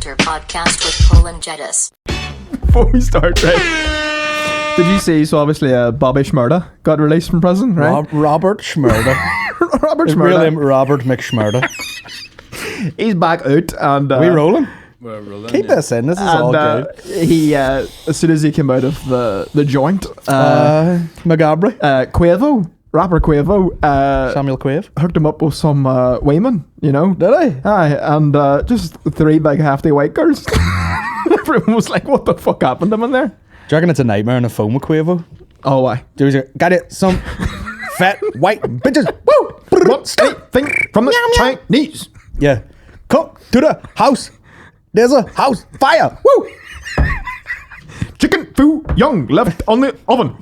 Banter Podcast with Colin Geddis. Before we start, right? Did you see? So obviously, Bobby Shmurda got released from prison, right? Robert Shmurda. Robert His Shmurda. real name, Robert McShmurda. He's back out, and We rolling? We're rolling. Keep this in. This is all good. he as soon as he came out of the joint, Magabri. Quavo, rapper Quavo, Samuel Quave. hooked him up with some women, you know. Did I? Aye, and just three big hefty white girls. Everyone was like, "What the fuck happened to him in there?" Do you reckon it's a nightmare on the phone with Quavo? Oh, why? Got it. Some fat white bitches. Woo! What's that thing from the Chinese? Yeah. Come to the house. There's a house fire. Woo! Chicken foo young left on the oven.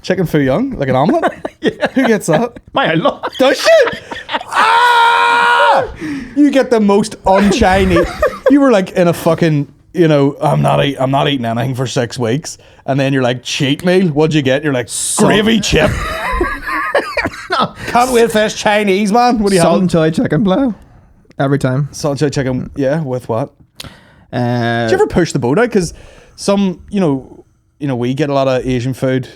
Chicken foo young, like an omelette. Yeah. Who gets that? My lord. Does she? Ah! You get the most un-Chinese. You were like in a fucking, you know, I'm not eating anything for 6 weeks, and then you're like, cheat meal. What'd you get? You're like, gravy chip. No. Can't wait for this Chinese, man. What do you Salt have? and chili chicken plow. Every time. Salt and chili chicken. Yeah, with what? Did Uh, you ever push the boat out? Because some, you know, we get a lot of Asian food.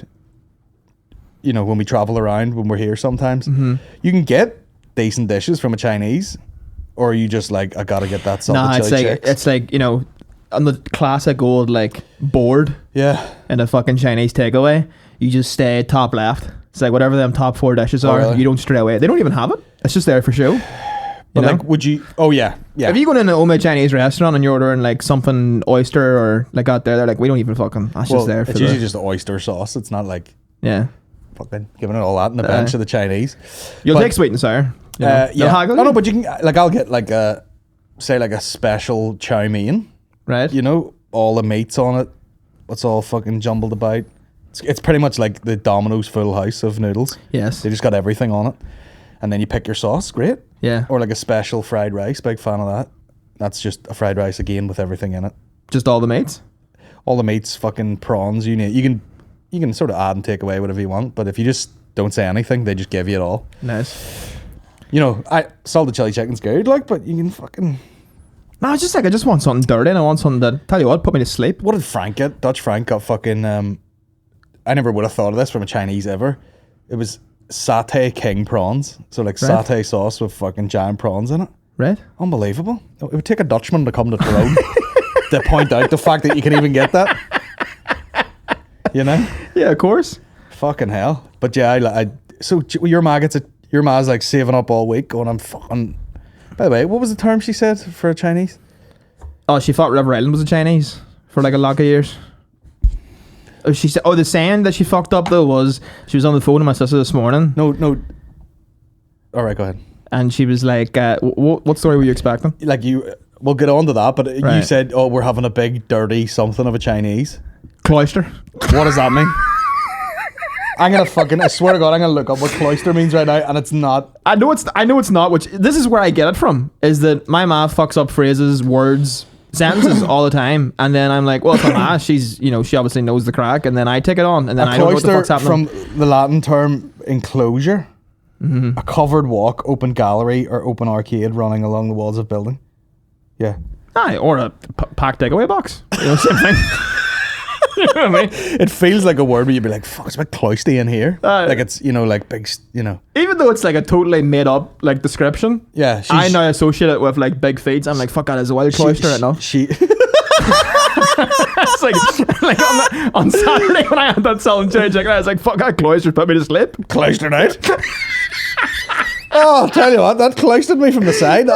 You know, when we travel around, when we're here, sometimes you can get decent dishes from a Chinese, or are you just like, I gotta get that salt nah, and it's chili like chicks? it's like, you know, on the classic old like board Yeah. in a fucking Chinese takeaway, you just stay top left. It's like whatever them top 4 dishes Oh, are, really? you don't stray away. They don't even have it. It's just there for show. But You know? like, would you? Oh yeah, yeah. If you go in an old Chinese restaurant and you're ordering like something oyster or like out there, they're like, we don't even fucking. That's well, just there for it's the, usually just oyster sauce. It's not like yeah. fucking giving it all that in the bench of the Chinese. You'll But, take sweet and sour. You know? They'll yeah. haggle No, you, but you can like, I'll get like a, say like a special chow mein. right? You know, all the meats on it. It's all fucking jumbled about. It's pretty much like the Domino's Full House of noodles. Yes. They just got everything on it, and then you pick your sauce. Great. Yeah. Or like a special fried rice. Big fan of that. That's just a fried rice again with everything in it. Just all the mates. All the meats, fucking prawns. You need. You can sort of add and take away whatever you want. But if you just don't say anything, they just give you it all. Nice. You know, salted chili chicken's good, like, but you can fucking. No, it's just like I just want something dirty and I want something that, tell you what, put me to sleep. What did Frank get? Dutch Frank got fucking. I never would have thought of this from a Chinese ever. It was satay king prawns. So like Right. satay sauce with fucking giant prawns in it. Right? Unbelievable. It would take a Dutchman to come to Tyrone to point out the fact that you can even get that. You know? Yeah, of course. Fucking hell. But yeah, so your ma's like saving up all week going, I'm fucking. By the way, what was the term she said for a Chinese? Oh, she thought River Island was a Chinese for like a lot of years. Oh, she said. Oh, the saying that she fucked up though was she was on the phone with my sister this morning, No. All right, go ahead. and she was like, "What story were you expecting?" Like we'll get on to that, but you Right. said, oh, we're having a big dirty something of a Chinese. Cloister. What does that mean? I swear to God, I'm gonna look up what cloister means right now, and it's not. I know it's not. Which this is where I get it from. Is that my ma fucks up phrases, words, sentences all the time, and then I'm like, well, it's my ma. She's, you know, she obviously knows the crack, and then I take it on, and then A I don't know what the cloister fuck's happening. from the Latin term enclosure, a covered walk, open gallery, or open arcade running along the walls of building. Yeah. Aye, or a packed takeaway box. You know, same thing. You know what I mean? It feels like a word where you'd be like, fuck, it's a bit cloisty in here. Like it's, you know, like big, you know. Even though it's like a totally made up like description, Yeah. I now associate it with like big feet. I'm like, fuck, that is a wild cloister right now. It's like on Saturday when I had that selling chili chicken, I was like, fuck, that cloister put me to sleep. Cloistered out. Oh, I'll tell you what, that cloistered me from the side.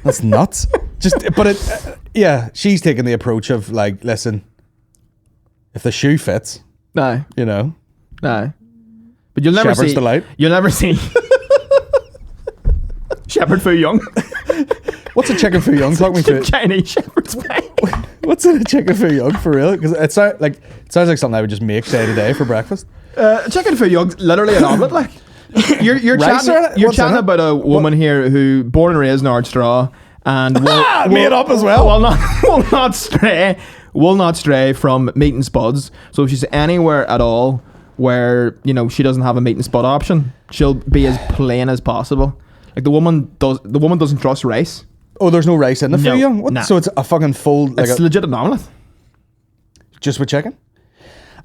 That's nuts. Yeah, she's taking the approach of like, listen, if the shoe fits, Aye, you know, aye. But you'll never Shepherd's see. delight. You'll never see. Shepherd Foo Young. What's a chicken foo young? Talk me through it. Chinese shepherd's pie. What's in a chicken foo young for real? Because it sounds like something I would just make day to day for breakfast. Chicken Foo Young's literally an omelette, like. You're Rice or chatting, you're what's in chatting it? about a woman here who born and raised in Ardstraw and Made up as well. will not stray from meat and spuds. So if she's anywhere at all where, you know, she doesn't have a meat and spud option, she'll be as plain as possible. Like the woman doesn't trust rice. Oh, there's no rice in the No, fuyong? What? nah. So it's a fucking full... Like It's legit an omelette. just with chicken?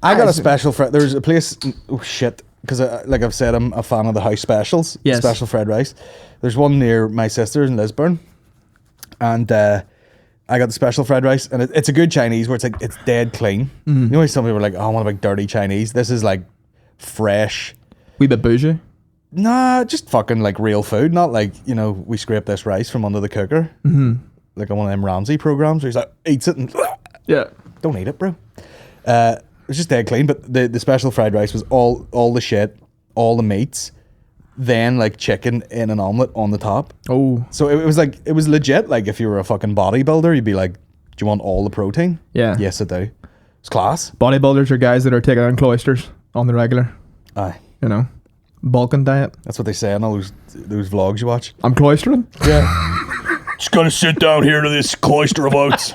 I got a special... There's a place... Oh, shit. Because, like I've said, I'm a fan of the house specials. Yes. Special fried rice. There's one near my sister's in Lisburn. And I got the special fried rice. And it's a good Chinese where it's like, it's dead clean. You know how some people are like, oh, I want a big dirty Chinese. This is like fresh. Wee bit bougie. Nah, just fucking like real food. Not like, you know, we scrape this rice from under the cooker. Like on one of them Ramsay programs where he's like, eats it and... Yeah. Don't eat it, bro. It was just dead clean, but the special fried rice was all the shit, all the meats, then like chicken in an omelette on the top. Oh. So it was like, it was legit. Like if you were a fucking bodybuilder, you'd be like, do you want all the protein? Yeah. Yes, I do. It's class. Bodybuilders are guys that are taking on cloisters on the regular. Aye. You know, bulking diet. That's what they say in all those vlogs you watch. I'm cloistering. Yeah. Just gonna sit down here to this cloister of oats.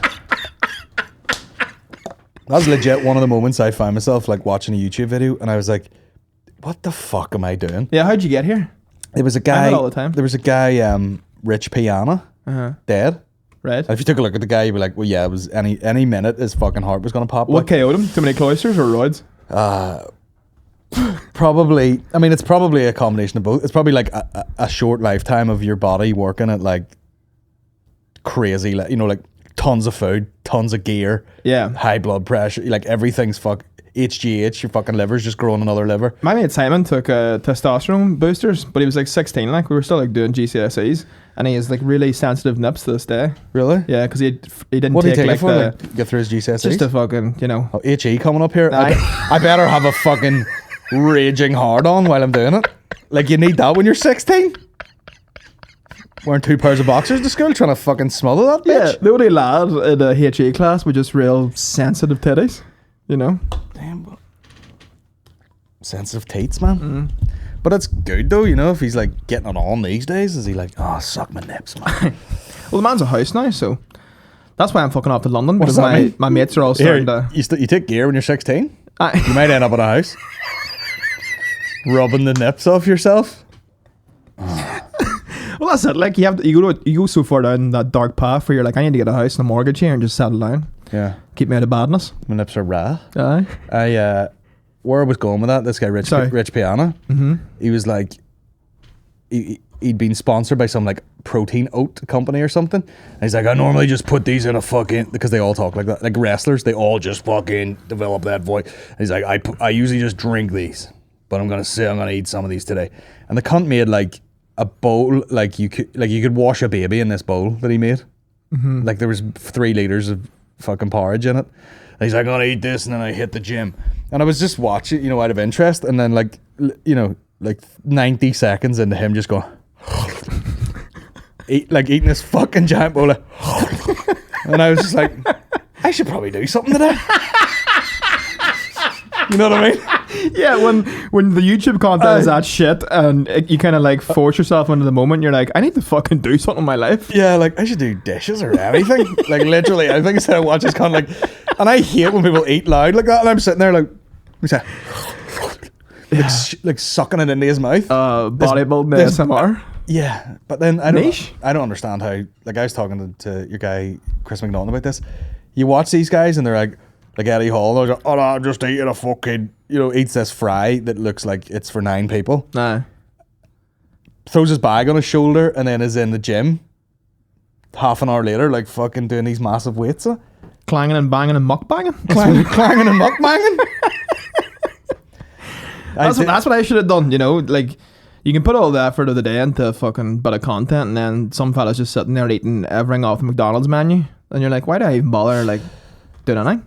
That was legit one of the moments I found myself like watching a YouTube video and I was like, what the fuck am I doing? Yeah, how'd you get here? There was a I guy have it all the time. There was a guy, Rich Piana, dead. Right. And if you took a look at the guy, you'd be like, well, yeah, it was any minute his fucking heart was gonna pop. What KO'd him? Too many cloisters or roids? Probably, I mean, it's probably a combination of both. It's probably like a short lifetime of your body working at like crazy, like, you know, like tons of food, tons of gear, high blood pressure, like everything's HGH, your fucking liver's just growing another liver. My mate Simon took testosterone boosters, but he was like 16, like we were still like doing GCSEs, and he has like really sensitive nips to this day. Really? Yeah, because he didn't What did take he take like it for? the, Like, get through his GCSEs? just a fucking, you know. Oh, HE coming up here. I better have a fucking raging hard on while I'm doing it. Like you need that when you're 16. Wearing 2 pairs of boxers to school, trying to fucking smother that bitch. Yeah, the only lad in a HE class with just real sensitive titties, you know. Damn, but sensitive teats, man. But it's good though, you know. If he's like getting it on these days, is he like, oh, suck my nips, man? Well, the man's a house now, so that's why I'm fucking off to London. What does because that mean? my mates are all starting to. You take gear when you're 16. You I, might end up in a house rubbing the nips off yourself. well, that's it. Like you go so far down that dark path where you're like, I need to get a house and a mortgage here and just settle down. Yeah, Keep me out of badness. my nips are raw. Aye. Where I was going with that, this guy Rich Piana, he was like, he'd been sponsored by some like protein oat company or something, and he's like, I normally just put these in a fucking, because they all talk like that, like wrestlers, they all just fucking develop that voice. And he's like, I usually just drink these, but I'm gonna eat some of these today. And the cunt made like a bowl, like you could wash a baby in this bowl that he made. Like there was 3 liters of fucking porridge in it. And he's like, I'm gonna eat this and then I hit the gym. And I was just watching, you know, out of interest, and then like, you know, like 90 seconds into him just going eating this fucking giant bowl of and I was just like, I should probably do something today. You know what I mean? Yeah, when the YouTube content is that shit and you kind of like force yourself into the moment, you're like, I need to fucking do something in my life. Yeah, like I should do dishes or anything. Like literally, I think instead of watch this kind of like, and I hate when people eat loud like that, and I'm sitting there like, like sucking it into his mouth. Bodybuilding ASMR. Yeah, but then I Niche? don't understand how. Like I was talking to your guy Chris McNaughton about this. You watch these guys and they're like Eddie Hall. They're like, oh no, I'm just eating a fucking, you know, eats this fry that looks like it's for 9 people. Nah. Throws his bag on his shoulder and then is in the gym. Half an hour later, like fucking doing these massive weights. Clanging and banging and mukbanging. Clanging and mukbanging. That's what I should have done, you know, like you can put all the effort of the day into a fucking bit of content and then some fella's just sitting there eating everything off the McDonald's menu and you're like, why do I even bother like doing anything?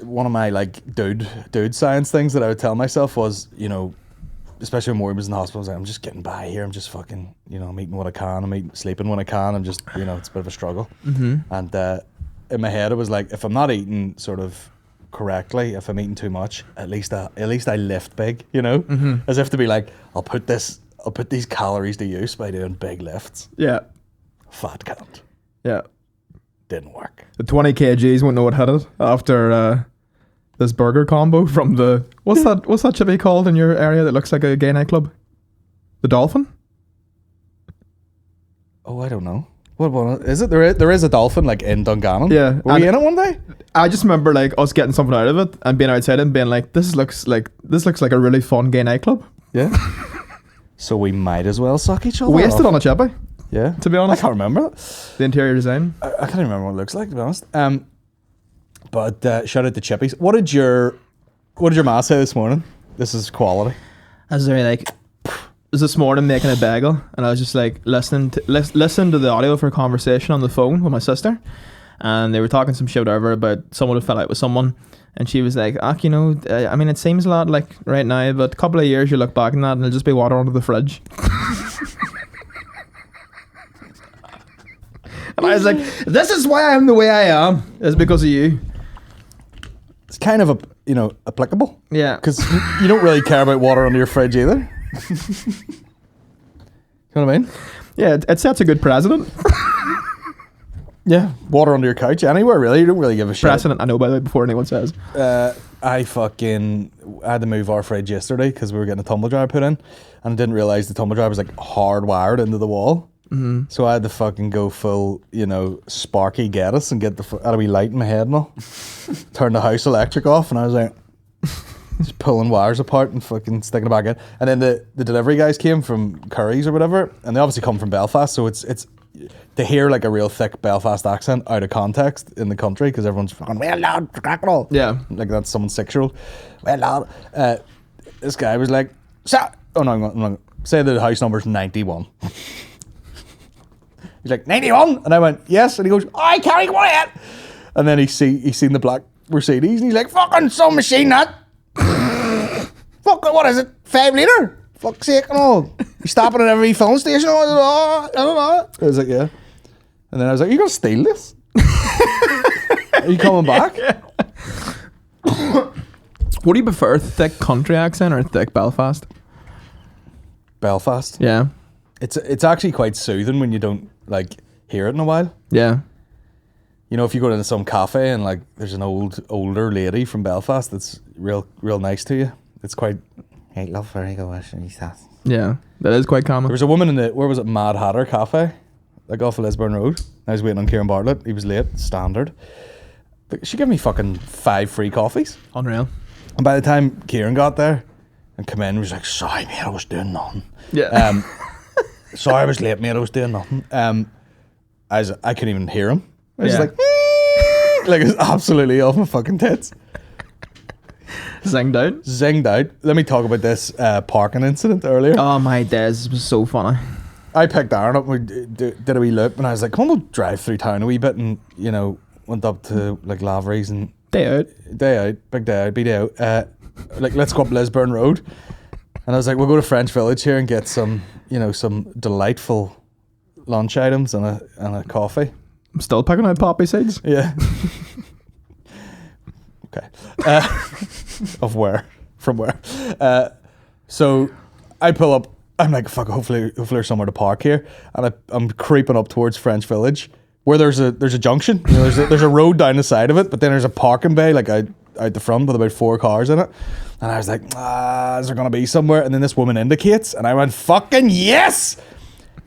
One of my like dude science things that I would tell myself was, you know, especially when Maury was in the hospital, I was like, I'm just getting by here, I'm just fucking, you know, I'm eating what I can, I'm sleeping when I can, I'm just, you know, it's a bit of a struggle. And in my head it was like, if I'm not eating sort of correctly, if I'm eating too much, at least I lift big, you know, as if to be like, I'll put these calories to use by doing big lifts. Yeah. Fat cunt. Yeah. Didn't work. The 20 kgs won't know what hit it after this burger combo from the what's that chippy called in your area that looks like a gay nightclub? The Dolphin? Oh, I don't know. What one is it? There is a dolphin like in Dungannon. Yeah, Were we in it one day? I just remember like us getting something out of it and being outside and being like, this looks like a really fun gay nightclub. Yeah. So we might as well suck each other Wasted off. on a chippy. Yeah. To be honest, I can't remember that. the interior design. I can't even remember what it looks like, to be honest. But shout out to Chippies. What did your ma say this morning? This is quality. I was very like, was this morning making a bagel, and I was just like listening to the audio for a conversation on the phone with my sister, and they were talking some shit over about someone who fell out with someone, and she was like, "Ah, you know, I mean, it seems a lot like right now, but a couple of years you look back on that, and it'll just be water under the fridge." And I was like, "This is why I'm the way I am. It's because of you." It's kind of applicable. Yeah, Because you don't really care about water under your fridge either. You know what I mean? yeah, it sets a good precedent. Yeah. Water under your couch, anywhere really. You don't really give a shit. Precedent, I know, by the way, before anyone says. I had to move our fridge yesterday because we were getting a tumble dryer put in, and I didn't realize the tumble dryer was like hardwired into the wall. Mm-hmm. So I had to fucking go full, Sparky Geddis and get had a wee light in my head and all. Turn the house electric off, and I was like, just pulling wires apart and fucking sticking it back in. And then the delivery guys came from Curry's or whatever, and they obviously come from Belfast, so it's to hear like a real thick Belfast accent out of context in the country because everyone's fucking well lad, crack it all. Yeah, like that's someone's 6-year-old. Well lad, this guy was like, I'm not say the house number's 91. He's like, 91? And I went, yes. And he goes, I can't go ahead. And then he's seen the black Mercedes, and he's like, fucking some machine that. Fuck, what is it? 5 litre? Fuck's sake and all. You stopping at every phone station? I was like, yeah. And then I was like, you gonna steal this? Are you coming back? What do you prefer, thick country accent or thick Belfast? Belfast. Yeah. It's actually quite soothing when you don't like hear it in a while. Yeah. You know, if you go into some cafe and like there's an older lady from Belfast that's real nice to you, it's quite. I love very good. Yeah, that is quite common. There was a woman in where was it, Mad Hatter Cafe, like off of Lisburn Road. I was waiting on Kieran Bartlett. He was late, standard. But she gave me fucking 5 free coffees. Unreal. And by the time Kieran got there and came in, he was like, sorry mate, I was doing nothing. Yeah. Sorry I was late mate, I was doing nothing. I couldn't even hear him. I was Yeah. like it was absolutely off my fucking tits. Zinged out. Let me talk about this parking incident earlier. Oh my days, this was so funny. I picked Aaron up, we did a wee loop, and I was like, come on, we'll drive through town a wee bit, and, went up to, like, Lavery's and... Day out, big day out, B-day out. Let's go up Lisburn Road. And I was like, we'll go to French Village here and get some, some delightful lunch items and a coffee. I'm still picking out poppy seeds. Yeah. Okay. Of where? From where? So I pull up. I'm like, fuck. Hopefully there's somewhere to park here. And I'm creeping up towards French Village, where there's a junction. There's a road down the side of it, but then there's a parking bay like out the front with about 4 cars in it. And I was like, is there gonna be somewhere? And then this woman indicates, and I went, fucking yes.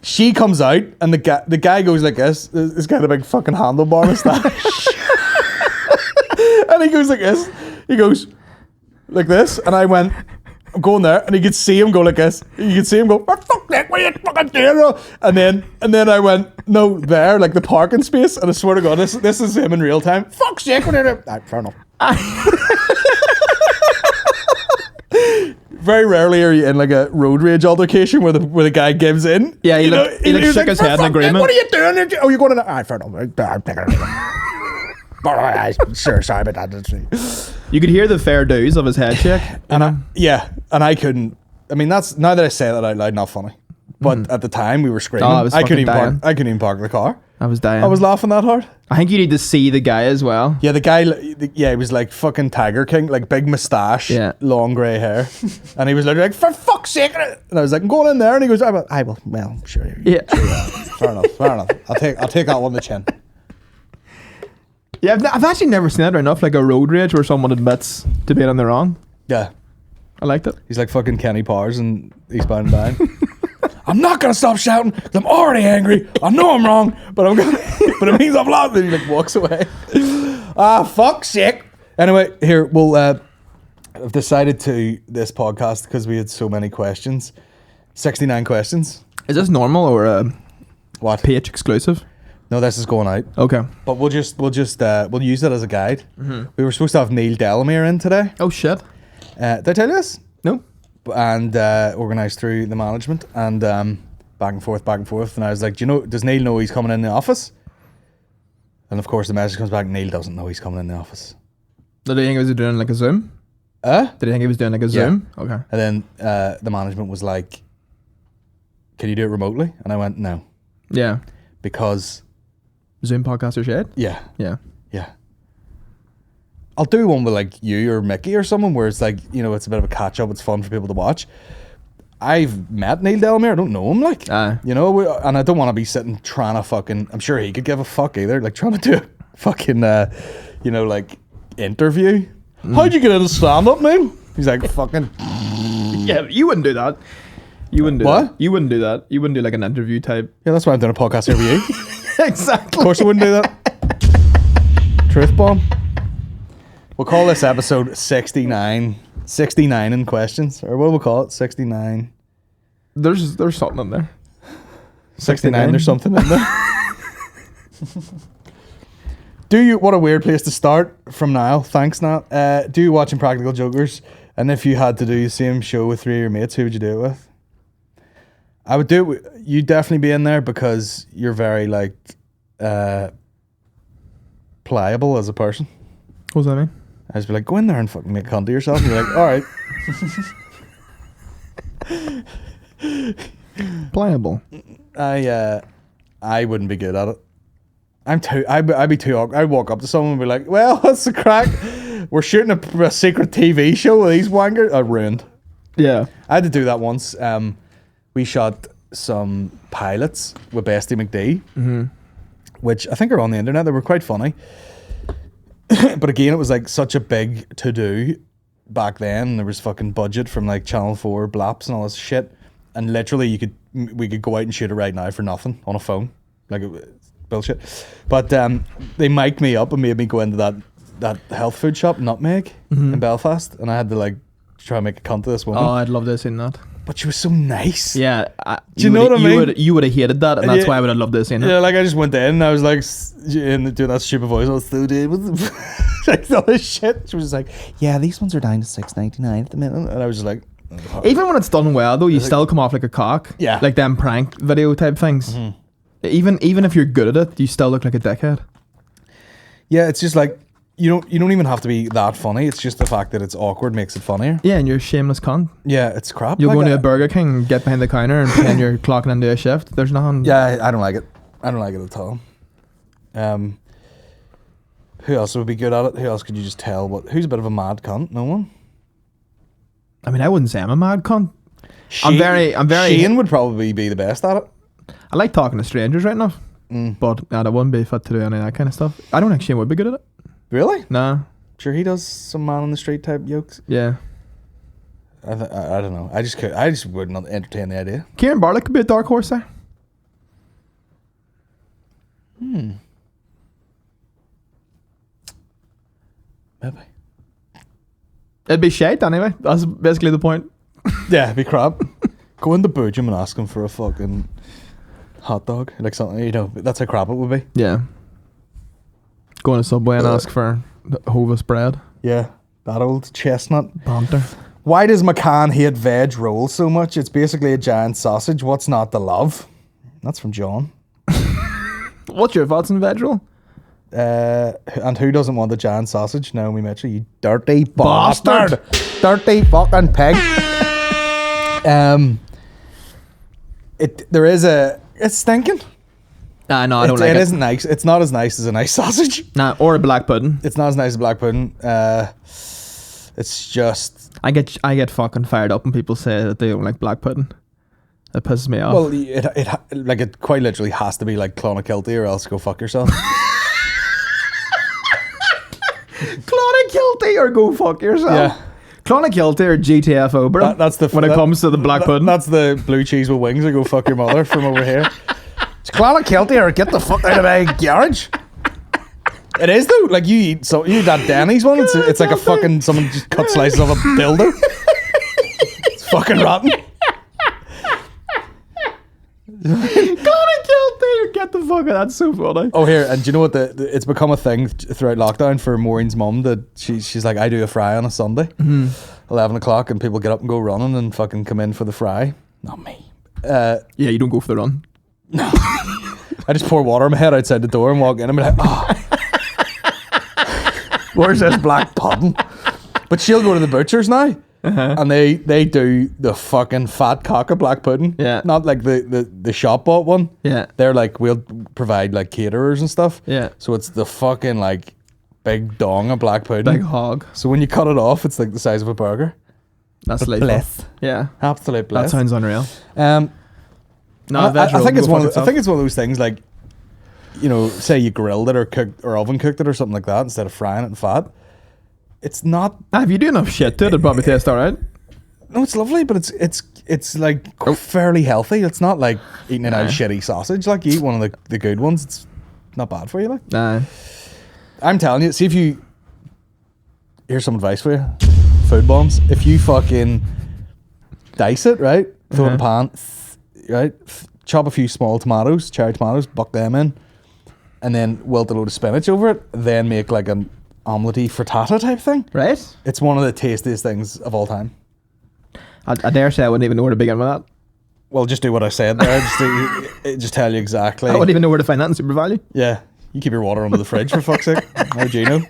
She comes out, and the guy goes like this. This guy had a big fucking handlebar mustache. And he goes like this. He goes like this. And I went, I'm going there. And you could see him go like this. You could see him go, oh, fuck that, what are you fucking doing? And then I went, no, there, like the parking space. And I swear to God, this is him in real time. Fuck's sake, what are you doing? Fair enough. Very rarely are you in like a road rage altercation where the guy gives in. Yeah, he shook his head in agreement. What are you doing? Oh, you're going to... fair enough. Sure, sorry about that. You could hear the fair dues of his head shake. And I couldn't. I mean, that's now that I say that out loud, not funny. But at the time, we were screaming. I couldn't even park the car. I was dying. I was laughing that hard. I think you need to see the guy as well. Yeah, the guy. Yeah, he was like fucking Tiger King, like big moustache, long grey hair, and he was literally like, "For fuck's sake!" And I was like, "I'm going in there," and he goes, "I will. Well, sure. Yeah, fair enough. I'll take that one on the chin." Yeah, I've actually never seen that enough, like a road rage where someone admits to being on the wrong. Yeah. I liked it. He's like fucking Kenny Powers and Eastbound and Down. I'm not gonna stop shouting 'cause I'm already angry. I know I'm wrong, but I'm gonna. But it means I've lost. And he like walks away. Fuck's sake. Anyway, here I've decided to this podcast because we had so many questions. 69 questions. Is this normal or What? page exclusive? No, this is going out. Okay. But we'll use it as a guide. We were supposed to have Neil Delamere in today. Oh shit. Did I tell you this? No. And organised through the management and back and forth. And I was like, does Neil know he's coming in the office? And of course the message comes back, Neil doesn't know he's coming in the office. Did he think he was doing like a Zoom? Did he think he was doing like a Zoom? Okay. And then the management was like, can you do it remotely? And I went, no. Yeah. Because... Zoom podcast or shit? Yeah. Yeah. I'll do one with like you or Mickey or someone where it's like, it's a bit of a catch up. It's fun for people to watch. I've met Neil Delamere. I don't know him, like, and I don't want to be sitting trying to fucking. I'm sure he could give a fuck either. Like trying to do a fucking, like interview. How'd you get into stand up, man? He's like fucking. Yeah, you wouldn't do that. You wouldn't do What? that. You wouldn't do that. You wouldn't do like an interview type. Yeah, that's why I'm doing a podcast here with you. Exactly. Of course I wouldn't do that. Truth bomb. We'll call this episode 69 in questions. Or what do we call it? 69. There's something in there. 69, there's something in there. What a weird place to start from Niall. Thanks, Nat. Do you watch Impractical Jokers? And if you had to do the same show with 3 of your mates, who would you do it with? I would do it. You'd definitely be in there because you're very, like, pliable as a person. What does that mean? I just be like, go in there and fucking make a cunt of yourself. And you're like, all right. Pliable. I wouldn't be good at it. I'd be too awkward. I'd walk up to someone and be like, well, what's the crack? We're shooting a secret TV show with these wankers. I ruined. Yeah. I had to do that once. We shot some pilots with Bestie McD, which I think are on the internet. They were quite funny. But again, it was like such a big to do back then. There was fucking budget from like Channel 4 blaps and all this shit. And literally we could go out and shoot it right now for nothing on a phone. Like bullshit. But they mic'd me up and made me go into that health food shop, Nutmeg, in Belfast. And I had to like try and make a cunt of this woman. Oh, I'd love to have seen that. But she was so nice. Yeah. Do you know what I mean? You would have hated that, and that's why I would have loved to have seen it. Yeah, like I just went in and I was like, doing that stupid voice. I was so dude, like all this shit. She was like, yeah, these ones are down to $6.99 at the minute. And I was just like, even when it's done well, though, you still come off like a cock. Yeah. Like them prank video type things. Even if you're good at it, you still look like a dickhead. yeah, it's just like you don't even have to be that funny. It's just the fact that it's awkward makes it funnier. Yeah, and you're a shameless cunt. Yeah, it's crap. You'll like go into a Burger King and get behind the counter and pretend you're clocking into a shift. There's nothing. Yeah, I don't like it. I don't like it at all. Who else would be good at it? Who else could you just tell? Who's a bit of a mad cunt? No one. I mean, I wouldn't say I'm a mad cunt. I'm very. Shane would probably be the best at it. I like talking to strangers right enough, but I wouldn't be fit to do any of that kind of stuff. I don't think Shane would be good at it. Really? Nah. Sure, he does some man on the street type jokes. Yeah. I don't know. I just wouldn't entertain the idea. Kieran Bartlett could be a dark horse there. Maybe. It'd be shite anyway. That's basically the point. Yeah, it'd be crap. Go into Boojum and ask him for a fucking hot dog, like something. That's how crap it would be. Yeah. Go in a Subway and ask for the Hovis bread. Yeah, that old chestnut. Banter. Why does McCann hate veg rolls so much? It's basically a giant sausage. What's not to love? That's from John. What's your thoughts on veg roll? And who doesn't want the giant sausage? Naomi Mitchell, you dirty Bastard. dirty fucking pig. It's stinking. No, I don't like it. It isn't nice. It's not as nice as a nice sausage. Nah, or a black pudding. It's not as nice as black pudding. It's just. I get fucking fired up when people say that they don't like black pudding. That pisses me off. Well, it quite literally has to be like Clonakilty or else go fuck yourself. Clonakilty or go fuck yourself. Yeah. Clonakilty or GTFO, bro. That's the when it comes to the black pudding. That's the blue cheese with wings. I go fuck your mother from over here. It's Clonakilty or get the fuck out of my garage. It is though. Like you eat that Denny's one. It's like a fucking someone just cut slices of a dildo. It's fucking rotten. Clonakilty, get the fuck out. That's so funny. Oh, here, and do you know what? It's become a thing throughout lockdown for Maureen's mum that she's like, I do a fry on a Sunday, 11 o'clock, and people get up and go running and fucking come in for the fry. Not me. Yeah, you don't go for the run. No. I just pour water on my head outside the door and walk in and be like, where's this black pudding? But she'll go to the butcher's now. And they do the fucking fat cock of black pudding. Yeah. Not like the shop bought one. Yeah. They're like, we'll provide like caterers and stuff. Yeah. So it's the fucking like big dong of black pudding. Big hog. So when you cut it off, it's like the size of a burger. That's like bliss. Yeah. Absolute bliss. That sounds unreal. No, I think it's one of those things like, you know, say you grilled it or cooked or oven cooked it or something like that instead of frying it in fat. It's not. If you do enough shit to it, it'll probably taste alright. No, it's lovely, but it's like fairly healthy. It's not like eating an old shitty sausage. Like you eat one of the good ones, it's not bad for you. Like, Nah. I'm telling you, see if you. Here's some advice for you: food bombs. If you fucking dice it, right, throw it in a pan, right, chop a few small tomatoes, cherry tomatoes, buck them in, and then wilt a load of spinach over it. Then make like an omelette frittata type thing. Right? It's one of the tastiest things of all time. I dare say I wouldn't even know where to begin with that. Well, just do what I said there. Just tell you exactly. I wouldn't even know where to find that in Super Value. Yeah. You keep your water under the fridge for fuck's sake. How do you know?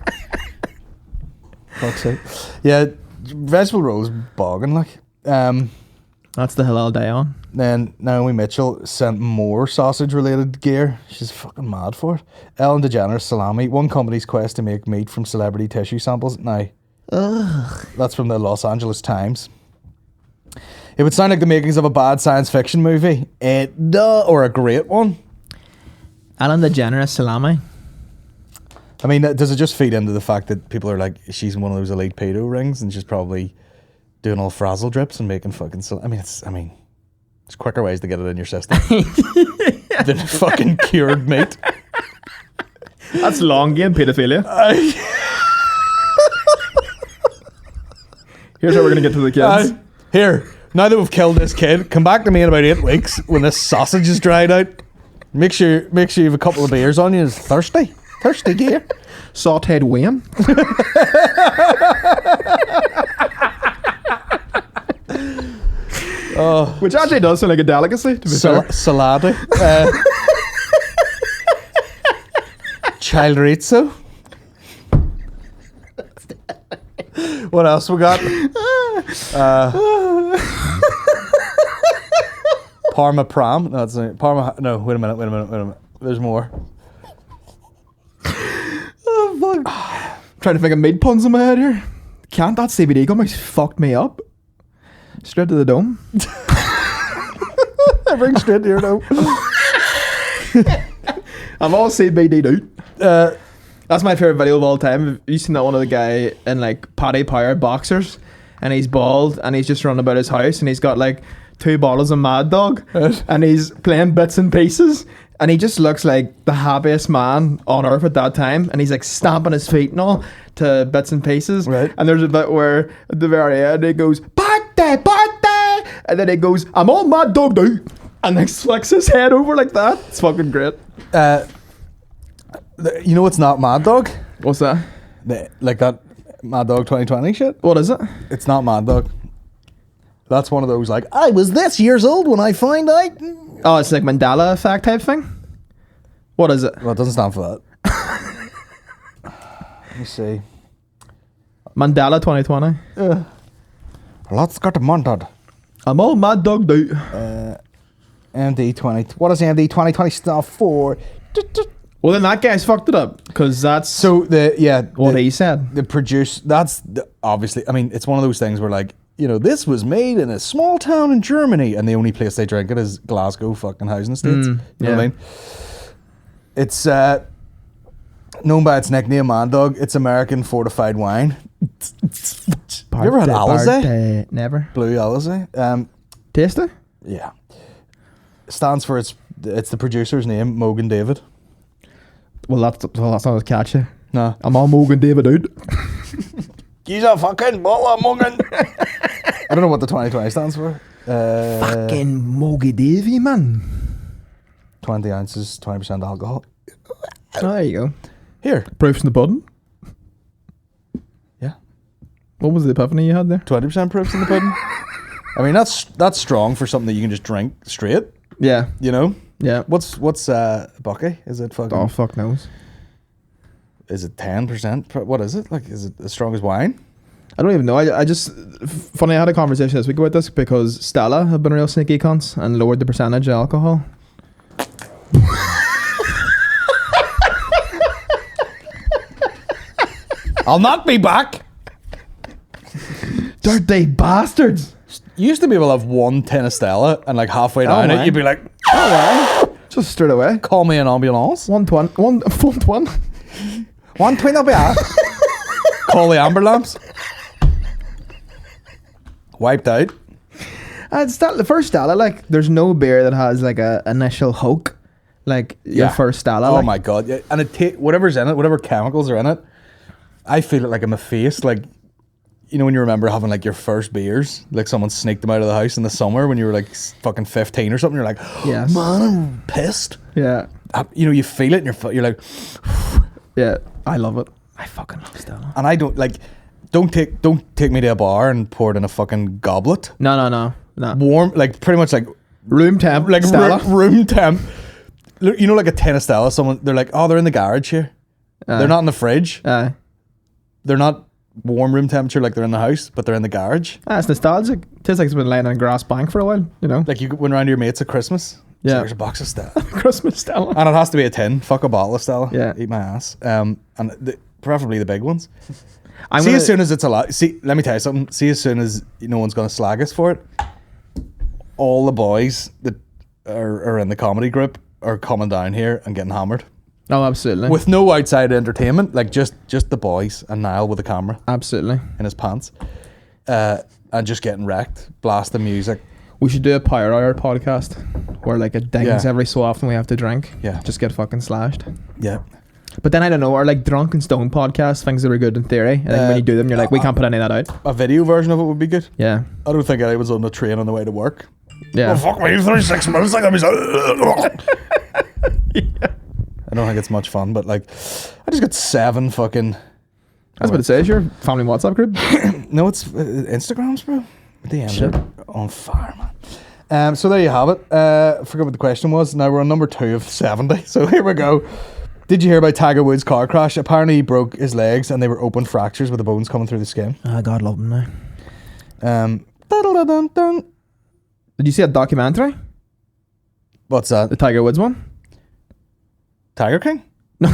Fuck's sake. Yeah, vegetable rolls bogging like. That's the hill I'll die on. Then Naomi Mitchell sent more sausage-related gear. She's fucking mad for it. Ellen DeGeneres salami. One company's quest to make meat from celebrity tissue samples. Now, that's from the Los Angeles Times. It would sound like the makings of a bad science fiction movie, or a great one. Ellen DeGeneres salami. I mean, does it just feed into the fact that people are like, she's in one of those elite pedo rings and she's probably doing all frazzle drips and making fucking... there's quicker ways to get it in your system than fucking cured meat. That's long game pedophilia. Here's how we're going to get to the kids. Here, now that we've killed this kid, come back to me in about 8 weeks when this sausage is dried out. Make sure you have a couple of beers on you. It's thirsty gear. Sauteed Wayne. Which actually does sound like a delicacy, to be fair. Salada. Childrizzo. What else we got? Parma pram. No, it's not Parma. No, wait a minute. There's more. Oh fuck! Trying to think of meat puns in my head here. Can't that CBD gum has fucked me up? Straight to the dome. I bring straight to your dome. I'm all CBD dude. That's my favorite video of all time. Have you seen that one of the guy in like Paddy Power boxers, and he's bald and he's just running about his house and he's got like 2 bottles of Mad Dog and he's playing bits and pieces and he just looks like the happiest man on earth at that time, and he's like stamping his feet and all to bits and pieces. Right. And there's a bit where at the very end he goes birthday, and then he goes, I'm all Mad Dog now, and like flicks his head over like that. It's fucking great. You know what's not Mad Dog? What's that? Like that Mad Dog 2020 shit? What is it? It's not Mad Dog. That's one of those like, I was this years old when I find out. Oh, it's like Mandela effect type thing? What is it? Well, it doesn't stand for that. Let me see. Mandela 2020. Let's get monted. I'm all Mad Dog now. MD 20. What does MD 2020 stand for? Well, then that guy's fucked it up because that's So what he said. Obviously, I mean, it's one of those things where like, you know, this was made in a small town in Germany and the only place they drink it is Glasgow fucking housing estates. You know what I mean? It's known by its nickname Mad Dog. It's American fortified wine. You ever had Alizé? Never. Blue Alizé. Tasty? Yeah. Stands for it's the producer's name, Mogan David. Well, that's not as catchy. No. I'm all Mogan David, dude. He's a fucking baller, Mogan. I don't know what the 2020 stands for. Fucking Mogan Davy, man. 20 ounces, 20% alcohol. Oh, there you go. Here. Proofs in the pudding. Yeah. What was the epiphany you had there? 20% proofs in the pudding. I mean, that's strong for something that you can just drink straight. Yeah. You know? Yeah. What's Bucky? Is it fucking... Oh, fuck knows. Is it 10%? What is it? Like, is it as strong as wine? I don't even know. I just... Funny, I had a conversation this week about this because Stella have been real sneaky cunts and lowered the percentage of alcohol. I'll not be back. Dirty bastards. You used to be able to have one tin of Stella and like halfway down it, you'd be like, oh, wow. Just straight away. Call me an ambulance. 120. 120 will be out. Call the amber lamps. Wiped out. The first Stella, like, there's no beer that has like a initial hoke like your first Stella. Oh like. my god! Yeah. And whatever's in it, whatever chemicals are in it, I feel it like in my face. Like, you know when you remember having like your first beers, like someone sneaked them out of the house in the summer when you were like fucking 15 or something. You're like, yes. Man, I'm pissed. Yeah. You know, you feel it in your. You're like, yeah. I love it. I fucking love Stella. And I don't like. Don't take me to a bar and pour it in a fucking goblet. No. Warm, like pretty much like room temp, like Stella. room temp. You know, like a tin of Stella. They're like, oh, they're in the garage here. They're not in the fridge. They're not warm room temperature like they're in the house, but they're in the garage. It's nostalgic. Tastes like it's been lying on a grass bank for a while. You know, like you went around to your mates at Christmas. Yeah, so there's a box of Stella. Christmas Stella, and it has to be a tin. Fuck a bottle of Stella. Yeah, eat my ass. And preferably the big ones. As soon as it's allowed. See, let me tell you something. See, as soon as no one's going to slag us for it, all the boys that are in the comedy group are coming down here and getting hammered. Oh, absolutely. With no outside entertainment, like just the boys and Niall with a camera. Absolutely. In his pants. And just getting wrecked, blasting music. We should do a Power Hour podcast where like it dings every so often we have to drink. Yeah. Just get fucking slashed. Yeah. But then I don't know, or like Drunken Stone podcast, things that are good in theory. And then when you do them, you're like, we can't put any of that out. A video version of it would be good. Yeah. I don't think anyone's on the train on the way to work. Yeah. Oh, fuck me, 36 minutes, like I'm yeah. I don't think it's much fun, but like, I just got 7 fucking... I was about to say, is your family WhatsApp group? No, it's Instagrams, bro. DMs are on fire, man. So there you have it. I forgot what the question was. Now we're on number 2 of 70. So here we go. Did you hear about Tiger Woods' car crash? Apparently he broke his legs and they were open fractures with the bones coming through the skin. God love him now. Did you see that documentary? What's that? The Tiger Woods one? Tiger King? No.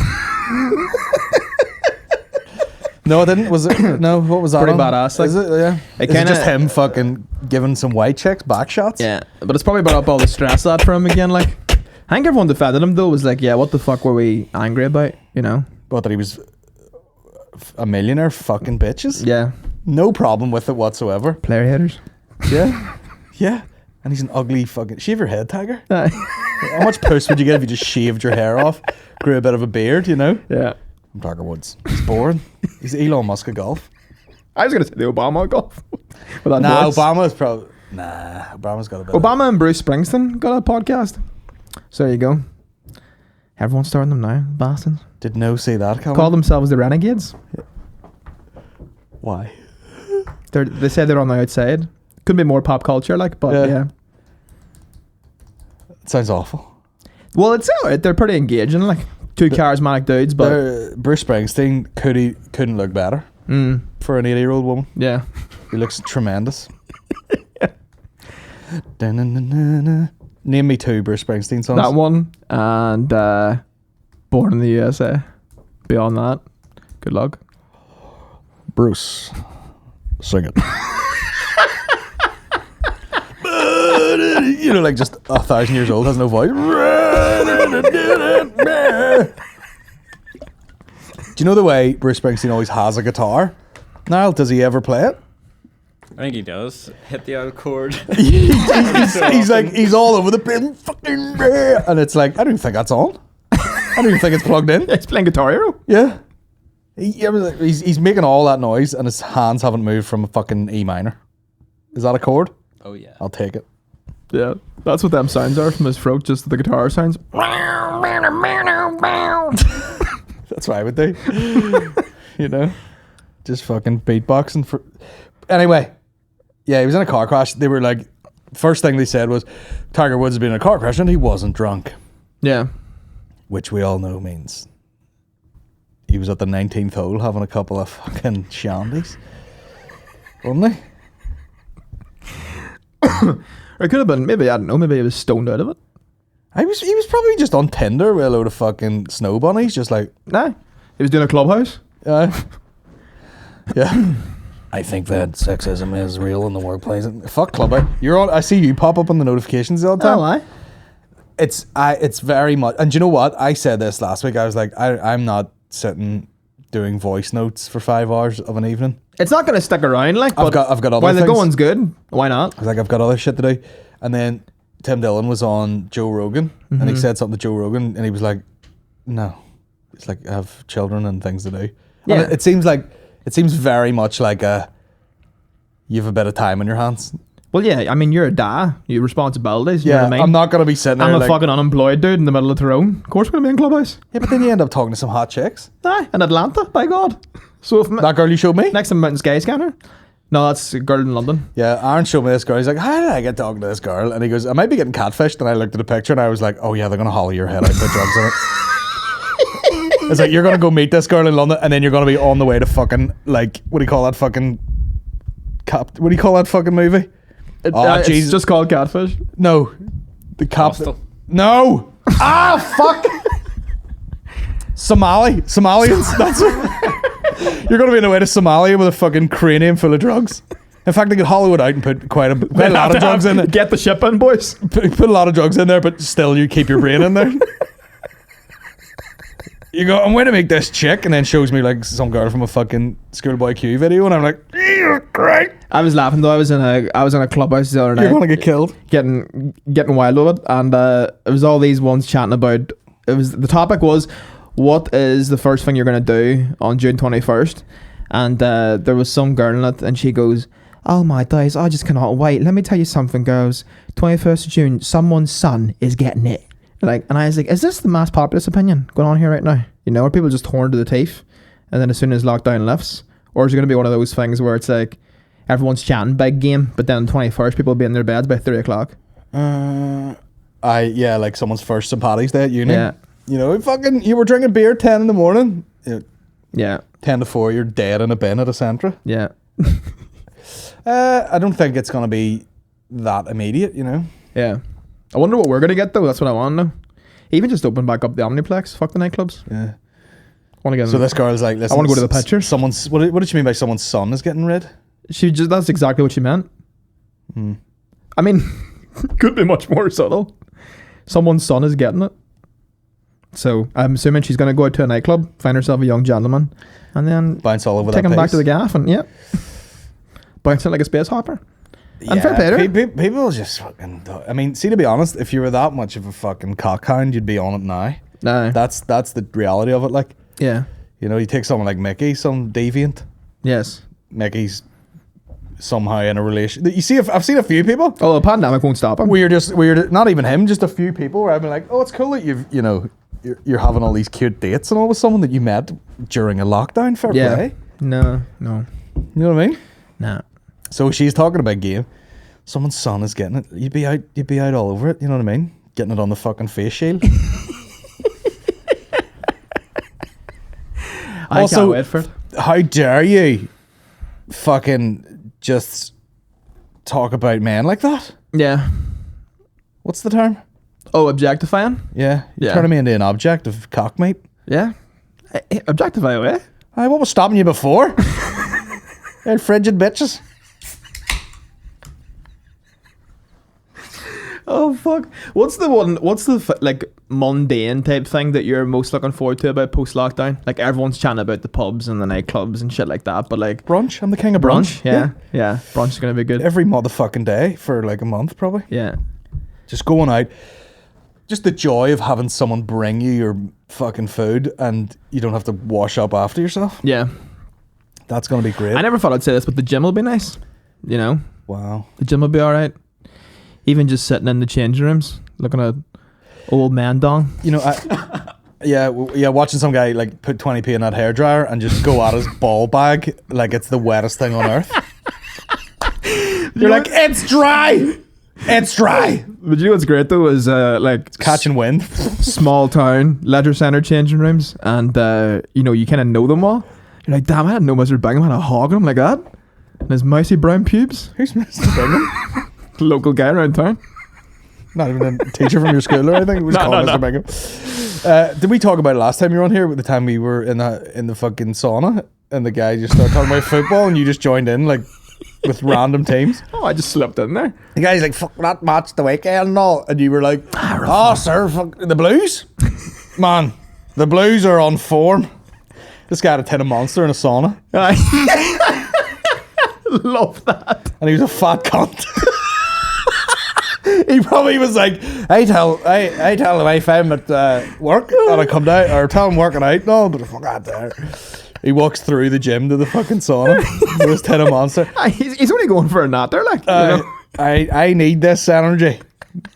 No, I didn't. Was it? No, what was that? Pretty on? badass. Like, is it? Yeah. Is it just him fucking giving some white chicks back shots? Yeah, but it's probably brought up all the stress that for him again. Like, I think everyone defended him though. Was like, yeah, what the fuck were we angry about? You know? But that he was a millionaire fucking bitches? Yeah. No problem with it whatsoever. Player haters. Yeah. Yeah. And he's an ugly fucking... Shave your head, Tiger. How much puss would you get if you just shaved your hair off, grew a bit of a beard, you know? Yeah. Tiger Woods. He's boring. He's Elon Musk of golf. I was going to say the Obama golf. Obama's probably... Nah, Obama's got a bit Obama and Bruce Springsteen got a podcast. So there you go. Everyone's starting them now, bastards. Did no see that coming? Call themselves the Renegades. Why? They say they're on the outside. Could be more pop culture, like, but yeah. It sounds awful. Well, it's alright. They're pretty engaging, like two charismatic dudes. But Bruce Springsteen couldn't look better for an 80-year-old woman. Yeah, he looks tremendous. Name me 2 Bruce Springsteen songs. That one and Born in the USA. Beyond that, good luck. Bruce, sing it. You know, like just 1,000 years old, has no voice. Do you know the way Bruce Springsteen always has a guitar? Niall, does he ever play it? I think he does hit the odd chord. he's all over the place, fucking, and it's like, I don't think that's on. I don't even think it's plugged in. He's playing Guitar Hero. Yeah. He's making all that noise and his hands haven't moved from a fucking E minor. Is that a chord? Oh yeah. I'll take it. Yeah, that's what them sounds are from his throat, just the guitar sounds. That's what I would do. You know? Just fucking beatboxing for... Anyway. Yeah, he was in a car crash. They were like... First thing they said was, Tiger Woods has been in a car crash and he wasn't drunk. Yeah. Which we all know means... He was at the 19th hole having a couple of fucking shandies. Wasn't he? Or it could have been, maybe, I don't know, maybe he was stoned out of it. He was probably just on Tinder with a load of fucking snow bunnies, just like... Nah. He was doing a clubhouse. Yeah. I think that sexism is real in the workplace. Fuck clubhouse. You're on. I see you pop up on the notifications all the time. Oh, aye. It's very much... And do you know what? I said this last week. I was like, I'm not sitting doing voice notes for 5 hours of an evening. It's not going to stick around, like, but I've got other while things. the going's good, why not? I was like, I've got other shit to do. And then Tim Dillon was on Joe Rogan, and he said something to Joe Rogan, and he was like, no. It's like, I have children and things to do. Yeah. And it seems very much like you have a bit of time on your hands. Well, yeah, I mean, you're a dad. You have responsibilities. You know what I mean? I'm not going to be sitting there I'm a like, fucking unemployed dude in the middle of Tyrone. Of course we're going to be in clubhouse. yeah, but then you end up talking to some hot chicks. Aye, in Atlanta, by God. So if That girl you showed me? next to Mountain Sky Scanner. No, that's a girl in London. Yeah, Aaron showed me this girl. He's like, how did I get talking to this girl? And he goes, I might be getting catfished. And I looked at the picture and I was like, oh yeah, they're going to hollow your head out, put drugs in it. It's like, you're going to go meet this girl in London and then you're going to be on the way to fucking, like, what do you call that fucking movie? It's Jesus. just called Catfish. No. The cop. Hostel. No. Fuck. Somalians. That's you're going to be on the way to Somalia with a fucking cranium full of drugs. In fact, they could hollow it out and put quite a lot of drugs in it. Get the ship in, boys. Put a lot of drugs in there, but still you keep your brain in there. You go, I'm going to make this chick, and then shows me like some girl from a fucking Schoolboy Q video, and I'm like, you're great. I was laughing though. I was in a clubhouse the other night. You're going to get killed. Getting wild with it, and it was all these ones chatting about. The topic was, what is the first thing you're going to do on June 21st? And there was some girl in it, and she goes, oh my days, I just cannot wait. Let me tell you something, girls. 21st of June, someone's son is getting it. Like, and I was like, is this the mass populace opinion going on here right now? You know, are people just torn to the teeth, and then as soon as lockdown lifts, or is it going to be one of those things where it's like everyone's chatting big game, but then on 21st people will be in their beds by 3 o'clock? Like someone's first sympathies day at uni. Yeah. You know, you were drinking beer 10 in the morning. Yeah. 10 to 4, you're dead in a bin at a Centra. Yeah. I don't think it's going to be that immediate, you know. Yeah. I wonder what we're going to get though. That's what I want to know. Even just open back up the Omniplex. Fuck the nightclubs. Yeah. I want to get. So this girl's like, listen, I want to go to the pictures. Someone's. What did she mean by someone's son is getting rid? That's exactly what she meant. I mean, could be much more subtle. Someone's son is getting it. So I'm assuming she's going to go out to a nightclub, find herself a young gentleman, and then bounce all over take that him back pace. to the gaff and bounce it like a space hopper. Yeah, And fair play to her. people just fucking. I mean, see, to be honest, if you were that much of a fucking cockhound, you'd be on it now. No. That's the reality of it. Like, Yeah. you know, you take someone like Mickey, some deviant. Yes. Mickey's somehow in a relation. You see, I've seen a few people. Oh, the pandemic won't stop him. Weird. Not even him, just a few people where I've been like, oh, it's cool that you're having all these cute dates and all with someone that you met during a lockdown. Fair play. No. You know what I mean? Nah. So she's talking about game. Someone's son is getting it. You'd be out all over it. You know what I mean? Getting it on the fucking face shield. I Also, can't wait for it. how dare you fucking just talk about men like that? Yeah. What's the term? Oh, objectifying? Yeah. You're Yeah. turning me into an object of cockmate. Yeah. Objectify away. Aye, what was stopping you before? They're frigid bitches. Oh fuck! What's the one? What's the like mundane type thing that you're most looking forward to about post lockdown? Like everyone's chatting about the pubs and the nightclubs and shit like that, but like Brunch. I'm the king of brunch. Yeah. Brunch is gonna be good. Every motherfucking day for like a month, probably. Yeah. Just going out. Just the joy of having someone bring you your fucking food and you don't have to wash up after yourself. Yeah. That's gonna be great. I never thought I'd say this, but the gym will be nice. You know. Wow. The gym will be all right. Even just sitting in the changing rooms, looking at old man dong. You know, watching some guy like put 20p in that hairdryer and just go at his ball bag like it's the wettest thing on earth. You're like, it's dry. It's dry. But you know what's great though is like It's catching wind. small town leisure centre changing rooms, and you know you kind of know them all. You're like, damn, I didn't know Mr. Bingham had a hog on him like that, and his mousy brown pubes. Who's Mr. Bingham? Local guy around town. Not even a teacher from your school or anything. It was called Mr. Bingham. Did we talk about it last time you were on here? With the time we were in the fucking sauna, and the guy just started talking about football, and you just joined in like with random teams. Oh, I just slipped in there. The guy's like, "Fuck that match the weekend and all," and you were like, "Oh, sir, fuck the Blues, man, the Blues are on form." This guy had a tin of Monster in a sauna. Love that. And he was a fat cunt. He probably was like, I tell him I found him at work and I come down, or tell him working out. No, but fuck that there. He walks through the gym to the fucking sauna with his tin of Monster. He's only going for a natter, like. You know? I need this energy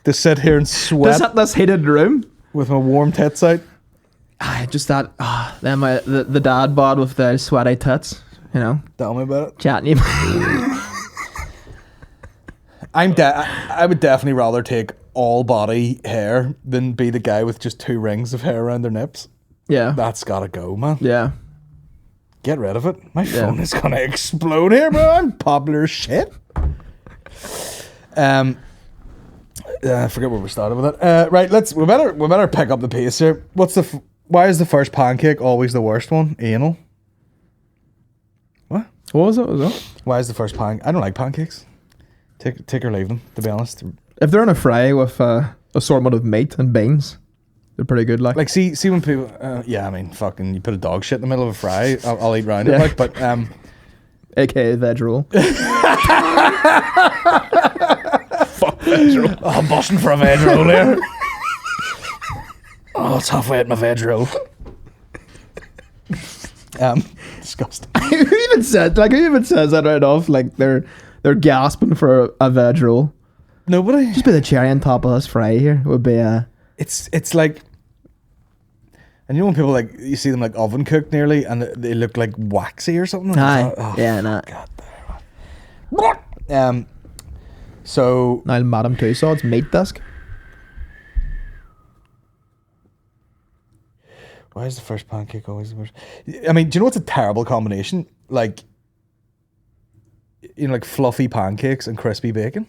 to sit here and sweat This heated room. with my warm tits out. Just that. Then the dad bod with the sweaty tits. You know, Tell me about it. chatting you. I would definitely rather take all body hair than be the guy with just 2 rings of hair around their nips. Yeah. That's gotta go, man. Yeah. Get rid of it. My phone is gonna explode here, bro. I'm popular as shit. I forget where we started with it. Right, we better pick up the pace here. Why is the first pancake always the worst one? Anal. What? What was it? Why is the first pancake? I don't like pancakes. Take or leave them, to be honest. If they're in a fry with assortment of meat and beans, they're pretty good. Like see when people, I mean, fucking, you put a dog shit in the middle of a fry, I'll eat round it, like, but AKA veg roll. Fuck veg roll. Oh, I'm busting for a veg roll here. Oh, it's halfway at my veg roll. Disgusting. Who even says that right off? Like they're gasping for a veg roll. Nobody. Just be the cherry on top of this fry here would be It's like, and you know when people like, you see them like oven cooked nearly and they look like waxy or something. Yeah, nah. God. So Now Madam Tussauds meat disc. Why is the first pancake always the worst? I mean, do you know what's a terrible combination? Like, you know, like fluffy pancakes and crispy bacon.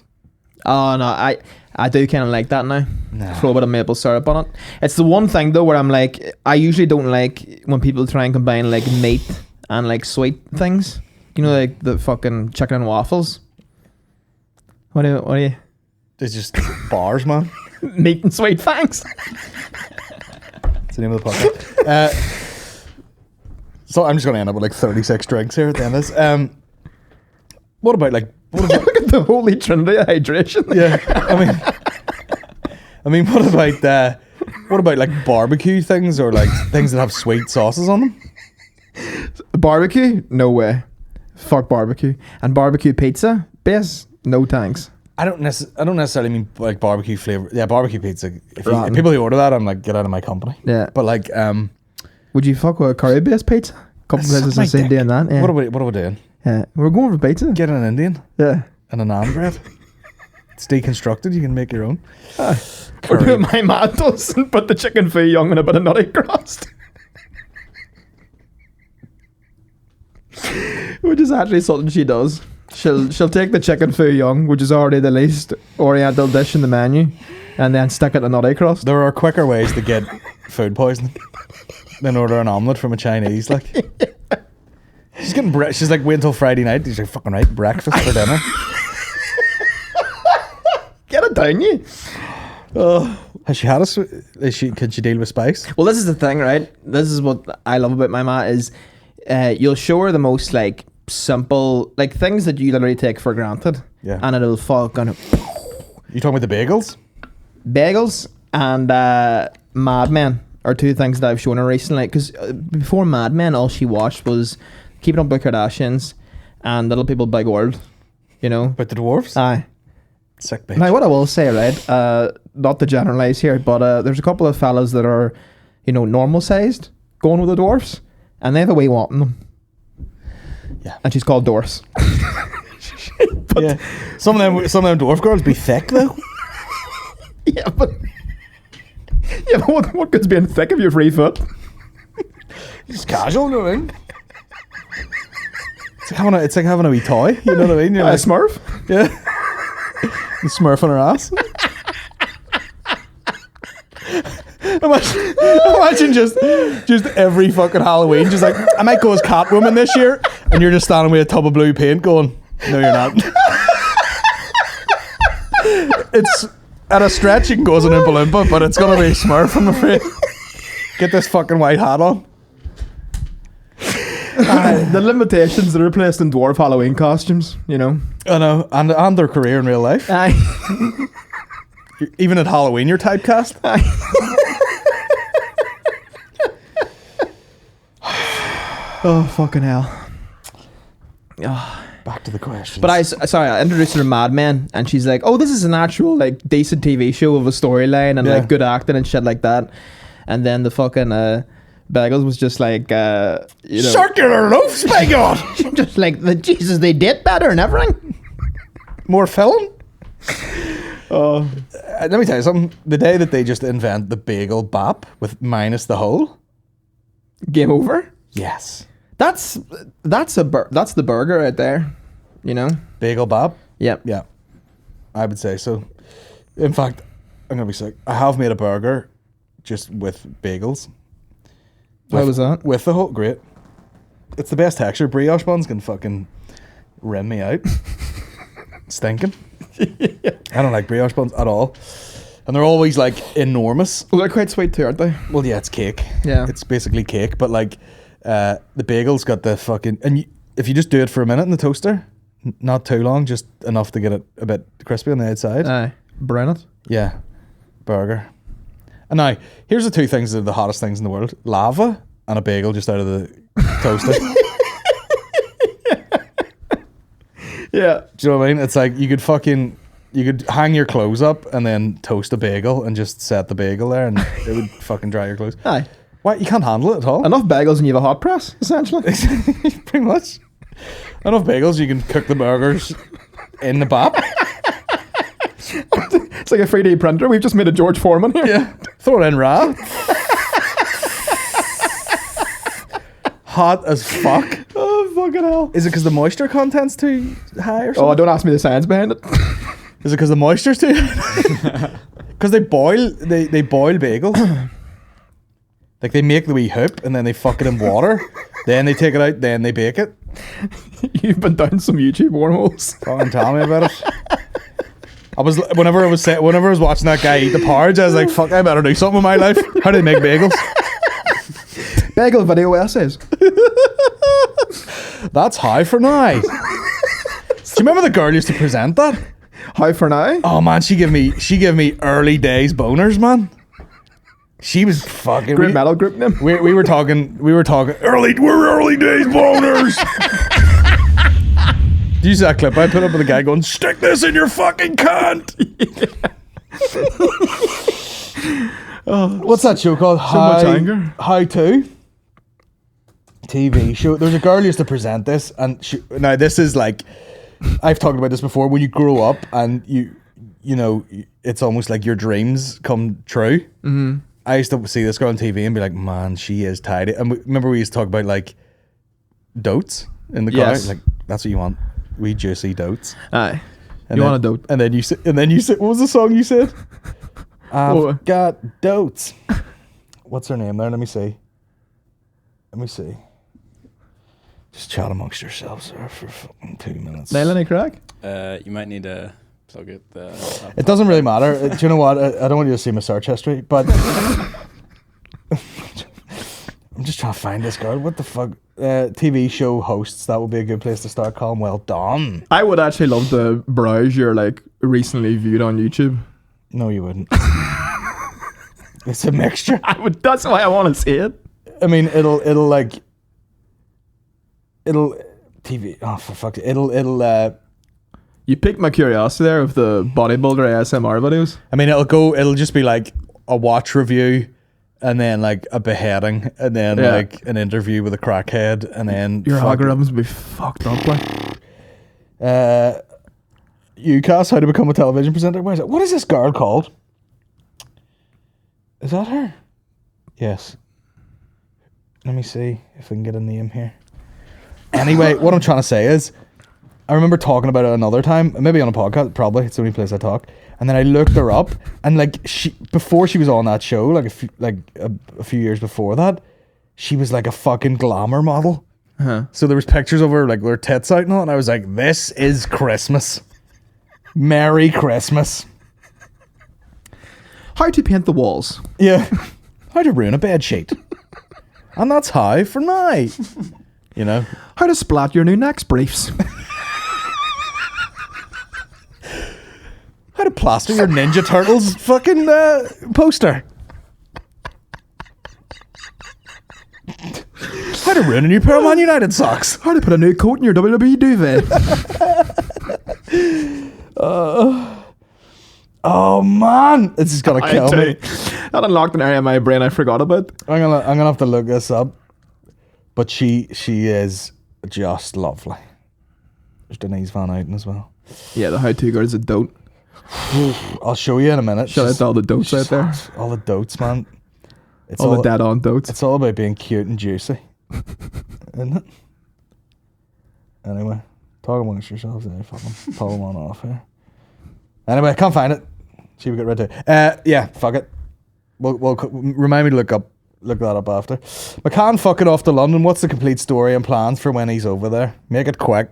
Oh no, I do kind of like that now. Nah. Throw a bit of maple syrup on it. It's the one thing though where I'm like, I usually don't like when people try and combine like meat and like sweet things. You know, like the fucking chicken and waffles. What do you? It's just bars, man. Meat and sweet, thanks. That's the name of the podcast. So I'm just going to end up with like 36 drinks here at the end of this. What about Look at the holy trinity of hydration. Yeah, I mean, what about like barbecue things or like things that have sweet sauces on them? Barbecue? No way. Fuck barbecue. And barbecue pizza? Base? No thanks. I don't necessarily mean like barbecue flavor. Yeah, barbecue pizza. If people who order that, I'm like, get out of my company. Yeah. But like, would you fuck with a curry based pizza? A couple places I've seen doing that. Yeah. What are we doing? Yeah. We're going for pizza. Get an Indian. Yeah. And a naan bread. It's deconstructed. You can make your own. Or do my mad does and put the chicken foo young and a bit of nutty crust. Which is actually something she does. She'll take the chicken foo young, which is already the least oriental dish in the menu, and then stick it in nutty crust. There are quicker ways to get food poisoning than order an omelette from a Chinese. Like, she's getting she's like, wait until Friday night. She's like, fucking right, breakfast for dinner. Get it down you. Has she had can she deal with spice? Well, this is the thing, right? This is what I love about my ma is you'll show her the most like simple like things that you literally take for granted. Yeah. And it'll fucking You talking about the bagels? bagels and Mad Men are two things that I've shown her recently. Because before Mad Men, all she watched was Keeping Up with the Kardashians and Little People Big World. You know? About the dwarfs? Aye. Sick bitch. Now, what I will say, right, not to generalise here, but there's a couple of fellas that are, you know, normal sized, going with the dwarfs, and they have a way wanting them. Yeah. And she's called Doris. Yeah. Some of them dwarf girls be thick though. Yeah, but what good's being thick if you're 3 foot? Just casual, you know what I mean? It's like having a wee toy, you know what I mean? You're A like, Smurf? yeah. The Smurf on her ass. Imagine just every fucking Halloween, just like, I might go as Catwoman this year, and you're just standing with a tub of blue paint going, no you're not. It's, at a stretch you can go as an Oompa Loompa, but it's gonna be a Smurf, I'm afraid. Get this fucking white hat on. The limitations that are placed in dwarf Halloween costumes, you know. I know, and their career in real life. Even at Halloween, you're typecast. Oh, fucking hell. Oh. Back to the questions. But I introduced her to Mad Men, and she's like, "Oh, this is an actual like decent TV show of a storyline and like good acting and shit like that." And then the fucking Bagels was just like, you know, circular loaves, by God. just like Jesus, they did better and everything. More film. Oh, Let me tell you something. The day that they just invent the bagel bap with minus the hole, game over. yes, That's the burger right there, you know. bagel bap. Yep. Yeah, I would say so. In fact, I'm gonna be sick. I have made a burger just with bagels. How was that? With the whole great. It's the best texture. Brioche buns can fucking rim me out. Stinking. I don't like brioche buns at all, and they're always like enormous. Well, they're quite sweet too, aren't they? Well, yeah, it's cake. Yeah. It's basically cake, but like the bagel's got the fucking... And if you just do it for a minute in the toaster, not too long, just enough to get it a bit crispy on the outside. Aye. Brown it. Yeah. Burger. And now, here's the two things that are the hottest things in the world. Lava and a bagel just out of the toaster. Yeah. Do you know what I mean? It's like you could hang your clothes up and then toast a bagel and just set the bagel there and it would fucking dry your clothes. Aye. What? You can't handle it at all? Enough bagels and you have a hot press, essentially. Pretty much. Enough bagels, you can cook the burgers in the bap. It's like a 3D printer. We've just made a George Foreman here. Yeah. Throw it in raw. Hot as fuck. Oh, fucking hell. Is it because the moisture content's too high or Oh, something? don't ask me the science behind it. Is it because the moisture's too high? Because they boil bagels. Like they make the wee hoop and then they fuck it in water. Then they take it out, then they bake it. You've been down some YouTube wormholes. Fucking tell me about it. Whenever I was watching that guy eat the porridge, I was like, fuck, I better do something with my life. How do they make bagels? Bagel video essays. That's high for now. Do you remember the girl used to present that? How for now? Oh man, she gave me early days boners, man. She was fucking Great metal group name. we were talking early days boners. Do you see that clip I put up with the guy going, stick this in your fucking cunt? What's that show called? So much anger. How to TV show. There's a girl who used to present this, and now this is like, I've talked about this before. When you grow up and you know, it's almost like your dreams come true. Mm-hmm. I used to see this girl on TV and be like, man, she is tidy. And remember we used to talk about like dotes in the car. Yes. Like that's what you want. We juicy dotes. Aye. And You then, want a dote? And then you said. What was the song you said? I've got dotes. What's her name there? Let me see. Just chat amongst yourselves there for fucking 2 minutes. Nail any crack? You might need a took it. It doesn't really matter. Do you know what? I don't want you to see my search history, but I'm just trying to find this girl. What the fuck? TV show hosts. That would be a good place to start. Colin, well done. I would actually love to browse your like recently viewed on YouTube. No, you wouldn't. It's a mixture. I would. That's why I want to see it. I mean, it'll TV. Oh, for fuck's sake. It'll. You piqued my curiosity there with the bodybuilder ASMR videos. I mean, it'll just be like a watch review, and then like a beheading, and then like an interview with a crackhead, and then your algorithms would be fucked up. Like, UCAS, how to become a television presenter. What is this girl called? Is that her? Yes. Let me see if I can get a name here. Anyway, what I'm trying to say is, I remember talking about it another time, maybe on a podcast, probably. It's the only place I talk. And then I looked her up, and like before she was on that show, like a few years before that, she was like a fucking glamour model. uh-huh. So there was pictures of her like with her tits out and all, and I was like, this is Christmas. Merry Christmas. How to paint the walls. Yeah. How to ruin a bed sheet. And that's how for now. You know? How to splat your new next briefs. How to plaster your Ninja Turtles fucking poster. How to ruin a new pair of Man United socks. How to put a new coat in your WWE duvet. Oh man, this is gonna kill me. That unlocked an area of my brain I forgot about. I'm gonna have to look this up. But she is just lovely. There's Denise Van Outen as well. Yeah, the how-to girl is a dote. I'll show you in a minute. Shout out to all the dotes out there. All the dotes, man. It's all the dead-on dotes. It's all about being cute and juicy, isn't it? Anyway, talk amongst yourselves there. Fucking pull them on off here. Anyway, I can't find it. See, we get rid of it. Yeah, fuck it. We'll remind me to look that up after. McCann fucking off to London. What's the complete story and plans for when he's over there? Make it quick.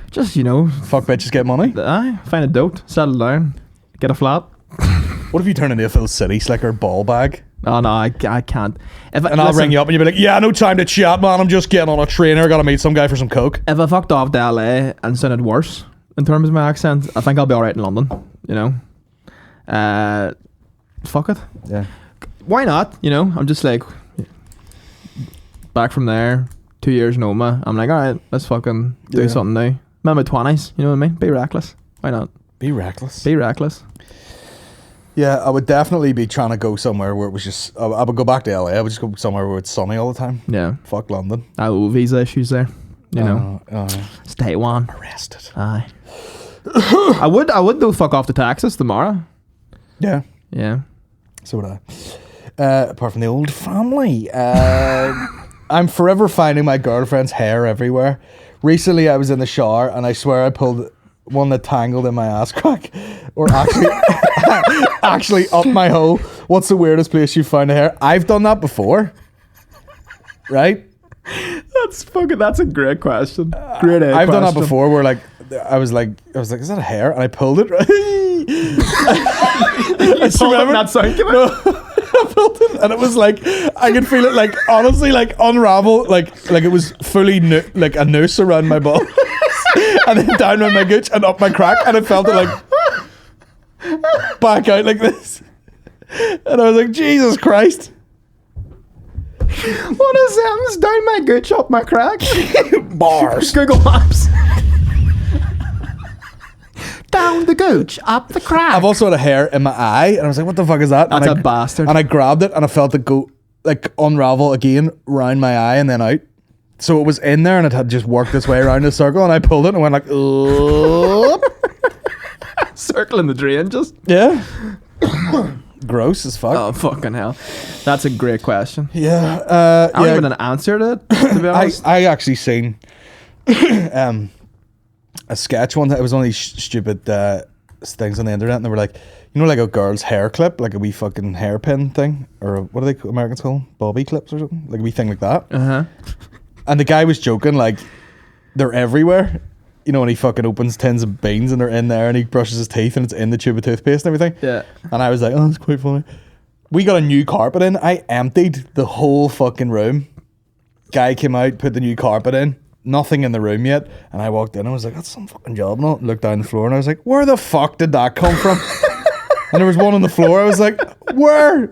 Just, you know. Fuck bitches, get money. Find a dote, settle down, get a flat. What if you turn into a full city slicker ball bag? Oh no, I can't. I'll ring you up and you'll be like, yeah, no time to chat, man. I'm just getting on a train here. I gotta meet some guy for some coke. If I fucked off to LA and sounded worse in terms of my accent, I think I'll be alright in London, you know. Fuck it. Yeah. Why not? You know, I'm just like, back from there, 2 years in Oma. I'm like, alright, let's fucking do something new. I'm in my 20s, you know what I mean? Be reckless. Why not? Be reckless. Be reckless. Yeah, I would definitely be trying to go somewhere where it was just, I would go back to LA. I would just go somewhere where it's sunny all the time. Yeah. Fuck London. Oh, visa issues there. You know. It's day one. Arrested. Aye. I would though fuck off to Texas tomorrow. Yeah. Yeah. So would I. Apart from the old family. I'm forever finding my girlfriend's hair everywhere. Recently I was in the shower and I swear I pulled one that tangled in my ass crack. Or actually up my hole. What's the weirdest place you found a hair? I've done that before. Right? That's a great question. Great I've done that before where like I was like, is that a hair? And I pulled it. I remember that sound came out? No, I pulled it and it was like I could feel it like honestly like unravel like it was fully like a noose around my balls and then down around my gooch and up my crack and I felt it like back out like this and I was like, Jesus Christ. What is that? Down my gooch, up my crack. Bars. Google Maps. Down the gooch, up the crack. I've also had a hair in my eye and I was like, what the fuck is that? That's and a bastard. And I grabbed it and I felt it go like unravel again round my eye and then out. So it was in there and it had just worked its way around the circle and I pulled it and went like, circling the drain just. Yeah. Gross as fuck. Oh, fucking hell. That's a great question. Yeah. I don't even answer to it, to be honest. I actually seen a sketch one. It was one of these stupid things on the internet and they were like, you know, like a girl's hair clip, like a wee fucking hairpin thing, or what do they Americans call them? Bobby clips or something? Like a wee thing like that. Uh-huh. And the guy was joking, like, they're everywhere. you know, when he fucking opens tins of beans and they're in there and he brushes his teeth and it's in the tube of toothpaste and everything. Yeah. And I was like, oh, that's quite funny. We got a new carpet in. I emptied the whole fucking room. Guy came out, put the new carpet in. Nothing in the room yet. And I walked in and I was like, that's some fucking job. And I looked down the floor and I was like, where the fuck did that come from? And there was one on the floor. I was like, where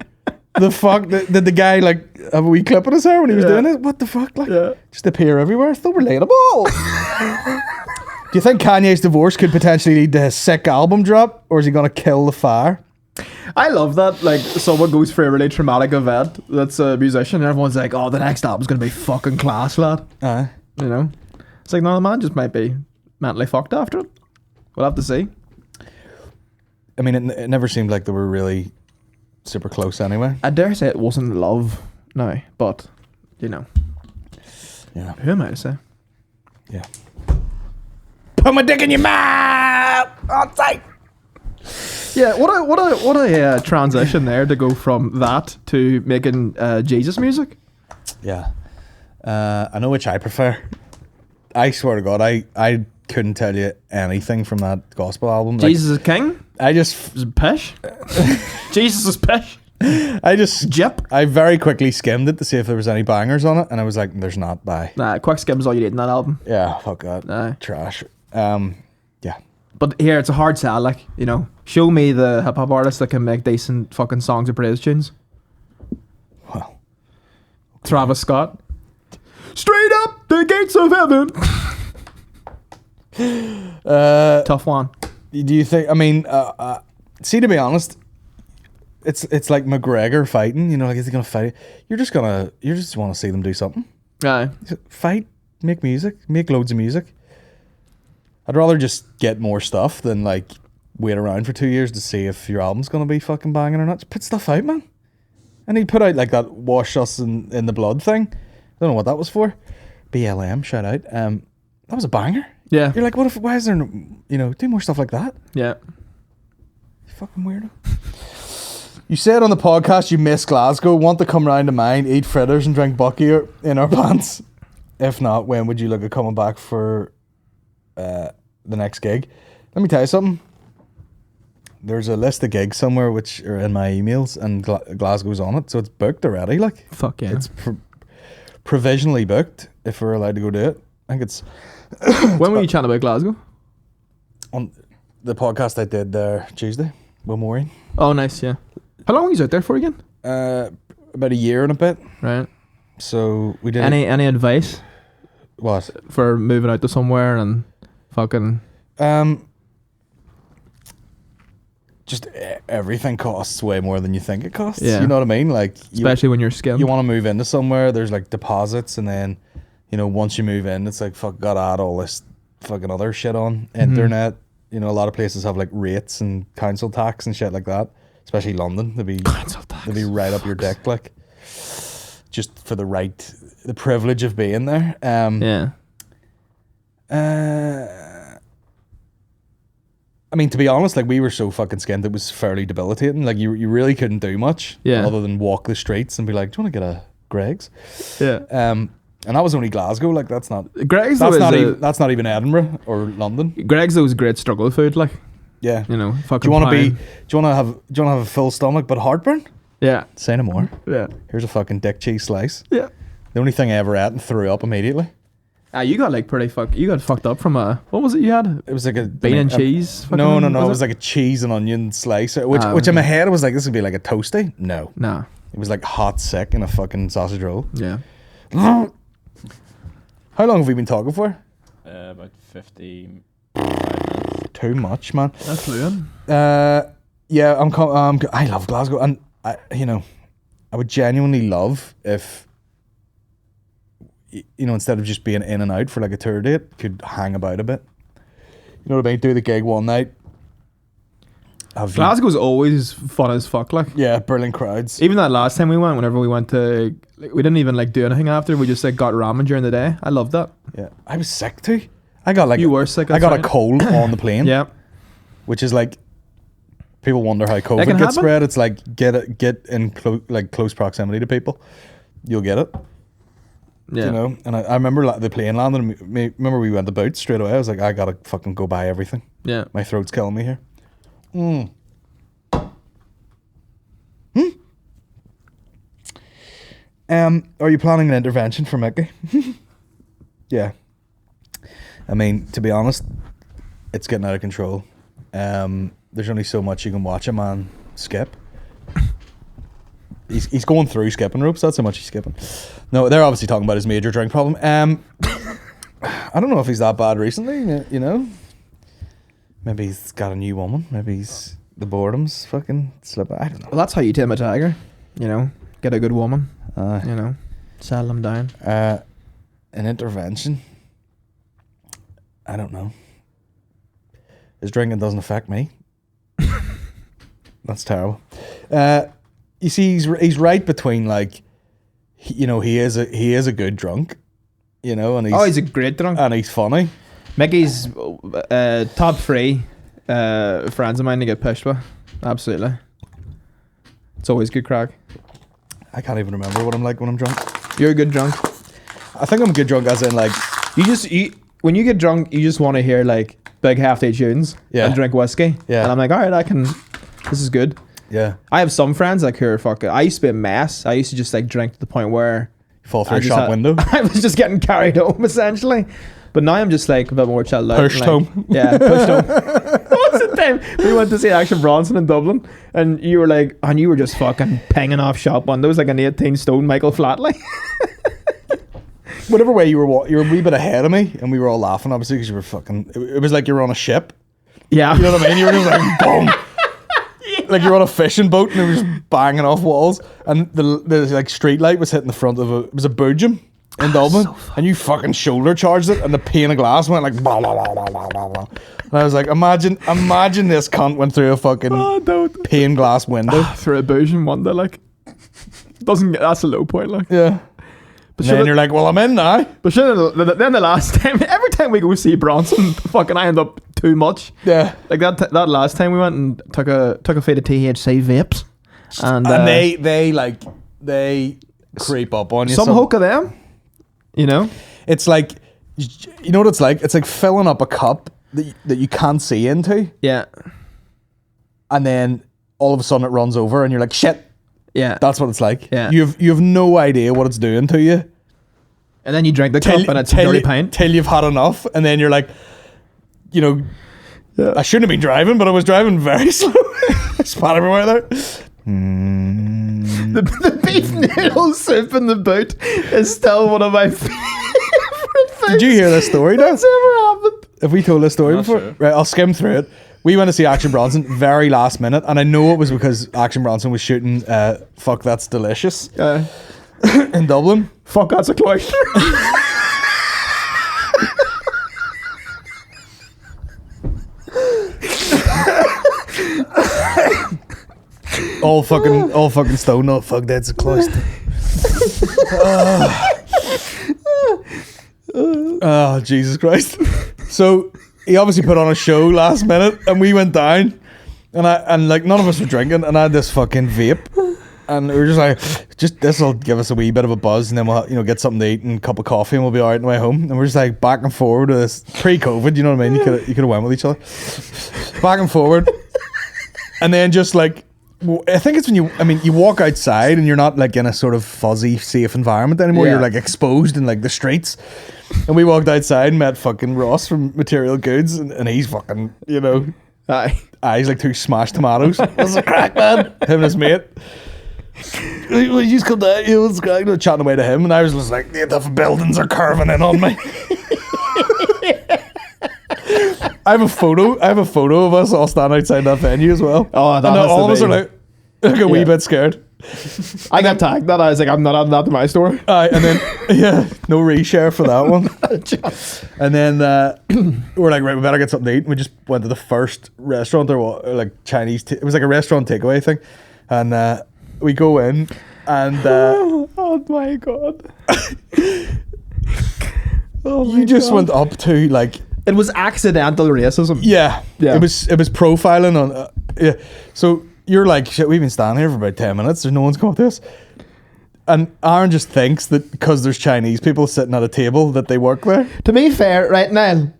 the fuck did the guy like have a wee clip in his hair when he was doing it? What the fuck? Like, just appear everywhere. It's so relatable. Do you think Kanye's divorce could potentially lead to his sick album drop? Or is he going to kill the fire? I love that. Like, someone goes through a really traumatic event that's a musician and everyone's like, oh, the next album's going to be fucking class, lad. You know? It's like, no, the man just might be mentally fucked after it. We'll have to see. I mean, it never seemed like they were really super close anyway. I dare say it wasn't love, no, but, you know. Yeah. Who am I to say? Yeah. Put my dick in your mouth! On tight! Yeah, what a transition there to go from that to making Jesus music. Yeah. I know which I prefer. I swear to God, I couldn't tell you anything from that gospel album. Jesus is king? I just... Is it pish? Jesus is pish? I very quickly skimmed it to see if there was any bangers on it, and I was like, there's not. Bye. Nah, quick skim's all you need in that album. Yeah, fuck that. Nah. Trash. Yeah. But here, it's a hard sell, like, you know. Show me the hip-hop artist that can make decent fucking songs of praise tunes. Well. Okay. Travis Scott. Straight up the gates of heaven. Tough one. Do you think, I mean, see, to be honest, it's like McGregor fighting, you know, like, is he going to fight? You just want to see them do something. Aye. Fight, make music, make loads of music. I'd rather just get more stuff than, like, wait around for 2 years to see if your album's going to be fucking banging or not. Just put stuff out, man. And he put out, like, that Wash Us in the Blood thing. I don't know what that was for. BLM, shout out. That was a banger. Yeah. You're like, why is there no, you know, do more stuff like that? Yeah. You fucking weirdo. You said on the podcast you miss Glasgow, want to come round to mine, eat fritters and drink Bucky in our pants. If not, when would you look at coming back for the next gig? Let me tell you something. There's a list of gigs somewhere which are in my emails and Glasgow's on it, so it's booked already. Like, fuck yeah. It's provisionally booked if we're allowed to go do it. I think it's... When were you chatting about Glasgow? On the podcast I did there Tuesday with Maureen. Oh, nice, yeah. How long were you out there for again? About a year and a bit. Right. So we did... Any advice? What? For moving out to somewhere and fucking... Just everything costs way more than you think it costs. Yeah. You know what I mean? Like, especially when you're skimmed. You want to move into somewhere, there's like deposits, and then, you know, once you move in, it's like, fuck, gotta add all this fucking other shit on. Internet, you know, a lot of places have like rates and council tax and shit like that. Especially London. Council tax. They'd be right up your dick, like, just for the privilege of being there. Yeah. I mean, to be honest, like, we were so fucking skint, it was fairly debilitating. Like, you really couldn't do much other than walk the streets and be like, do you want to get a Greg's? Yeah. And that was only Glasgow. Like, that's not Greg's. That's not even Edinburgh or London. Greg's was great struggle food, like. Yeah. You know, fucking. Do you want to have a full stomach but heartburn? Yeah. Say no more. Yeah. Here's a fucking dick cheese slice. Yeah. The only thing I ever ate and threw up immediately. You got like you got fucked up from what was it you had? It was like a bean and cheese. No. It was like a cheese and onion slice, which in my head was like, this would be like a toasty. No. It was like hot sick in a fucking sausage roll. Yeah. How long have we been talking for? About 50. Too much, man. That's fluent. Yeah, I love Glasgow, and I would genuinely love if, you know, instead of just being in and out for like a tour date, could hang about a bit. You know what I mean? Do the gig one night. Glasgow's always fun as fuck, like. Yeah, brilliant crowds. Even that last time we went, whenever we went to, like, we didn't even like do anything after. We just like got ramen during the day. I loved that. Yeah, I was sick too. I got like you were sick. I got a cold on the plane. Yeah, which is like, people wonder how COVID gets spread. It's like get in close proximity to people, you'll get it. Yeah. You know, and I remember the plane landing. Remember we went about straight away. I was like, I gotta fucking go buy everything. Yeah. My throat's killing me here. Are you planning an intervention for Mickey? Yeah. I mean, to be honest, it's getting out of control. There's only so much you can watch a man skip. He's going through skipping ropes. That's how much he's skipping. No, they're obviously talking about his major drink problem. I don't know if he's that bad recently. You know, maybe he's got a new woman. Maybe he's the boredom's fucking slipping. I don't know. Well, that's how you tame a tiger. You know, get a good woman. You know, settle him down. An intervention. I don't know. His drinking doesn't affect me. That's terrible. You see, he's right between like, you know, he is a good drunk, you know, and he's a great drunk, and he's funny. Mickey's top 3 friends of mine to get pushed with. Absolutely, it's always good crack. I can't even remember what I'm like when I'm drunk. You're a good drunk. I think I'm a good drunk as in like when you get drunk, you just want to hear like big hefty tunes and drink whiskey. Yeah, and I'm like, all right, this is good. Yeah. I have some friends like who are fucking. I used to be a mess. I used to just like drink to the point where fall through a shop window. I was just getting carried home essentially. But now I'm just like a bit more chilled out. Pushed home. Yeah, pushed home. What's the time we went to see Action Bronson in Dublin, and you were just fucking pinging off shop windows like an 18 stone Michael Flatley. Whatever way you were a wee bit ahead of me, and we were all laughing obviously because you were fucking. It was like you were on a ship. Yeah. You know what I mean? You were just like boom. Like you're on a fishing boat and it was just banging off walls, and the like street light was hitting the front of it was a Boojum in Dublin, and you fucking shoulder charged it, and the pane of glass went like blah, blah, blah, blah, blah, blah. And I was like, imagine this cunt went through a fucking pane glass window through a Boojum window, like that's a low point, like. Yeah. But then you're like, well, I'm in now. But then the last time, every time we go see Bronson, fucking I end up too much. Yeah. Like that last time we went and took a feed of THC vapes, and they creep up on you. Some hook of them, you know. It's like, you know what it's like? It's like filling up a cup that you can't see into. Yeah. And then all of a sudden it runs over, and you're like, shit. Yeah. That's what it's like. Yeah. You have no idea what it's doing to you. And then you drink the cup and it's a dirty pint. Till you've had enough, and then you're like, you know, I shouldn't have been driving, but I was driving very slow. Spat everywhere there. The beef noodle soup in the boot is still one of my favorite things. Did you hear this story now? That's ever happened. Have we told this story before? Sure. Right, I'll skim through it. We went to see Action Bronson very last minute, and I know it was because Action Bronson was shooting Fuck That's Delicious in Dublin. Fuck That's a Cloister. all fucking stone. No, fuck that's a cloister. Oh, Jesus Christ. So he obviously put on a show last minute, and we went down, and like none of us were drinking, and I had this fucking vape, and we were just like, this will give us a wee bit of a buzz, and then we'll get something to eat and a cup of coffee, and we'll be alright on the way home. And we're just like back and forward with this pre-COVID, you know what I mean? You could have went with each other, back and forward, and then just like, I think it's when you walk outside and you're not like in a sort of fuzzy, safe environment anymore. Yeah. You're like exposed in like the streets. And we walked outside and met fucking Ross from Material Goods, and he's fucking, you know, he's like 2 smashed tomatoes. What's the crack, man? Him and his mate. You just come down, what's the crack? Chatting away to him, and I was just like, the buildings are curving in on me. I have a photo of us all standing outside that venue as well. Oh, that and must all of have us are been. like a wee bit scared. I got tagged that. I was like, I'm not adding that to my story. And then no reshare for that one. And then we're like, right, we better get something to eat. And we just went to the first restaurant or like Chinese. It was like a restaurant takeaway thing, and we go in and oh my god. You just went up to like. It was accidental racism. Yeah. It was profiling on. So you're like, shit, we've been standing here for about 10 minutes. There's no one's come up to us. And Aaron just thinks that because there's Chinese people sitting at a table that they work there. To be fair, right, Niall,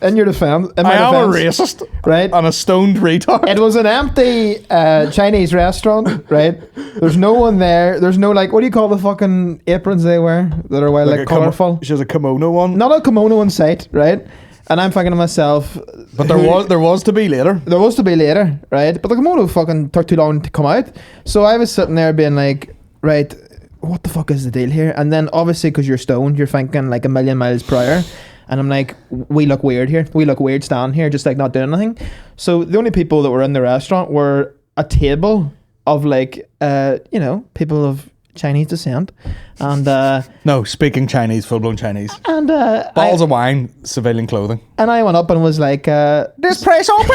in your defense, I am a racist, right? And a stoned retard. It was an empty Chinese restaurant, right? There's no one there. There's no, like, what do you call the fucking aprons they wear that are like colourful? She has a kimono one. Not a kimono in sight, right? And I'm thinking to myself, but there was to be later. There was to be later, right? But the kimono fucking took too long to come out. So I was sitting there being like, right, what the fuck is the deal here? And then obviously because you're stoned, you're thinking like a million miles per hour. And I'm like, we look weird here. We look weird standing here, just like not doing anything. So the only people that were in the restaurant were a table of like, people of Chinese descent. And no, speaking Chinese, full-blown Chinese. And bottles of wine, civilian clothing. And I went up and was like, this place open?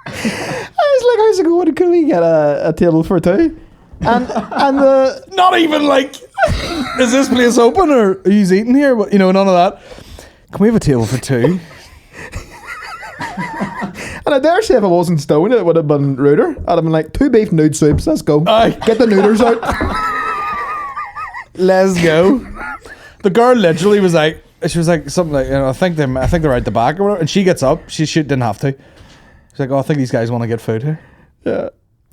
I was like, how's it going? Could we get a table for two? And the not even like, is this place open or are you eating here? But, none of that. Can we have a table for two? And I dare say if I wasn't stoned, it would have been ruder. I'd have been like, 2 beef nude soups, let's go. Aye. Get the noodles out. Let's go. The girl literally was like, she was like something like, I think they're out the back or whatever. And she gets up. She didn't have to. She's like, I think these guys want to get food here. Yeah.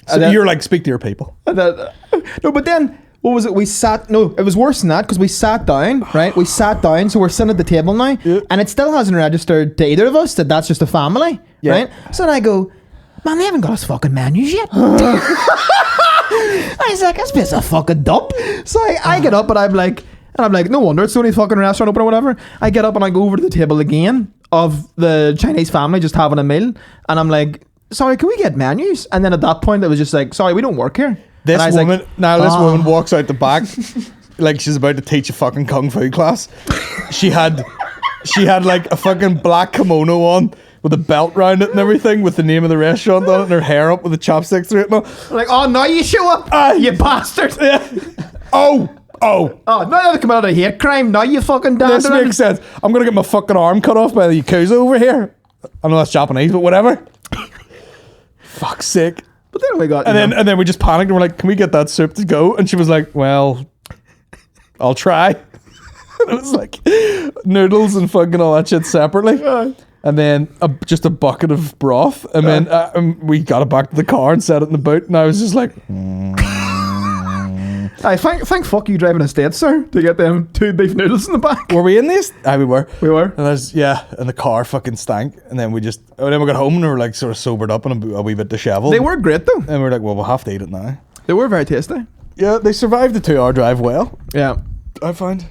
So you're like, speak to your people. No, but then, what was it? It was worse than that because we sat down, right? We sat down, so we're sitting at the table now, and it still hasn't registered to either of us that that's just a family, right? So then I go, man, they haven't got us fucking menus yet. I was like, this place is a fucking dump. So I get up and I'm like, no wonder it's the only fucking restaurant open or whatever. I get up and I go over to the table again of the Chinese family just having a meal, and I'm like, sorry, can we get menus? And then at that point, it was just like, sorry, we don't work here. This woman walks out the back like she's about to teach a fucking kung fu class. She had like a fucking black kimono on with a belt round it and everything with the name of the restaurant on it and her hair up with the chopsticks through it and all. Like, oh, now you show up, you bastard. Yeah. Oh, now you come out of hate crime. Now you fucking dancing. This makes sense. I'm going to get my fucking arm cut off by the Yakuza over here. I know that's Japanese, but whatever. Fuck's sake. But then we got... And then we just panicked and we're like, can we get that soup to go? And she was like, well, I'll try. And it was like noodles and fucking all that shit separately. And then just a bucket of broth. And then we got it back to the car and set it in the boot. And I was just like... Thank fuck you driving a state, sir, to get them 2 beef noodles in the back. Were we in these? We were. We were. And and the car fucking stank. And then we got home and we were like sort of sobered up and a wee bit disheveled. They were great though. And we were like, well, we'll have to eat it now. They were very tasty. Yeah, they survived the 2-hour drive well. Yeah. I find.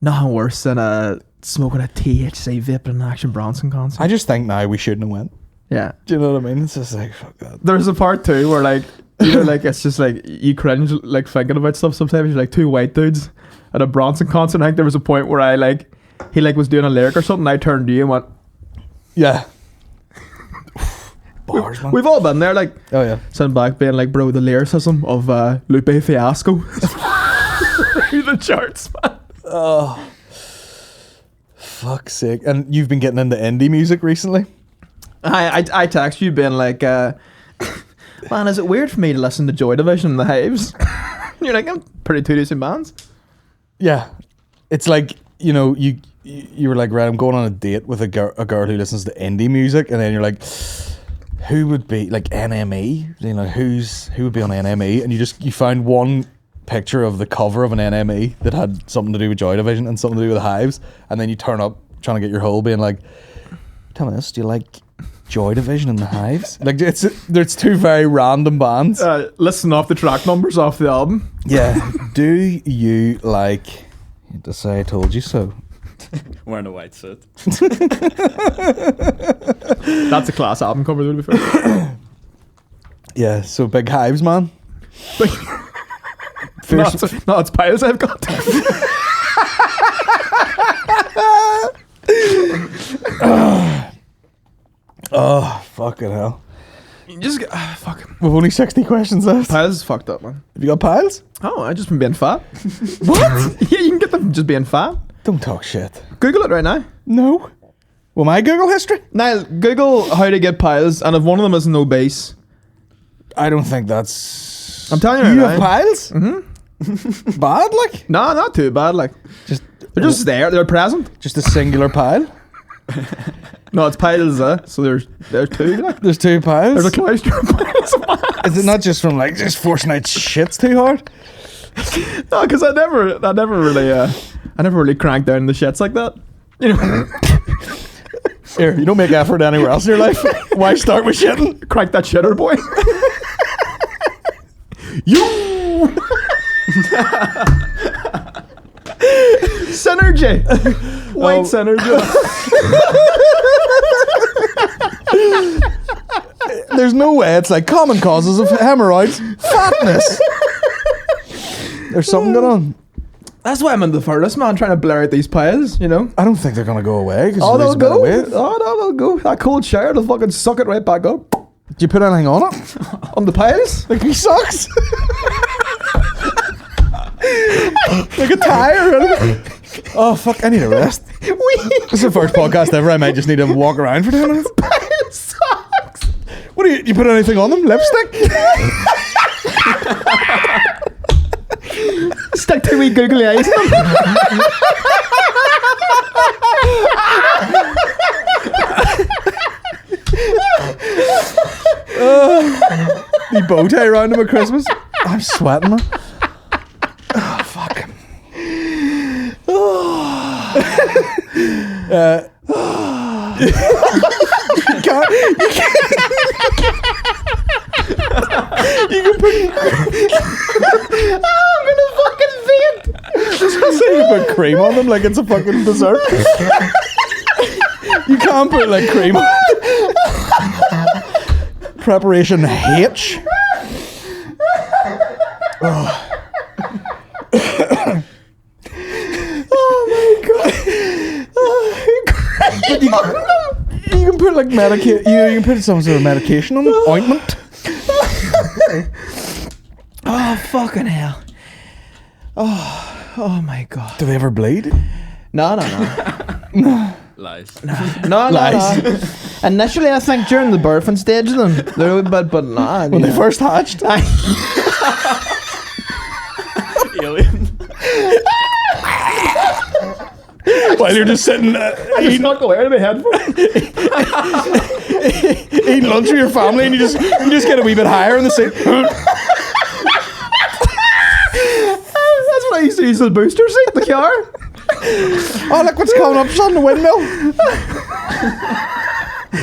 Nothing worse than smoking a THC vape at an Action Bronson concert. I just think now we shouldn't have went. Yeah. Do you know what I mean? It's just like, fuck that. There's a part too where like, like it's just like you cringe like thinking about stuff sometimes. You're like 2 white dudes at a Bronson concert. I think there was a point where he was doing a lyric or something. I turned to you and went, yeah. Bars, man. We've all been there, like, oh yeah, sitting back being like, bro, the lyricism of Lupe Fiasco through the charts, man. Oh, fuck's sake. And you've been getting into indie music recently? I text you being like, man, is it weird for me to listen to Joy Division and the Hives? You're like, I'm pretty 2 decent bands. Yeah. It's like, you were like, right, I'm going on a date with a girl who listens to indie music, and then you're like, who would be like NME? Who would be on NME? And you found one picture of the cover of an NME that had something to do with Joy Division and something to do with the Hives, and then you turn up trying to get your hole being like, tell me this, do you like Joy Division and the Hives? Like, there's 2 very random bands. Listen off the track numbers off the album. Yeah. Do you like to say I told you so? Wearing a white suit. That's a class album cover, to be fair. Yeah, so big Hives, man. No, it's piles I've got. Oh, fucking hell. You just get, fuck. We've only 60 questions left. Piles is fucked up, man. Have you got piles? Oh, I just been being fat. What? Yeah, you can get them from just being fat. Don't talk shit. Google it right now. No. Well, my Google history? Niall, Google how to get piles, and if one of them is no base, I don't think that's... I'm telling you, You right? have piles? Mm-hmm. Bad, like? No, not too bad. Like, they're just there. They're present. Just a singular pile? No, it's piles. So there's two. Like. There's 2 piles? There's a cluster of piles. Is it not just from, like, just forcing out shits too hard? No, because I never really cranked down the shits like that. You know, Here, you don't make effort anywhere else in your life. Why start with shitting? crank that shitter, boy. You synergy, white synergy. There's no way it's like common causes of hemorrhoids, fatness. There's something going on. That's why I'm in the furnace, man, trying to blur out these piles. You know. I don't think they're gonna go away. Oh, they'll go. Oh no, they'll go. That cold shower, they'll fucking suck it right back up. Do you put anything on it? On the piles? Like me socks? Like a tie or anything? Oh fuck! I need a rest. This is the first podcast ever. I might just need to walk around for 10 minutes. Pile socks. What do you put anything on them? Lipstick? Stick 2 wee googly eyes in them. The bow tie around him at Christmas. I'm sweating, man. Oh fuck. You can put. I'm gonna fucking faint. So you put cream on them like it's a fucking dessert. You can't put like cream on it. Preparation H. Oh my god. But you can put like you can put some sort of medication on them. Ointment. Oh fucking hell. Oh my god. Do they ever bleed? No. Lies. No. Lies. Initially, I think during the birthing stage of them, they're but nah. When they first hatched. Alien. While you're just sitting He's not going to my head for eating lunch with your family, and you just get a wee bit higher in the seat. That's what I used to use the booster seat, the car. Oh, look what's coming up, son, the windmill.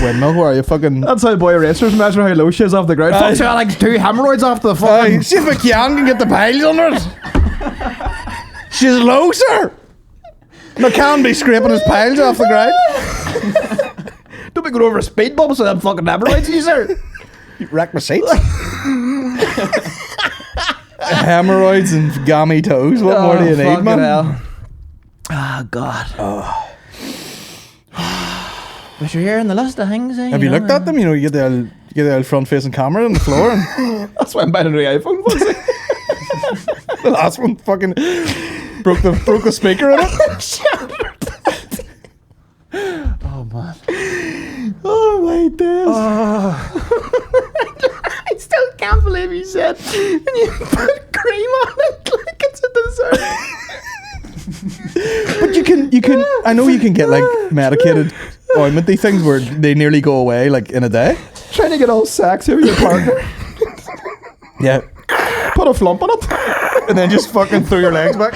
Windmill, where are you fucking... That's how boy racers measure how low she is off the ground. Fuck, she had like 2 hemorrhoids off the fucking... see if McCann can get the piles under it. She's low, sir. McCann be scraping his piles off the ground. Don't be going over a speed bump so them fucking hemorrhoids, you sir. You wreck my seats. Hemorrhoids and gammy toes. What more do you need, man? Hell. Oh god. But you're here in the list of things. Have you looked at them? You know, you get the old front-facing camera on the floor, and That's why I'm buying a new iPhone. the last one fucking broke the speaker in it. Oh man. Oh my days. I still can't believe you said and you put cream on it like it's a dessert. But you can. I know you can get like medicated ointmenty things where they nearly go away like in a day. Trying to get all sexy with your partner. Yeah. Put a flump on it. And then just fucking throw your legs back.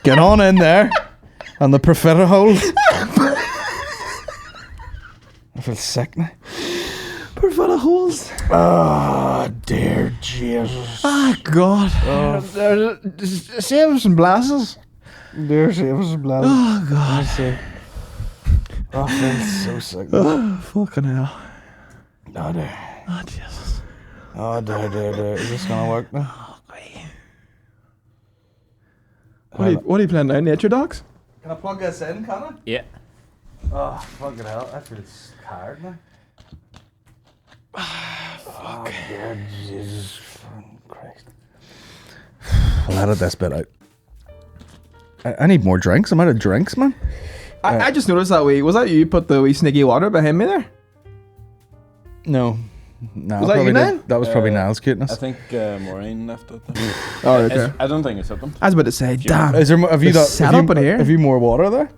Get on in there. And the profiter holes. I feel sick now. Profiter holes. Oh, dear Jesus. Oh God. Save us some glasses. Dear Jesus, blood. Oh God. Oh, I feel so sick. Oh fucking hell. Oh, dear. Oh Jesus. Oh, dear. Is this gonna work now? Oh, great. What are you playing now? Nature Dogs? Can I plug this in, can I? Yeah. Oh, fucking hell. I feel tired now. Fuck. Oh, dear Jesus. Fucking Christ. I'll edit this bit out. I need more drinks. I'm out of drinks, man. I just noticed that was that you put the wee sneaky water behind me there? No. No, Was that you, Niall? that was probably Niall's cuteness. I think Maureen left it there. Oh, okay. I don't think it's happened. I was about to say, damn. Is there? Have you There's setup in here. Have you more water there?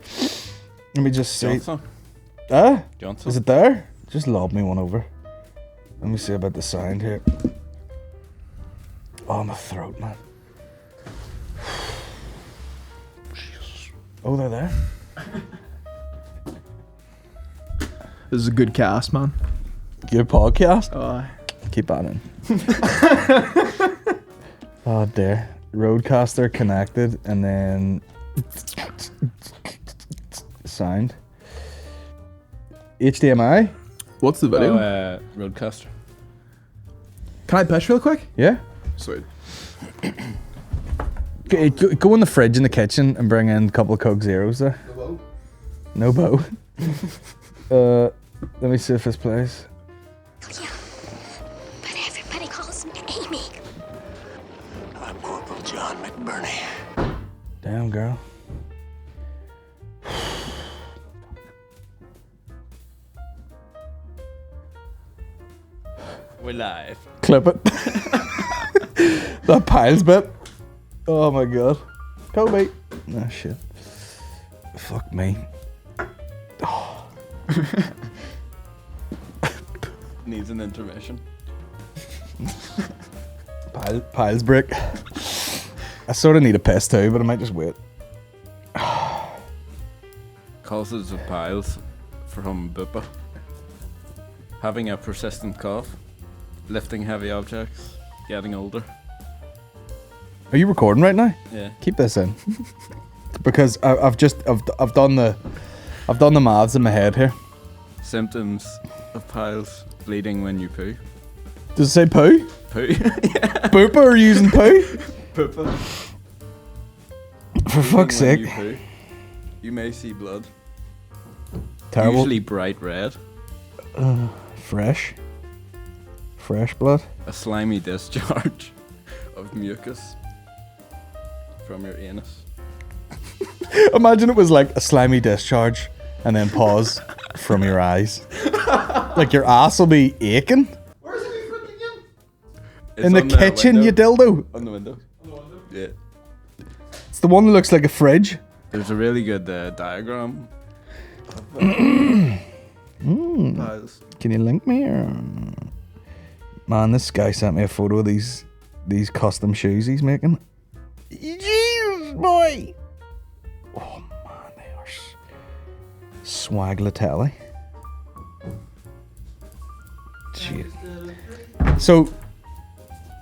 Let me just see. Johnson. Johnson. Is it there? Just lob me one over. Let me see about the sound here. Oh, my throat, man. Jesus. Oh, they're there. This is a good cast, man. Good podcast. Oh, Keep on in. Oh, dear. Roadcaster connected, and then sound. HDMI? what's the video? Roadcaster. Can I piss real quick? Yeah. Sweet. Go in the fridge in the kitchen and bring in a couple of Coke Zeros there. No bow. Let me see if this plays. Yeah, but everybody calls me Amy. I'm Corporal John McBurney. Damn, girl. We're live. Clip it. That piles bit. Oh my god. Toby. Oh shit. Fuck me. Needs an intermission. Piles brick. I sort of need a piss too, but I might just wait. Causes of piles from Bupa. Having a persistent cough. Lifting heavy objects. Getting older. Are you recording right now? Yeah. Keep this in. Because I've done the maths in my head here. Symptoms of piles. Bleeding when you poo. Does it say poo? Poo? Yeah. Boopa are you using poo? Bupa. For fuck's When sake. you poo, you may see blood. Terrible. Usually bright red. Fresh blood. A slimy discharge of mucus from your anus. Imagine it was like a slimy discharge and then pause from your eyes. Like your ass will be aching. Where's it being put again? It's In the on kitchen, you window. dildo. On the window. Yeah. It's the one that looks like a fridge. There's a really good diagram. Piles. Can you link me? Or... Man, this guy sent me a photo of these custom shoes he's making. Jesus, boy! Oh man, they are swaglatelli. Shit. So,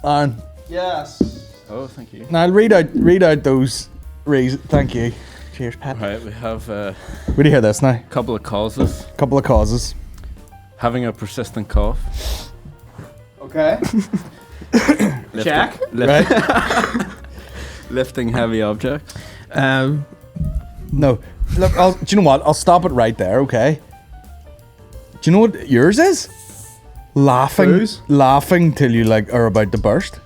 Aaron, Yes. Oh, thank you. now I'll read out those reasons. Thank you. Cheers, Pat. Right, we have a Where do you hear this now? couple of causes. Couple of causes. Having a persistent cough. Okay. Check. Right? Lifting heavy objects. No. Look, do you know what? I'll stop it right there, okay? Do you know what yours is? Laughing. Whose? Laughing till you like are about to burst.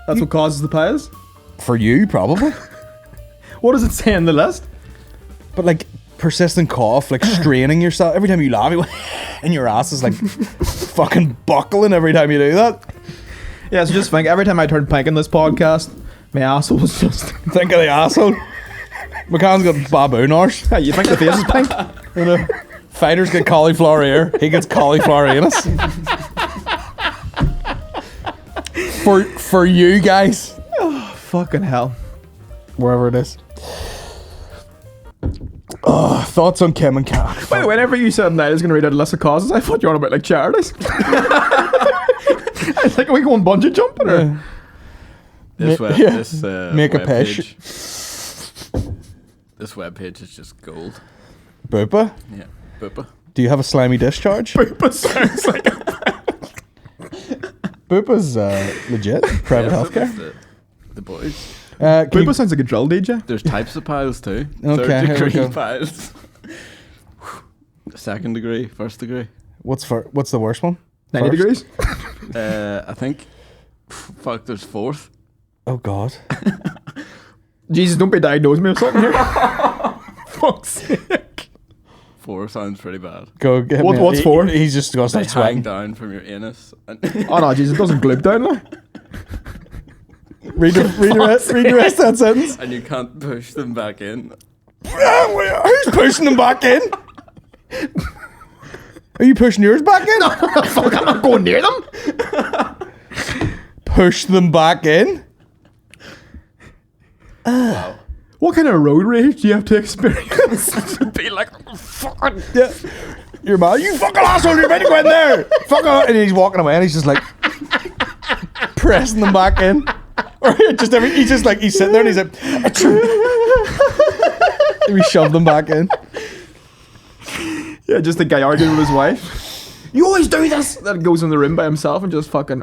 That's what causes the piles? For you, probably. What does it say in the list? But like persistent cough, like straining yourself every time you laugh, and your ass is like fucking buckling every time you do that. Yeah, so just think, every time I turn pink in this podcast, my asshole was just... Think of the asshole. McCann's got baboon arse. Hey, you think the face is pink? You know, fighters get cauliflower ear. He gets cauliflower anus. For you guys, Fucking hell. wherever it is. Oh, thoughts on Kim and Kat. Wait, whenever you said Niall is going to read out a list of causes, I thought you were on about like charities. I was like, are we going bungee jumping or? This Make a web pitch. page. This webpage is just gold. Boopa, Yeah. Bupa. do you have a slimy discharge? Boopa sounds like a... Boopa's legit. Private Yeah, healthcare. Bupa's the boys. Can you- Boopa sounds like a drill DJ. There's types of piles too. Okay, Third here we degree go. piles. Second degree, first degree. what's the worst one? 90 First? degrees. I think. Fuck, there's fourth. Oh God. Jesus, don't be diagnosing me with something here. Fuck's sake. 4 sounds pretty bad. Go get What- me. what's four? He's just gonna They start hang sweating. down from your anus. And Oh no, jeez, it doesn't gloop down now. Read the rest of that sentence. and you can't push them back in. Who's pushing them back in? Are you pushing yours back in? Fuck, I'm not going near them. Push them back in? What kind of road rage do you have to experience to be like, fucking... Yeah. Your man, you fucking asshole, you're ready to go in there. Fuck off. And he's walking away and he's just like pressing them back in. Or he's sitting there and he's like, we shove them back in. Yeah, just a guy arguing with his wife. You always do this. Then goes in the room by himself and just fucking...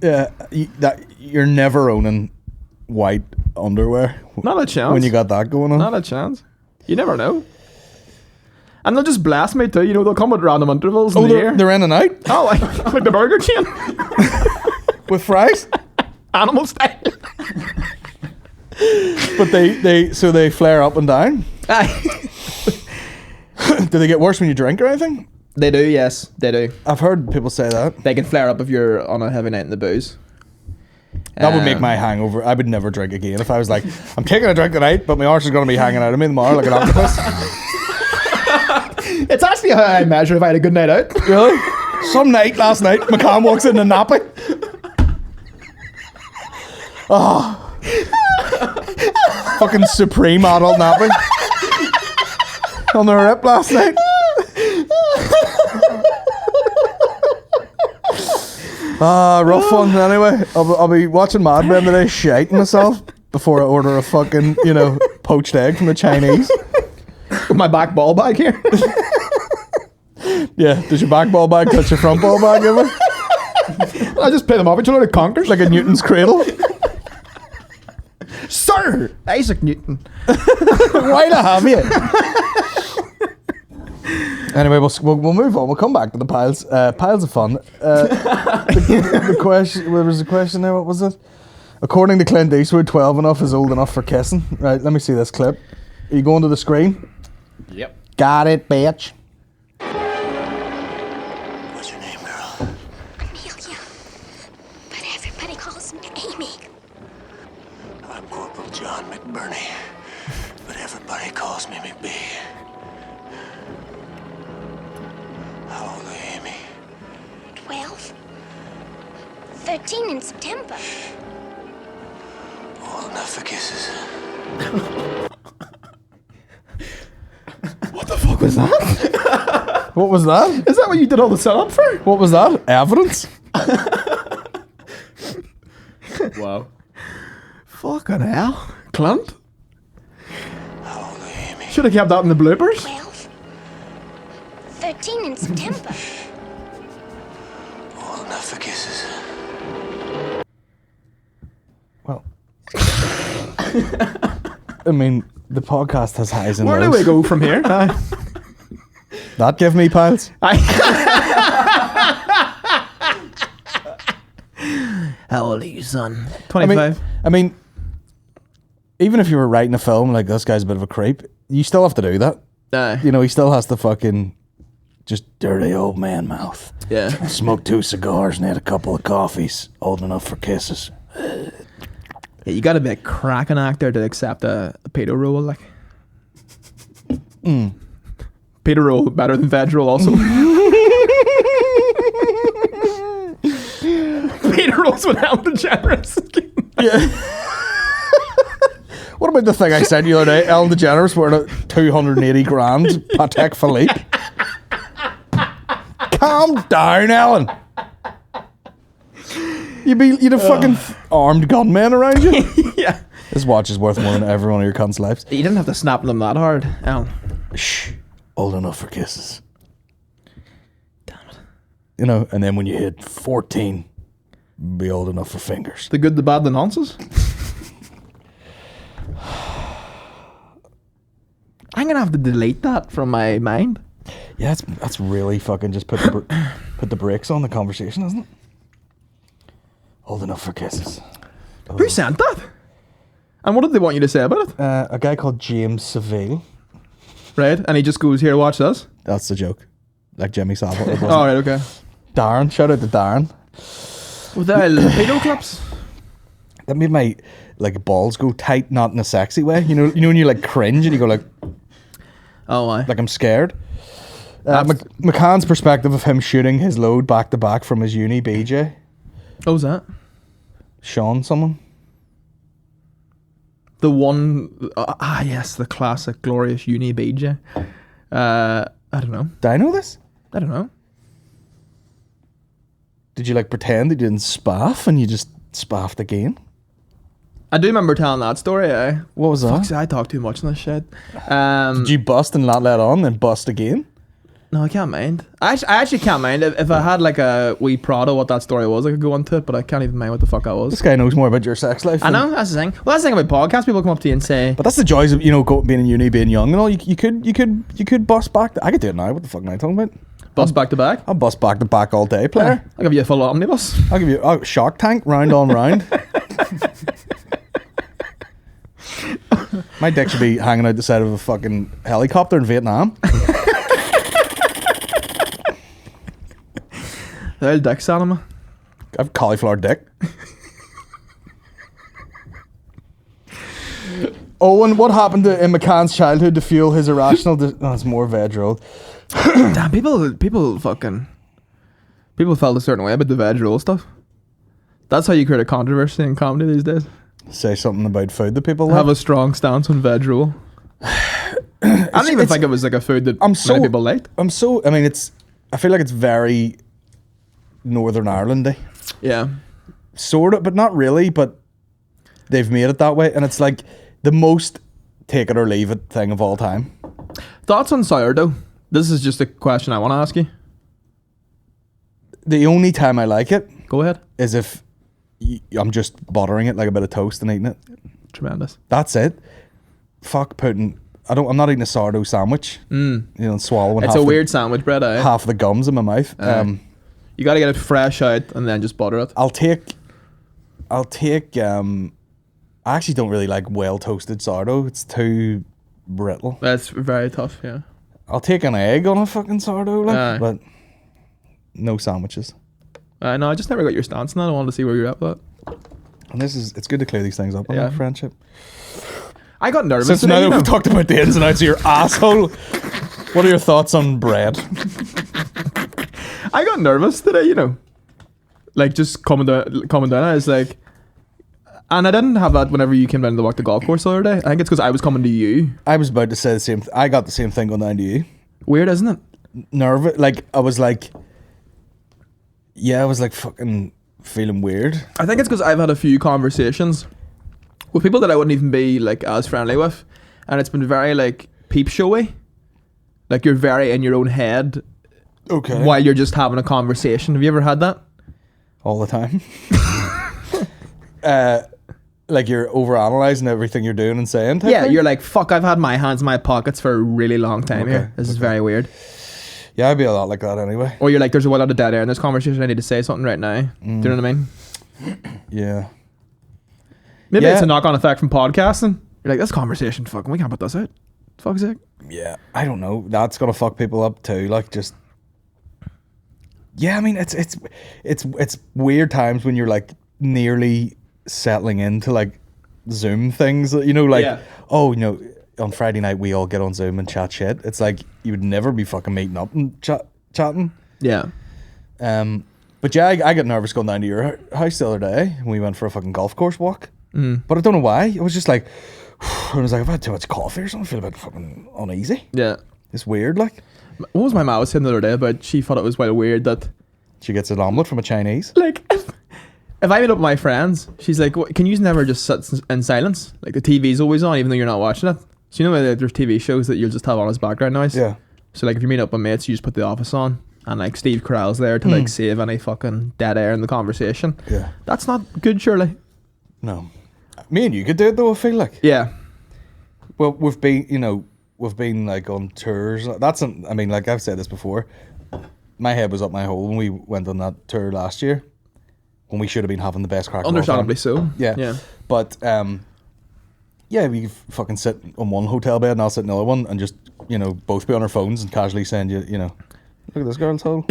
Yeah, you're never owning white underwear. Not a chance. When you got that going on. Not a chance. You never know. And they'll just blast me too. You know, they'll come at random intervals in the air. They're in and out Oh, like the Burger King. with fries. Animal style. But they flare up and down. Aye. Do they get worse when you drink or anything? They do, yes. They do. I've heard people say that. They can flare up if you're on a heavy night in the booze. That would make my hangover. I would never drink again. If I was like, I'm taking a drink tonight, but my arse is going to be hanging out of me tomorrow like an octopus. It's actually how I measure if I had a good night out. Really? Some night last night, McCann walks in a nappy. Oh. Fucking supreme adult nappy. On the rip last night. Rough one anyway. I'll be watching Mad Men today, shiting myself before I order a fucking, poached egg from the Chinese. With my back ball bag here. Yeah, does your back ball bag touch your front ball bag ever? I just play them off each other like conkers. Like a Newton's cradle? Sir! Isaac Newton. Why to have you? Anyway, we'll move on. We'll come back to the piles. Piles of fun. The question. There was a question there. What was it? According to Clint Eastwood, 12 enough is old enough for kissing. Right. Let me see this clip. Are you going to the screen? Yep. Got it, bitch. What's your name, girl? Amelia. But everybody calls me Amy. I'm Corporal John McBurney, but everybody calls me McB. How old are you, Amy? 12. 13 in September. Old enough for kisses. What the fuck was that? What was that? Is that what you did all the setup for? What was that? Evidence? Wow. Fucking hell. Clint? How old are you, Amy? Should have kept that in the bloopers. 12. 13 in September. Old enough for kisses. Well. I mean, the podcast has highs and Where lows. do we go from here? That give me piles? How old are you, son? 25. I mean, even if you were writing a film like this guy's a bit of a creep, you still have to do that. He still has to fucking just dirty old man mouth. Yeah. Smoked 2 cigars and had a couple of coffees, old enough for kisses. Yeah, you gotta be a cracking actor to accept a pedo role, like. Pedo role better than veg role, also. Pedo roles with Ellen DeGeneres. Yeah. What about the thing I said the other day? Ellen DeGeneres wearing a 280 grand Patek Philippe. Calm down, Ellen. You'd have fucking armed gunmen around you. Yeah. This watch is worth more than every one of your cunts' lives. You didn't have to snap them that hard, Alan. Shh. Old enough for kisses. Damn it. And then when you hit 14, be old enough for fingers. The good, the bad, the nonsense. I'm gonna have to delete that from my mind. Yeah, that's really fucking just put the brakes on the conversation, isn't it? Old enough for kisses. Who sent that? And what did they want you to say about it? A guy called James Seville. Right? And he just goes, here, watch this. That's the joke. Like Jimmy Savile. All right, okay. Darren, shout out to Darren. With the pedo clips. That made my like balls go tight, not in a sexy way. You know when you like cringe and you go like Oh, I'm scared. McCann's perspective of him shooting his load back to back from his uni BJ. What was that? Sean, someone. The one, yes, the classic glorious uni BJ. I don't know. Did I know this? I don't know. Did you like pretend that you didn't spaff and you just spaffed again? I do remember telling that story, eh? What was that? Fuck, see, I talk too much on this shit. Did you bust and not let on, then bust again? No, I can't mind. I actually can't mind. If I had like a wee Prado what that story was, I could go into it, but I can't even mind what the fuck that was. This guy knows more about your sex life. I know, that's the thing. Well, that's the thing about podcasts. People come up to you and say... But that's the joys of, being in uni, being young and all. You could bust back. I could do it now. What the fuck am I talking about? Bust back to back? I'll bust back to back all day, player. I'll give you a full omnibus. I'll give you Shark Tank, round on round. My dick should be hanging out the side of a fucking helicopter in Vietnam. The old dick cinema. I've cauliflower dick. Owen, what happened in McCann's childhood to fuel his irrational... it's more veg roll. Damn, people felt a certain way about the veg roll stuff. That's how you create a controversy in comedy these days. Say something about food that people Have like. a strong stance on veg roll. I don't even think it was like a food that many people liked. I feel like it's very Northern Ireland-y. Yeah. Sort of, but not really, but they've made it that way. And it's like the most take it or leave it thing of all time. Thoughts on sourdough? This is just a question I want to ask you. The only time I like it Go ahead. is if I'm just buttering it like a bit of toast and eating it. Tremendous. That's it. Fuck putting... I'm not eating a sourdough sandwich. Swallowing It's a weird sandwich bread, eh? half the gums in my mouth. You got to get it fresh out and then just butter it. I'll take I actually don't really like well toasted sourdough. It's too brittle. That's very tough, yeah. I'll take an egg on a fucking sourdough, Aye. but no sandwiches. No, I just never got your stance on that. I wanted to see where you're at with that. And it's good to clear these things up in Yeah. our friendship. I got nervous Since today, now you that know. we've talked about the ins and outs of your asshole, what are your thoughts on bread? I got nervous today, you know. Like just coming down. I was like, and I didn't have that whenever you came down to walk the golf course the other day. I think it's because I was coming to you. I was about to say the same. I got the same thing going down to you. Weird, isn't it? Nervous. I was like fucking feeling weird. I think it's because I've had a few conversations with people that I wouldn't even be like as friendly with, and it's been very like peep showy. Like you're very in your own head. Okay. While you're just having a conversation. Have you ever had that? All the time. Like you're overanalyzing everything you're doing and saying. Type Yeah, thing? you're like, fuck, I've had my hands in my pockets for a really long time Okay, here. This is very weird. Yeah, I'd be a lot like that anyway. Or you're like, there's a lot of dead air in this conversation. I need to say something right now. Do you know what I mean? Yeah. Maybe Yeah. it's a knock-on effect from podcasting. You're like, this conversation, fucking, we can't put this out. Fuck's sake. Yeah. I don't know. That's gonna fuck people up too. Like just. Yeah, I mean it's weird times when you're like nearly settling into like Zoom things. Yeah. On Friday night we all get on Zoom and chat shit. It's like you would never be fucking meeting up and chatting. Yeah. But yeah, I got nervous going down to your house the other day when we went for a fucking golf course walk. But I don't know why. It was just like, I was like, I've had too much coffee or something. I feel a bit fucking uneasy. Yeah. It's weird, like. What was my mom saying the other day about? She thought it was quite weird that, She gets an omelette from a Chinese. like, if I meet up with my friends, she's like, can you never just sit in silence? Like, the TV's always on, even though you're not watching it. So, you know, there's TV shows that you'll just have on as background noise? Yeah. So, like, if you meet up with mates, you just put The Office on, and, like, Steve Carell's there to, like, save any fucking dead air in the conversation. Yeah. That's not good, surely. No. Me and you could do it though, I feel like. Yeah. Well, we've been like on tours. Like I've said this before. My head was up my hole when we went on that tour last year, when we should have been having the best crack. Understandably so. Yeah. Yeah. But Yeah, we could fucking sit on one hotel bed and I'll sit in another one and just, you know, both be on our phones and casually send you, you know, look at this girl's hole.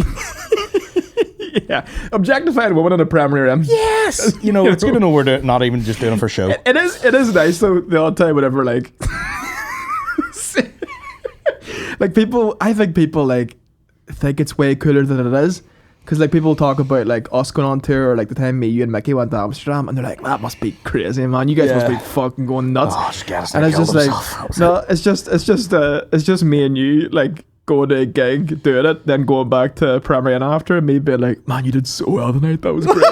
Yeah, objectified woman in a primary room. Yes! You know, it's good to know we're not even just doing it for show. It is nice though, the odd time, whatever, like, like people, I think people like think it's way cooler than it is. Because like people talk about like us going on tour, or like the time me, you and Mickey went to Amsterdam, and they're like, that must be crazy, man. You guys must be fucking going nuts. Oh, she got us and it's just like, no, it's just me and you like going to a gig, doing it, then going back to Premier and after, and me being like, man, you did so well tonight. That was great.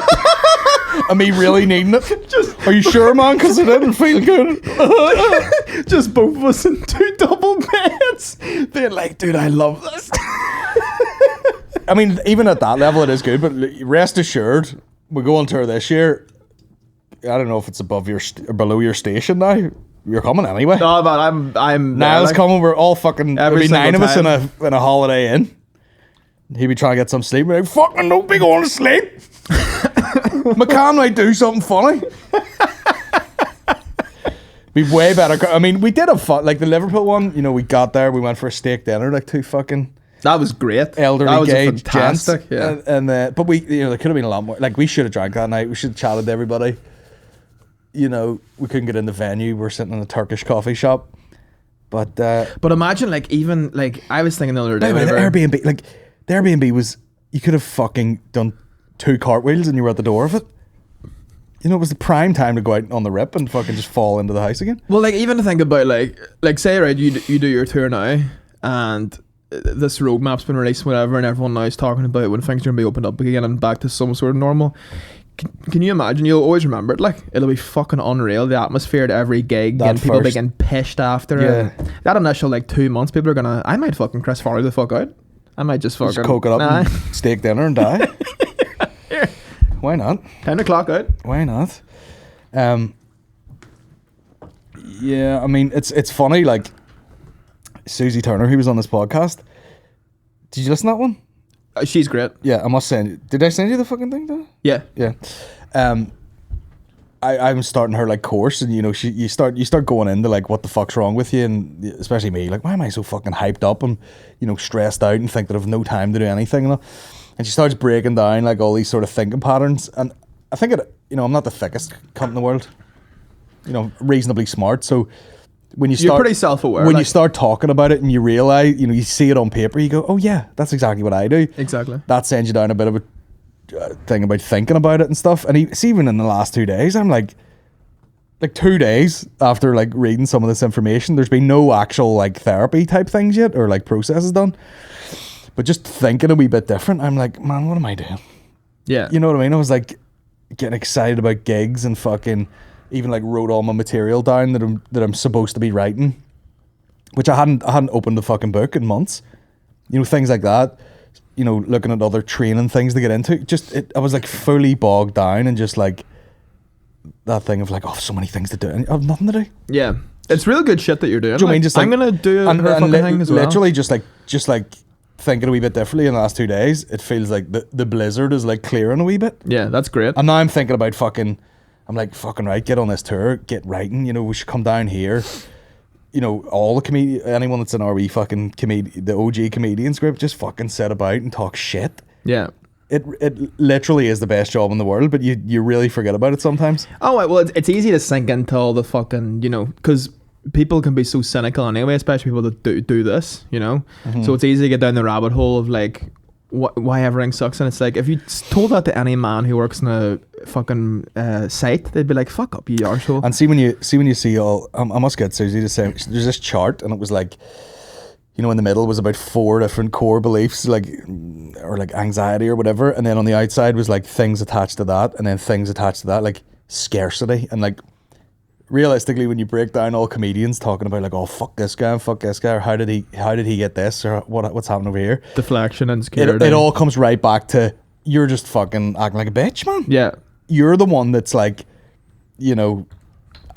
And me really needing it. Are you sure, man? Because it didn't feel good. Just both of us in 2 double beds, being like, dude, I love this. I mean, even at that level, it is good. But rest assured, we go on tour this year. I don't know if it's above your or below your station now. You're coming anyway. No, man, I'm Niall's like, coming. We're all fucking. There'll be 9 of us in time. a Holiday Inn. He'd be trying to get some sleep. We're like, fucking don't be going to sleep. McCann might do something funny. Be way better. I mean, we did have fun. Like the Liverpool one, you know, we got there. We went for a steak dinner, like 2 fucking. That was great. Elderly that was gay fantastic. gents. Yeah. And but we, you know, there could have been a lot more. Like we should have drank that night. We should have chatted to everybody. You know, we couldn't get in the venue. We're sitting in a Turkish coffee shop. But imagine like even like I was thinking the other day. the Airbnb, like the Airbnb was, you could have fucking done 2 cartwheels and you were at the door of it. You know, it was the prime time to go out on the rip and fucking just fall into the house again. Well, like even to think about like say right, you do your tour now, and this roadmap's been released, whatever, and everyone now is talking about when things are gonna be opened up again and back to some sort of normal. Can you imagine? You'll always remember it. Like it'll be fucking unreal. The atmosphere at every gig, That and people first- begin pissed after Yeah. it. That initial like 2 months, people are gonna. I might fucking Chris Farley the fuck out. I might just fucking Just coke it up and steak dinner and die. Why not? 10 o'clock out. Why not? Yeah, I mean, it's funny, like, Susie Turner, who was on this podcast. Did you listen to that one? She's great. Yeah, I must send you. Did I send you the fucking thing, though? Yeah. Yeah. I'm starting her, like, course, and, you know, you start going into, like, what the fuck's wrong with you, and especially me, like, why am I so fucking hyped up and, you know, stressed out and think that I've no time to do anything, and all. And she starts breaking down, like, all these sort of thinking patterns. And I think, you know, I'm not the thickest cunt in the world. You know, reasonably smart. So when You're pretty self-aware. When like, you start talking about it and you realize, you know, you see it on paper, you go, oh, yeah, that's exactly what I do. Exactly. That sends you down a bit of a thing about thinking about it and stuff. And it's even in the last 2 days, I'm like 2 days after, like, reading some of this information, there's been no actual, like, therapy type things yet or, like, processes done. But just thinking a wee bit different, I'm like, man, what am I doing? Yeah. You know what I mean? I was like getting excited about gigs and fucking even like wrote all my material down that I'm supposed to be writing, which I hadn't opened the fucking book in months. You know, things like that. You know, looking at other training things to get into. I was like fully bogged down and just like that thing of like, oh, so many things to do. And I have nothing to do. Yeah. It's real good shit that you're doing. Do you know what I mean? Just like, I'm gonna do her fucking thing as well. Literally just like thinking a wee bit differently in the last 2 days. It feels like the blizzard is like clearing a wee bit. Yeah, that's great. And now I'm thinking about I'm like, fucking right, get on this tour, get writing, you know, we should come down here. You know, all the anyone that's in our wee fucking the OG comedians group, just fucking sit about and talk shit. Yeah. It literally is the best job in the world, but you really forget about it sometimes. Oh, well, it's easy to sink into all the fucking, you know, because people can be so cynical anyway, especially people that do this, you know. Mm-hmm. So it's easy to get down the rabbit hole of like why everything sucks. And it's like, if you told that to any man who works in a fucking site, they'd be like, fuck up, you arsehole. And see when you see all, I must get Susie to say, there's this chart and it was like, you know, in the middle was about 4 different core beliefs, like, or like anxiety or whatever. And then on the outside was like things attached to that, and then things attached to that, like scarcity. And like, realistically, when you break down all comedians talking about like, oh, fuck this guy, or how did he get this, or what's happening over here? Deflection and insecurity. It all comes right back to, you're just fucking acting like a bitch, man. Yeah. You're the one that's like, you know,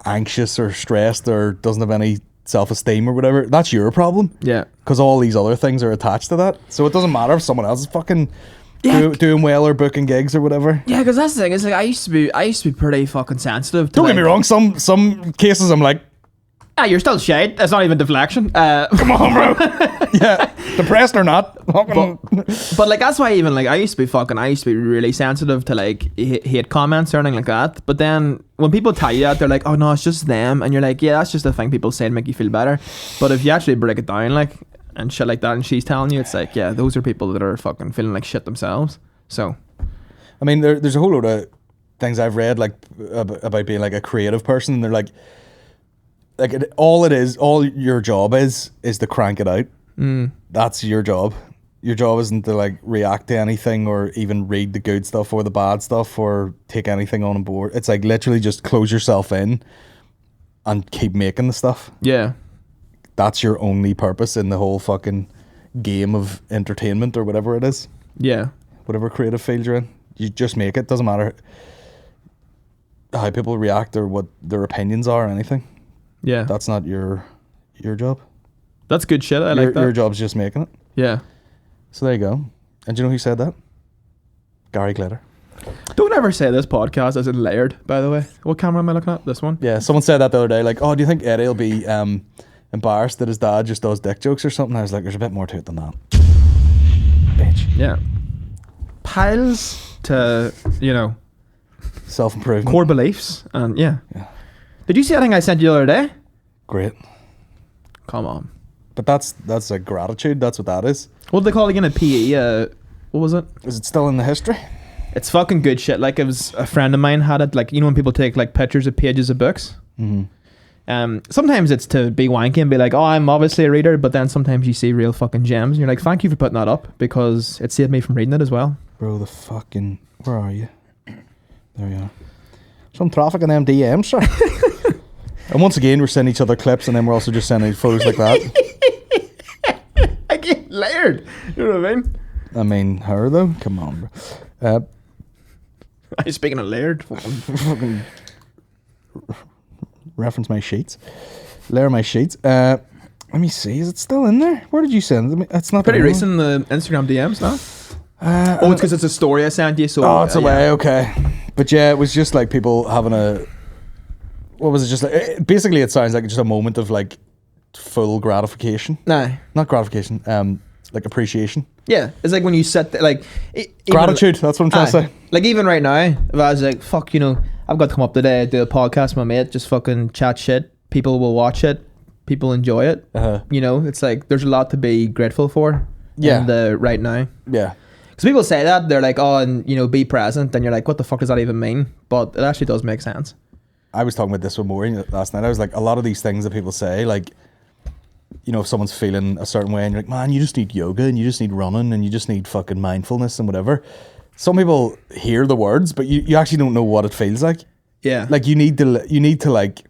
anxious or stressed or doesn't have any self-esteem or whatever. That's your problem. Yeah. Because all these other things are attached to that. So it doesn't matter if someone else is fucking doing well or booking gigs or whatever. Yeah, because that's the thing. It's like I used to be pretty fucking sensitive. To Don't get me wrong. Some cases I'm like, Ah, you're still shite. That's not even deflection. Come on, bro. Yeah, depressed or not. But like that's why even like I used to be really sensitive to like hate comments or anything like that. But then when people tell you that, they're like, oh no, it's just them, and you're like, yeah, that's just the thing people say to make you feel better. But if you actually break it down like and shit like that, and she's telling you, it's like, yeah, those are people that are fucking feeling like shit themselves. So I mean, there's a whole load of things I've read like about being like a creative person, and they're like all your job is to crank it out. That's your job. Your job isn't to like react to anything or even read the good stuff or the bad stuff or take anything on board. It's like literally just close yourself in and keep making the stuff. yeah, That's your only purpose in the whole fucking game of entertainment or whatever it is. yeah, Whatever creative field you're in, you just make it. Doesn't matter how people react or what their opinions are or anything. yeah. That's not your job. That's good shit. I like that. Your job's just making it. Yeah. So there you go. And do you know who said that? Gary Glitter. Don't ever say this podcast as in layered, by the way. What camera am I looking at? This one? Yeah, someone said that the other day, like, oh, do you think Eddie will be embarrassed that his dad just does dick jokes or something? I was like, there's a bit more to it than that. Bitch. Yeah. Piles to, Self-improvement. core beliefs. And yeah. Did you see that thing I sent you the other day? Great. Come on. But that's like gratitude. That's what that is. What did they call it again at PE? What was it? Is it still in the history? It's fucking good shit. Like, it was a friend of mine had it. Like, when people take like pictures of pages of books. Mm-hmm. Sometimes it's to be wanky and be like, oh, I'm obviously a reader. But then sometimes you see real fucking gems and you're like, thank you for putting that up because it saved me from reading it as well. Bro, where are you? There you are. Some traffic in them DMs, sir. And once again, we're sending each other clips and then we're also just sending photos like that. I get layered. You know what I mean? I mean, her though? Come on, bro. Speaking of layered. Fucking reference my sheets. Layer my sheets. Let me see. Is it still in there? Where did you send it? It's not Pretty there. recent in the Instagram DMs now. It's because it's a story I sent you. So Oh, it's away. Okay. But yeah, it was just like people having a... What was it? Just like... Basically, it sounds like just a moment of like full gratification. Nah. Not gratification. Like appreciation. Yeah, it's like when you sit there, like Gratitude. That's what I'm trying to say. Like even right now, if I was like, fuck, I've got to come up today, do a podcast with my mate, just fucking chat shit. People will watch it. People enjoy it. It's like there's a lot to be grateful for. Yeah. In the right now. Yeah. Because people say that they're like, oh, and be present, and you're like, what the fuck does that even mean? But it actually does make sense. I was talking about this with Maureen last night. I was like, a lot of these things that people say, like, if someone's feeling a certain way and you're like, man, you just need yoga and you just need running and you just need fucking mindfulness and whatever. Some people hear the words, but you actually don't know what it feels like. Yeah. Like you need to like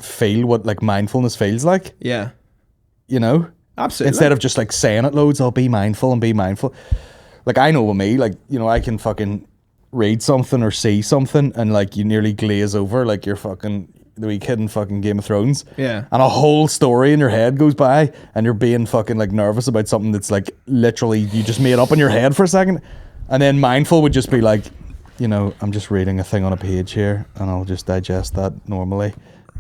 feel what like mindfulness feels like. Yeah. Absolutely. Absolutely. Instead of just like saying it loads, I'll be mindful and be mindful. Like I know with me, like, I can fucking read something or see something and like you nearly glaze over like you're fucking the wee kid in fucking Game of Thrones. Yeah. And a whole story in your head goes by and you're being fucking like nervous about something that's like literally you just made up in your head for a second. And then mindful would just be like, I'm just reading a thing on a page here and I'll just digest that normally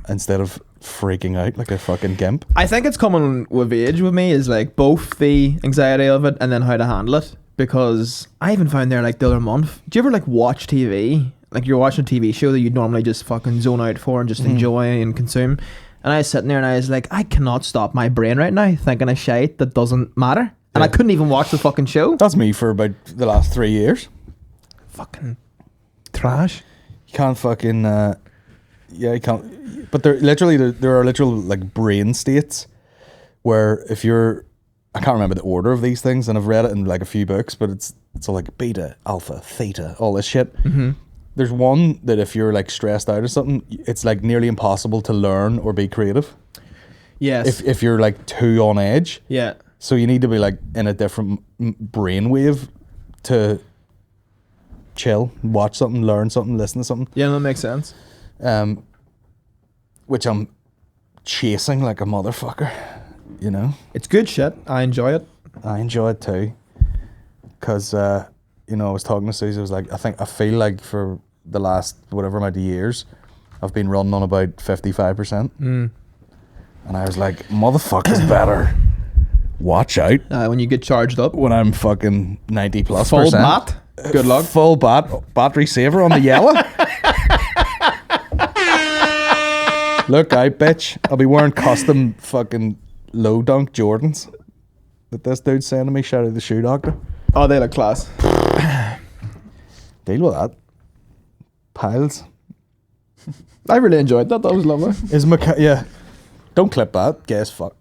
instead of freaking out like a fucking gimp. I think it's coming with age with me is like both the anxiety of it and then how to handle it. Because I even found there like the other month, do you ever like watch TV? Like you're watching a TV show that you'd normally just fucking zone out for and just enjoy and consume. And I was sitting there and I was like, I cannot stop my brain right now thinking of shit that doesn't matter. And I couldn't even watch the fucking show. That's me for about the last 3 years. Fucking trash. You can't fucking... you can't... But there are literal like brain states where if you're... I can't remember the order of these things and I've read it in like a few books, but it's all like beta, alpha, theta, all this shit. Mm-hmm. There's one that if you're like stressed out or something, it's like nearly impossible to learn or be creative. Yes. If you're like too on edge. Yeah. So you need to be like in a different brain wave to chill, watch something, learn something, listen to something. Yeah, that makes sense. Which I'm chasing like a motherfucker, It's good shit. I enjoy it. I enjoy it too. Because, I was talking to Susie, I was like, I feel like for the last whatever amount of years, I've been running on about 55%. And I was like, motherfuckers better watch out When you get charged up. when I'm fucking 90 plus Full percent. bat. Good luck. Full battery saver on the yellow. Look out, bitch. I'll be wearing custom fucking low dunk Jordans that this dude's sending me. Shout out the shoe doctor. Oh, they look class. Deal with that. Piles. I really enjoyed that. That was lovely. Is McCann... Yeah. Don't clip that. Gay as fuck.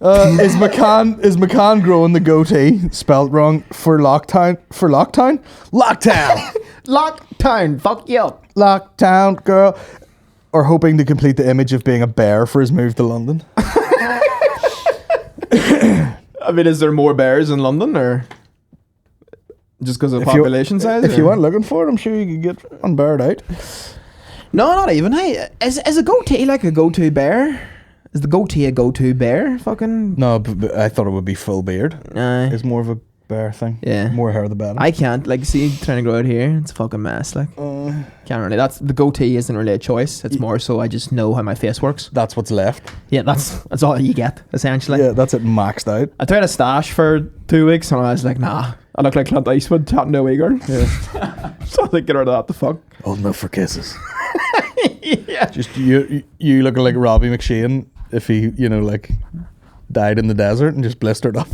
Is McCann growing the goatee spelled wrong for Lockdown? Lockdown? Lockdown. Fuck you. Lockdown, girl. Or hoping to complete the image of being a bear for his move to London. I mean, is there more bears in London, or just because of population size? If you weren't looking for it, I'm sure you could get one beared out. No, not even. Hey, is a goatee like a go-to bear? Is the goatee a go-to bear? Fucking No, but I thought it would be full beard. It's more of a bear thing. Yeah. More hair the better. I can't see trying to grow out here. It's a fucking mess. Like can't really. That's the goatee isn't really a choice. It's more so I just know how my face works. That's what's left. Yeah, that's all you get essentially. Yeah, that's it maxed out. I tried a stash for 2 weeks and I was like, nah. I look like Clint Eastwood chatting to a wee girl. Yeah. So I think get rid of that. The fuck. Old enough for kisses. Yeah. Just you looking like Robbie McShane if he, like died in the desert and just blistered up.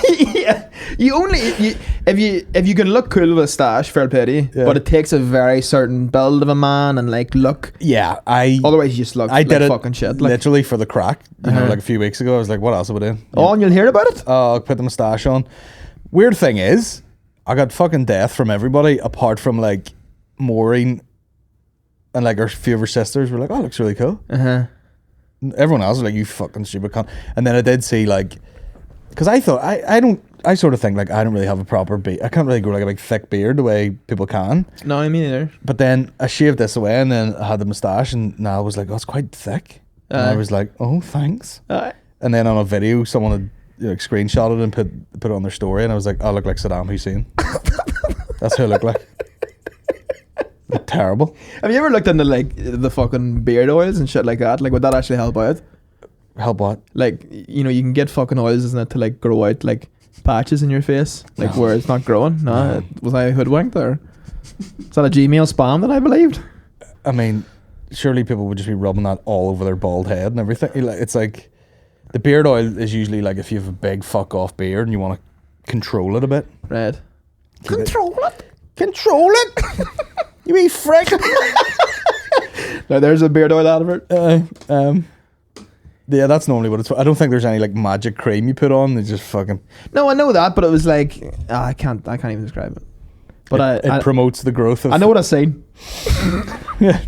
Yeah. If you can look cool with a stash, fair play, but it takes a very certain build of a man and like look. Yeah, Otherwise, you just look I like did it fucking shit. Like, literally for the crack. Like a few weeks ago, I was like, "What else am I doing?" oh, and you'll hear about it. I'll put the moustache on. Weird thing is, I got fucking death from everybody apart from like Maureen and like a few of her sisters were like, "Oh, it looks really cool." Everyone else was like, "You fucking stupid cunt." And then I did see like, because I thought I sort of think like I don't really have a proper beard. I can't really grow like a big thick beard the way people can. No, I mean either. But then I shaved this away and then I had the moustache and now I was like, oh, it's quite thick. And I was like, oh, thanks. And then on a video, someone had screenshotted and put it on their story and I was like, I look like Saddam Hussein. That's who I look like. Look terrible. Have you ever looked into like the fucking beard oils and shit like that? Like, would that actually help out? Help what? Like, you can get fucking oils, isn't it, to like grow out like patches in your face, like where it's not growing. No. Was I hoodwinked or is that a Gmail spam that I believed? I mean, surely people would just be rubbing that all over their bald head and everything. It's like the beard oil is usually like if you have a big fuck off beard and you want to control it a bit. Right. Control it. You be frick. Now there's a beard oil advert. Yeah, that's normally what it's for. I don't think there's any like magic cream you put on. It's just fucking. No, I know that, but it was like I can't even describe it. But it promotes the growth of. I know what I've seen. Yeah.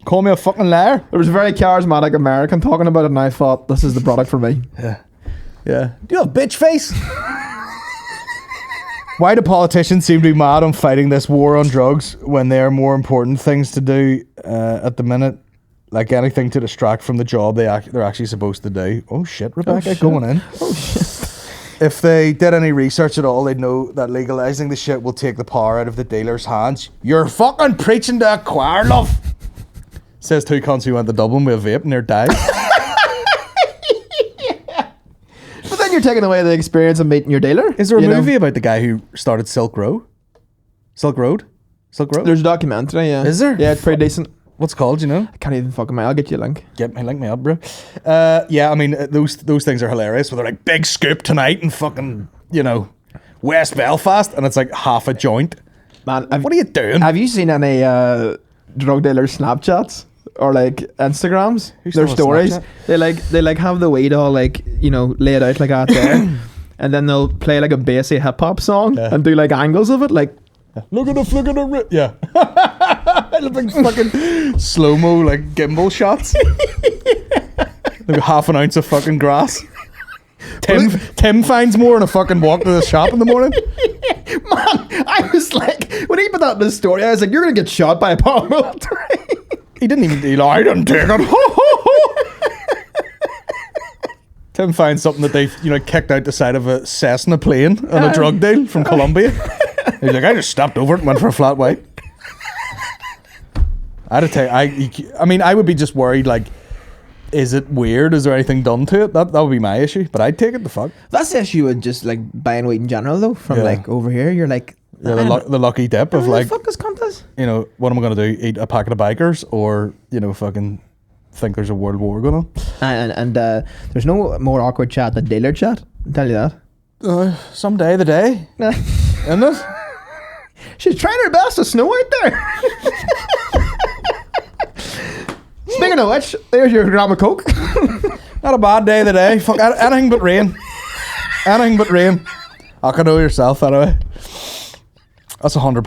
Call me a fucking liar. There was a very charismatic American talking about it, and I thought this is the product for me. Yeah. Do you have bitch face? Why do politicians seem to be mad on fighting this war on drugs when there are more important things to do at the minute? Like anything to distract from the job they're actually supposed to do. Oh shit, Rebecca, going in. Oh shit. If they did any research at all, they'd know that legalizing the shit will take the power out of the dealer's hands. You're fucking preaching to a choir, love. Says two cunts who went to Dublin with a vape and they're died. Yeah. But then you're taking away the experience of meeting your dealer. Is there a movie about the guy who started Silk Road? Silk Road? There's a documentary, yeah. Is there? Yeah, it's pretty decent. What's it called, I can't even fucking I'll get you a link. Link me up, bro. Yeah, I mean, those things are hilarious. Where they're like, big scoop tonight in fucking, West Belfast. And it's like half a joint. Man, what are you doing? Have you seen any drug dealer Snapchats? Or like Instagrams? Their stories. Snapchat? They have the weed all like, laid out like out there. And then they'll play like a bassy hip hop song and do like angles of it. Like, look at the rip. Yeah. Like fucking slow-mo, like gimbal shots. Like half an ounce of fucking grass. Tim finds more on a fucking walk to the shop in the morning. Man, I was like, when he put that in the story, I was like, you're going to get shot by a paramilitary train. He didn't even, I didn't take it. Tim finds something that they've, kicked out the side of a Cessna plane on a drug deal from Colombia. He's like, I just stopped over it and went for a flat white. I would be just worried, like, is it weird? Is there anything done to it? That would be my issue. But I'd take it the fuck. That's the issue with just like buying weed in general, though. From like over here, you're like, the lucky dip of like, fuck this cunt is. What am I gonna do? Eat a packet of bikers or fucking think there's a world war going on? And there's no more awkward chat than dealer chat. I'll tell you that. Someday the day, isn't it? She's trying her best to snow out there. Speaking of which, there's your gram of coke. Not a bad day today. Fuck anything but rain. Anything but rain. I can know yourself anyway. That's £100.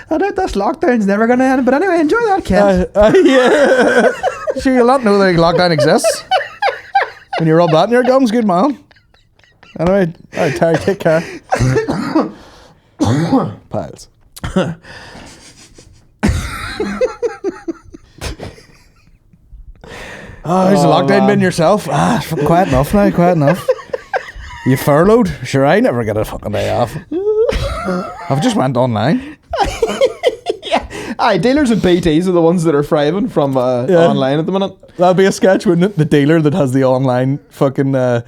I doubt this lockdown's never gonna end. But anyway, enjoy that, kid. Yeah. Sure, you'll not know that lockdown exists. When you rub that in your gums, good man. Anyway, alright, Terry, take care. Piles. How's the lockdown been yourself? Quiet enough now, quiet enough. You furloughed? Sure, I never get a fucking day off. I've just went online. Aye, dealers and PTs are the ones that are thriving from online at the minute. That'd be a sketch, wouldn't it? The dealer that has the online fucking, like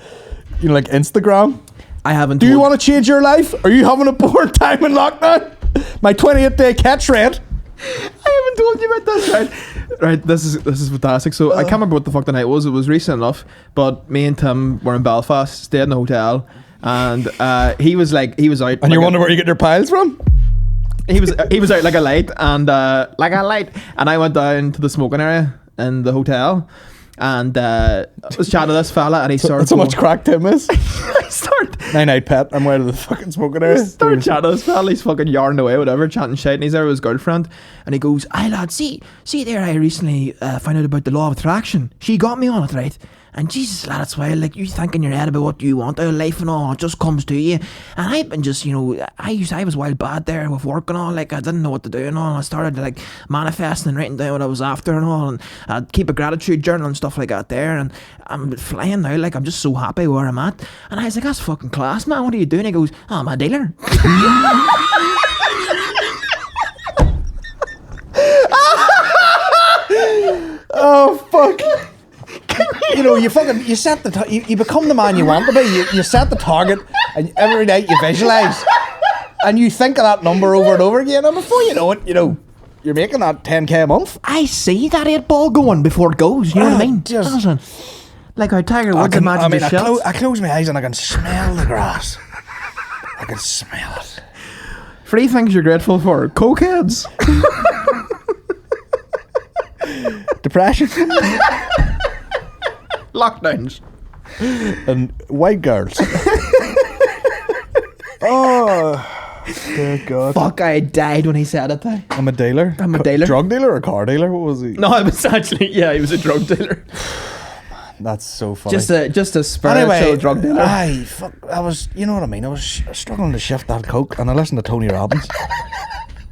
Instagram. I haven't. Do you want to change your life? Are you having a poor time in lockdown? My 28-day catch rate. I haven't told you about this, right? Right, this is fantastic. So I can't remember what the fuck the night was. It was recent enough, but me and Tim were in Belfast, stayed in the hotel, and he was out. And you wonder where you get your piles from? He was out like a light, and and I went down to the smoking area in the hotel, and I was chatting to this fella, and he started. That's how much crack Tim is. I start. Night, pet. I'm out of the fucking smoking area. Start chatting to this fella. He's fucking yarning away, whatever, chatting shit, and he's there with his girlfriend, and he goes, "Aye lad, see there. I recently found out about the law of attraction. She got me on it, right? And Jesus, lad, it's wild. Like, you think in your head about what you want out of life and all, it just comes to you. And I've been just, I was wild bad there with work and all. Like, I didn't know what to do and all. And I started like manifesting and writing down what I was after and all. And I'd keep a gratitude journal and stuff like that there. And I'm flying now. Like, I'm just so happy where I'm at. And I was like, that's fucking class, man. What are you doing? He goes, oh, I'm a dealer. Oh, fuck. You set the you become the man you want to be. You set the target, and every night you visualize, and you think of that number over and over again. And before you know it, you're making that 10k a month. I see that 8-ball going before it goes. You know what I mean? Like how Tiger Woods imagined the shots. I close my eyes and I can smell the grass. I can smell it. 3 things you're grateful for: cokeheads, depression, lockdowns, and white girls. Oh, dear God. Fuck, I died when he said it. I'm a dealer. I'm a dealer. Drug dealer or car dealer? What was he? No, I was actually, he was a drug dealer. That's so funny. Just a spiritual drug dealer. Aye, fuck. I was, you know what I mean? I was struggling to shift that coke, and I listened to Tony Robbins.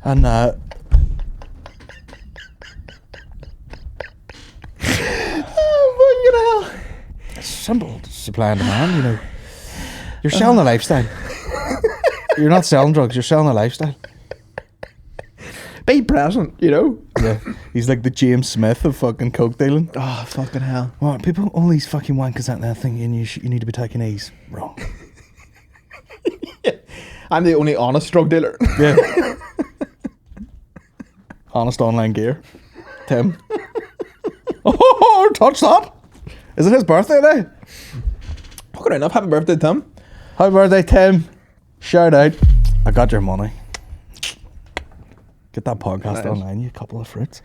And, oh, fucking hell. It's simple. Supply and demand, You're selling a lifestyle. You're not selling drugs, you're selling a lifestyle. Be present, Yeah. He's like the James Smith of fucking coke dealing. Oh, fucking hell. Well, people, all these fucking wankers out there thinking you need to be taking ease. Wrong. I'm the only honest drug dealer. Yeah. Honest online gear. Tim. Oh, touch that. Is it his birthday today? Fucking enough. Happy birthday, Tim. Happy birthday, Tim. Shout out. I got your money. Get that podcast online, you couple of fruits.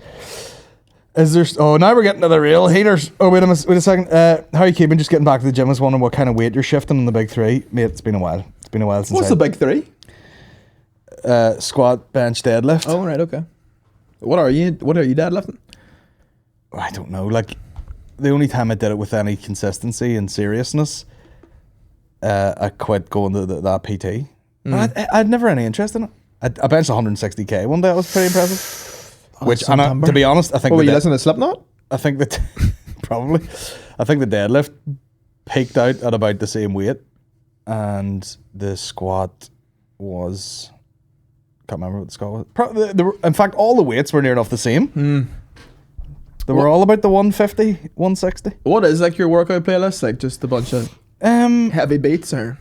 Is there... Oh, now we're getting to the real haters. Oh, wait a second. How are you keeping? Just getting back to the gym. I was wondering what kind of weight you're shifting in the big 3. Mate, it's been a while. It's been a while since What's the big 3? Squat, bench, deadlift. Oh, right, okay. What are you deadlifting? I don't know. Like, the only time I did it with any consistency and seriousness, I quit going to that PT. I had never any interest in it. I benched 160k one day. That was pretty impressive. Oh, to be honest, I think... Were you listening to Slipknot? I think that... probably. I think the deadlift peaked out at about the same weight, and the squat was, can't remember what the squat was. In fact, all the weights were near enough the same. They were all about the 150, 160. What is like your workout playlist? Like just a bunch of heavy beats or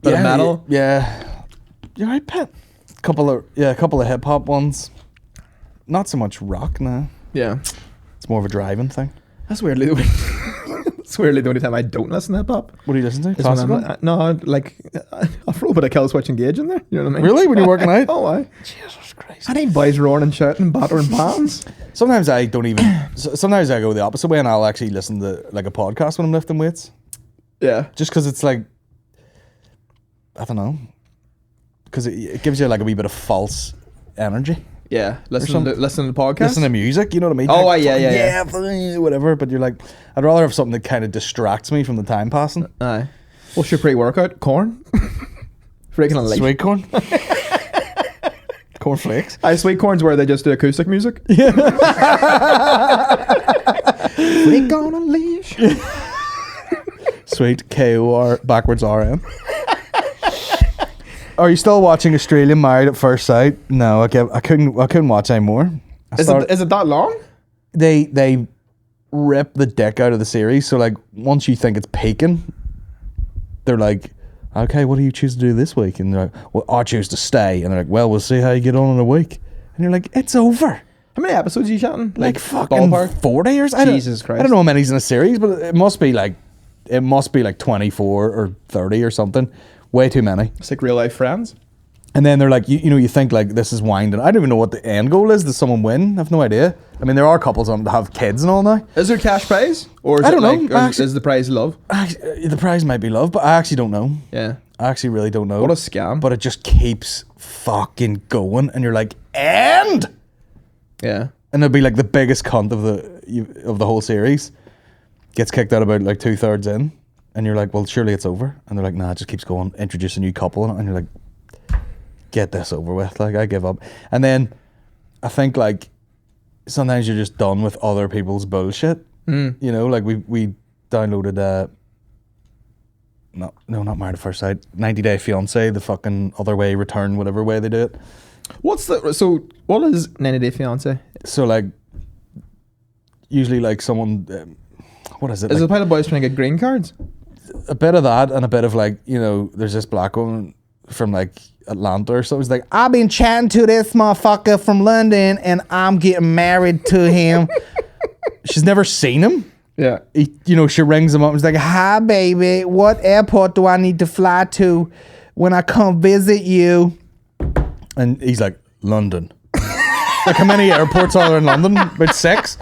bit of metal? Yeah. You're right, Pat. A couple of hip hop ones. Not so much rock now. Yeah. It's more of a driving thing. That's weirdly the only time I don't listen to hip hop. What do you listen to? Is when Classical? no, like I'll throw a bit of Kill Switch Engage in there. You know what I mean? Really? When you're working out? Oh, aye. Jesus Christ. I need boys roaring and shouting and battering pans. Sometimes I don't even. Sometimes I go the opposite way, and I'll actually listen to like a podcast when I'm lifting weights. Yeah. Just because it's like, I don't know, because it gives you like a wee bit of false energy. Yeah. Listen to the podcast. Listen to music, you know what I mean? Oh, Like, yeah. Whatever. But you're like, I'd rather have something that kind of distracts me from the time passing. Aye. What's your pre-workout? Corn? Freaking elite. Sweet corn. Corn flakes. Aye, sweet corn's where they just do acoustic music. Yeah. Freak on a leash. Sweet KOR backwards RM. Are you still watching Australian Married at First Sight? No, I couldn't watch anymore. Is it that long? They rip the dick out of the series. So like once you think it's peaking, they're like, okay, what do you choose to do this week? And they're like, well, I choose to stay. And they're like, well, we'll see how you get on in a week. And you're like, it's over. How many episodes are you chatting? Like fucking ballpark? 40 years. Jesus Christ. I don't know how many's in a series, but it must be like 24 or 30 or something. Way too many. It's like real life Friends. And then they're like, you know, you think like this is winding. I don't even know what the end goal is. Does someone win? I have no idea. I mean, there are couples on that have kids and all now. Is there cash prize? Or is I don't know. Is the prize love? The prize might be love, but I actually don't know. Yeah. I actually really don't know. What a scam. But it just keeps fucking going, and you're like, end. Yeah. And it'll be like the biggest cunt of the whole series gets kicked out about like 2/3 in, and you're like, well, surely it's over. And they're like, nah, it just keeps going. Introduce a new couple, and you're like, get this over with. Like, I give up. And then I think like sometimes you're just done with other people's bullshit. You know, like we downloaded not Married at First Sight, 90 Day Fiance, the fucking other way, return, whatever way they do it. What is 90 Day Fiance? So like usually like someone what is it? Is Like, it about the boys trying to get green cards? a bit of that and a bit of like, you know, there's this black woman from like Atlanta or something. It's like, I've been chatting to this motherfucker from London and I'm getting married to him. She's never seen him. Yeah. She rings him up and she's like, hi baby, what airport do I need to fly to when I come visit you? And he's like, London. Like, how many airports are there in London? About 6.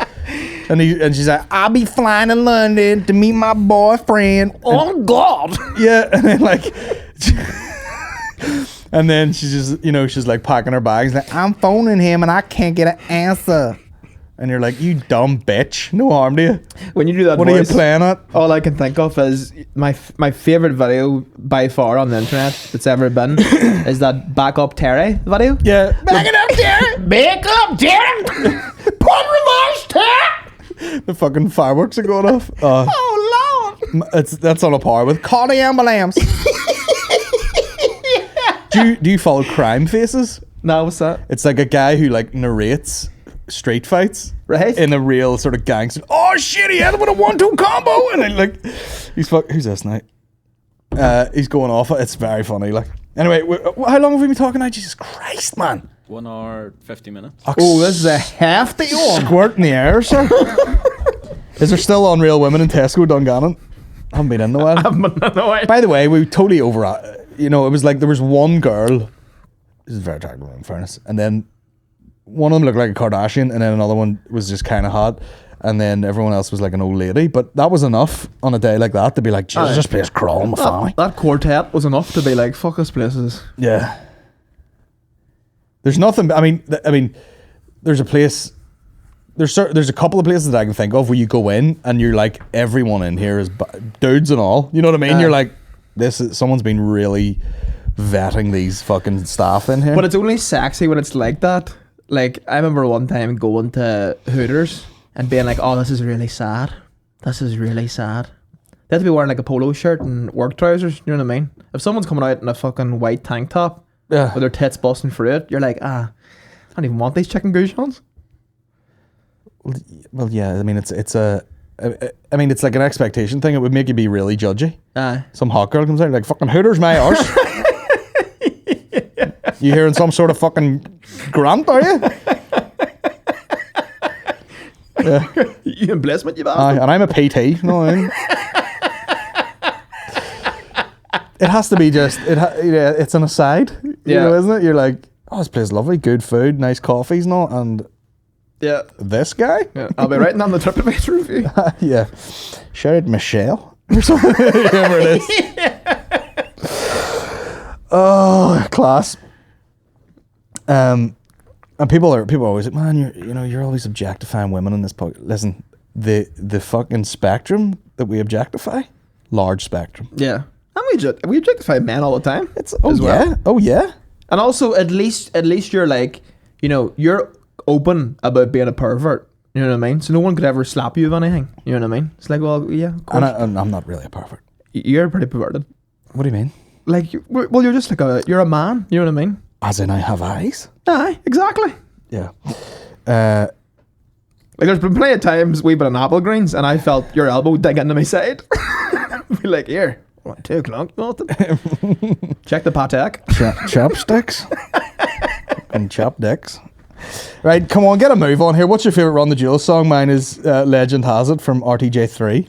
And she's like, I'll be flying to London to meet my boyfriend. Oh God. Yeah. And then like and then she's just, she's like packing her bags, like, I'm phoning him and I can't get an answer. And you're like, you dumb bitch. No harm to you. When you do that What voice, are you playing at? all I can think of is my favorite video by far on the internet that's ever been is that Back Up Terry video. Yeah. Back it up, Terry! Back up, Terry! Put reverse, Terry! The fucking fireworks are going off. Oh, Lord! That's on a par with Call the Ambulance. Do you follow Crime Faces? No, what's that? It's like a guy who like narrates street fights, right? In a real sort of gangster. Oh shit, he had him with a 1-2 combo, and then like who's this now? He's going off. It's very funny. Like anyway, how long have we been talking now? Jesus Christ, man! 1 hour 50 minutes. Oh, this is a hefty one. Squirt in the air, sir. Is there still Unreal Women in Tesco, Dungannon? I haven't been in a while. By the way, we totally it was like there was one girl. This is very attractive in fairness, and then one of them looked like a Kardashian, and then another one was just kind of hot, and then everyone else was like an old lady. But that was enough on a day like that to be like, Jesus, this place crawling with family. That quartet was enough to be like, fuck this place is. Yeah. There's nothing. I mean, there's a place. There's a couple of places that I can think of where you go in and you're like, everyone in here is dudes and all. You know what I mean? You're like, someone's been really vetting these fucking staff in here. But it's only sexy when it's like that. Like, I remember one time going to Hooters and being like, oh, this is really sad. This is really sad. They have to be wearing like a polo shirt and work trousers. You know what I mean? If someone's coming out in a fucking white tank top Yeah. with their tits busting through it, you're like, I don't even want these chicken goujons. Well, yeah. I mean, it's like an expectation thing. It would make you be really judgy. Some hot girl comes out like, fucking Hooters my arse. You hearing some sort of fucking grant, are you? Yeah. You emblazment, you Aye, bastard. and I'm a PT. You know what I mean? It has to be just it's an aside, you know, isn't it? You're like, oh, this place is lovely, good food, nice coffees and all, and Yeah. this guy, Yeah. I'll be writing on the TripAdvisor review. yeah, shout out Michelle or something, whoever it is. Oh, class. And people are always like, man, you're always objectifying women in this podcast. Listen, the fucking spectrum that we objectify, large spectrum. Yeah. And we objectify men all the time. It's as well. Oh yeah. And also, at least you're like, you're open about being a pervert. You know what I mean? So no one could ever slap you with anything. You know what I mean? It's like, well, yeah, of course. And I'm not really a pervert. You're pretty perverted. What do you mean? Like, well, you're just like you're a man. You know what I mean? As in, I have eyes. Aye, exactly. Yeah. Like, there's been plenty of times we've been on apple greens and I felt your elbow dig into my side. Be like, here, what, 2 o'clock, nothing. Check the Patek. Chopsticks and chop dicks. Right, come on, get a move on here. What's your favourite Run the Jewels song? Mine is Legend Has It from RTJ3.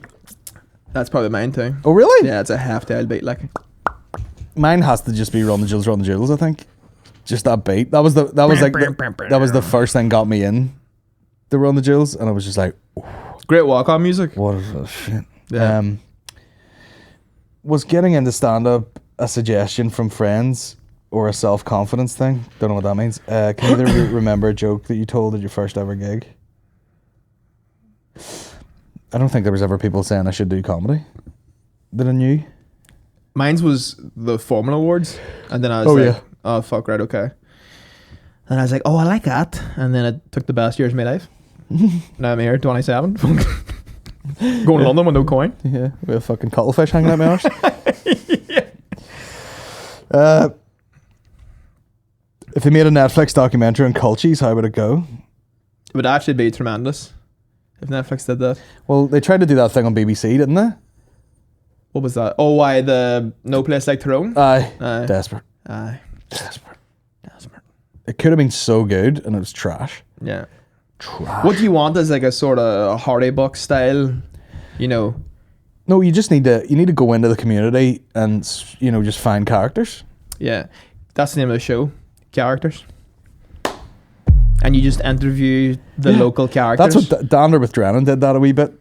That's probably mine too. Oh, really? Yeah, it's a half-tail beat. Like, Mine has to just be Run the Jewels, I think. Just that beat. That was the first thing got me in the Run the Jewels, and I was just like, great walk-on music. what is this shit? Yeah. Was getting into stand-up a suggestion from friends or a self-confidence thing? Don't know what that means. Can either of you remember a joke that you told at your first ever gig? I don't think there was ever people saying I should do comedy that I knew. Mine's was the Formula Awards, and then I was Oh, like, yeah. oh, fuck, right, okay. And I was like, oh, I like that. And then it took the best years of my life. Now I'm here, 27. Going to London with no coin. Yeah, with a fucking cuttlefish hanging out my arse. If they made a Netflix documentary on cultures, how would it go? It would actually be tremendous if Netflix did that. Well, they tried to do that thing on BBC, didn't they? What was that? Oh, why the No Place Like Tyrone? Aye. Aye. Desperate. Aye. Desperate. It could have been so good, and it was trash. Yeah. Trash. What do you want is like a sort of Hardy Buck style, No, you just need to go into the community and just find characters. Yeah. That's the name of the show. Characters. And you just interview the local characters. That's what Dander with Drennan did that a wee bit.